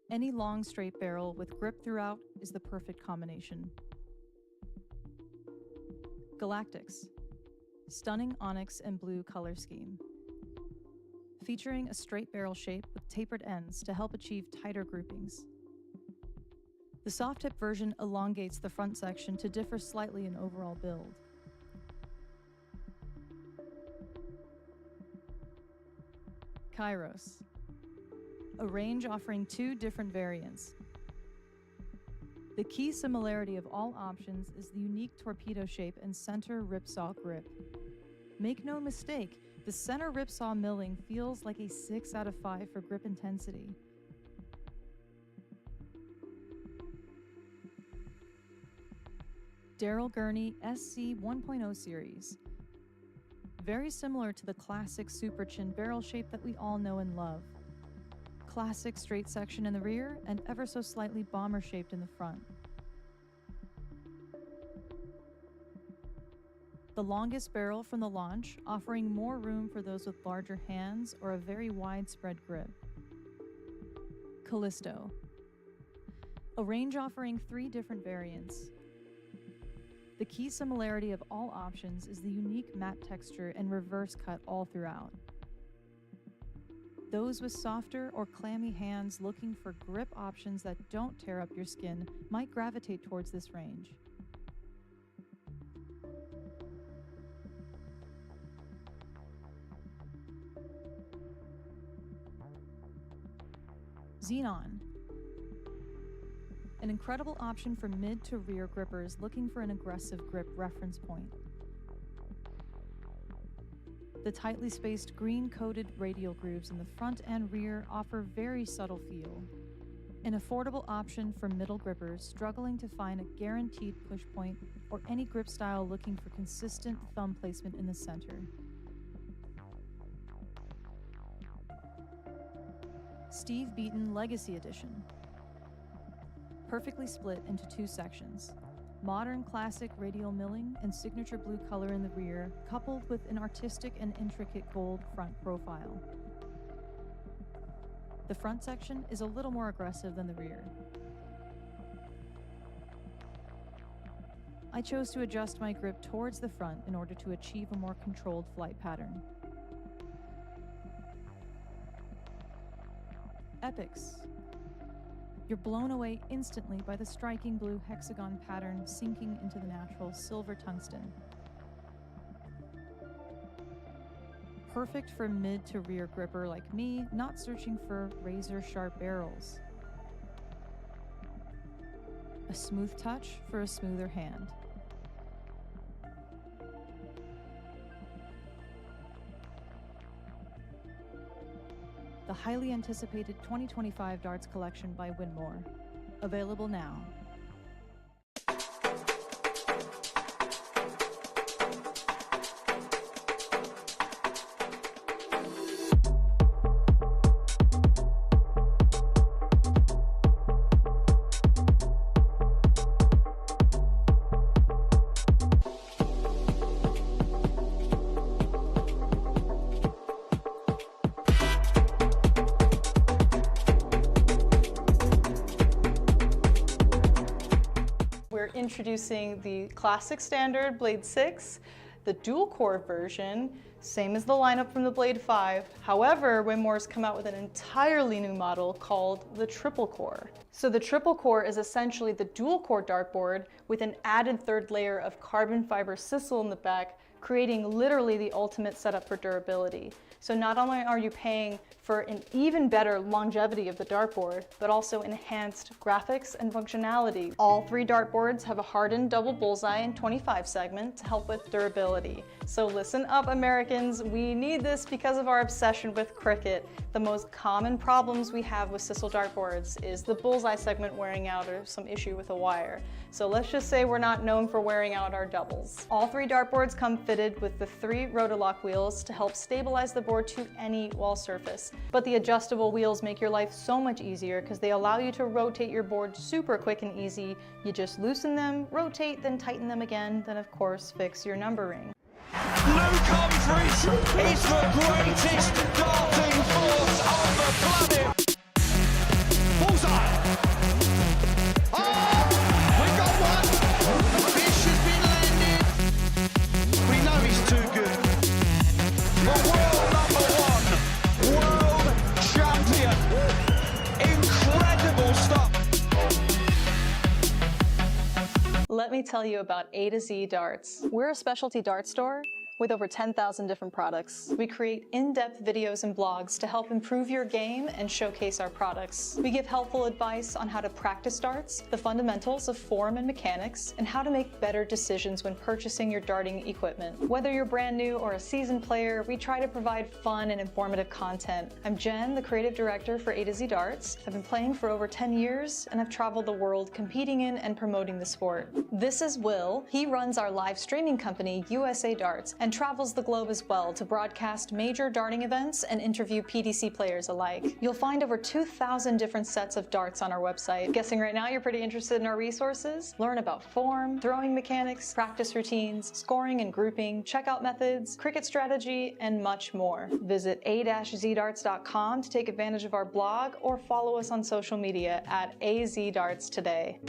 Any long straight barrel with grip throughout is the perfect combination. Galactics. Stunning onyx and blue color scheme. Featuring a straight barrel shape with tapered ends to help achieve tighter groupings. The soft tip version elongates the front section to differ slightly in overall build. Kairos. A range offering 2 different variants. The key similarity of all options is the unique torpedo shape and center ripsaw grip. Make no mistake, the center ripsaw milling feels like a 6 out of 5 for grip intensity. Daryl Gurney SC 1.0 series. Very similar to the classic super chin barrel shape that we all know and love. Classic straight section in the rear and ever so slightly bomber shaped in the front. The longest barrel from the launch, offering more room for those with larger hands or a very widespread grip. Callisto. A range offering 3 different variants. The key similarity of all options is the unique matte texture and reverse cut all throughout. Those with softer or clammy hands looking for grip options that don't tear up your skin might gravitate towards this range. Xenon. An incredible option for mid to rear grippers looking for an aggressive grip reference point. The tightly spaced green-coated radial grooves in the front and rear offer very subtle feel. An affordable option for middle grippers struggling to find a guaranteed push point or any grip style looking for consistent thumb placement in the center. Steve Beaton Legacy Edition. Perfectly split into 2 sections. Modern classic radial milling and signature blue color in the rear, coupled with an artistic and intricate gold front profile. The front section is a little more aggressive than the rear. I chose to adjust my grip towards the front in order to achieve a more controlled flight pattern. Epics. You're blown away instantly by the striking blue hexagon pattern sinking into the natural silver tungsten. Perfect for mid to rear gripper like me, not searching for razor sharp barrels. A smooth touch for a smoother hand. The highly anticipated 2025 darts collection by Winmore. Available now. We're introducing the classic standard Blade 6, the dual core version, same as the lineup from the Blade 5. However, Winmore's come out with an entirely new model called the triple core. So the triple core is essentially the dual core dartboard with an added 3rd layer of carbon fiber sisal in the back, creating literally the ultimate setup for durability. So not only are you paying for an even better longevity of the dartboard, but also enhanced graphics and functionality. All 3 dartboards have a hardened double bullseye and 25 segment to help with durability. So listen up, Americans, we need this because of our obsession with cricket. The most common problems we have with Sissel dartboards is the bullseye segment wearing out or some issue with a wire. So let's just say we're not known for wearing out our doubles. All 3 dartboards come fitted with the 3 Rotolock wheels to help stabilize the board to any wall surface. But the adjustable wheels make your life so much easier because they allow you to rotate your board super quick and easy. You just loosen them, rotate, then tighten them again, then of course fix your numbering. Luke Humphries is the greatest darting force on the planet. Bullseye. Oh, we got one. The fish has been landed. We know he's too good. The world #1, world champion. Incredible stuff. Let me tell you about A to Z Darts. We're a specialty dart store with over 10,000 different products. We create in-depth videos and blogs to help improve your game and showcase our products. We give helpful advice on how to practice darts, the fundamentals of form and mechanics, and how to make better decisions when purchasing your darting equipment. Whether you're brand new or a seasoned player, we try to provide fun and informative content. I'm Jen, the creative director for A to Z Darts. I've been playing for over 10 years, and I've traveled the world competing in and promoting the sport. This is Will. He runs our live streaming company, USA Darts, and travels the globe as well to broadcast major darting events and interview PDC players alike. You'll find over 2,000 different sets of darts on our website. Guessing right now you're pretty interested in our resources? Learn about form, throwing mechanics, practice routines, scoring and grouping, checkout methods, cricket strategy, and much more. Visit a-zdarts.com to take advantage of our blog or follow us on social media at AZDarts today.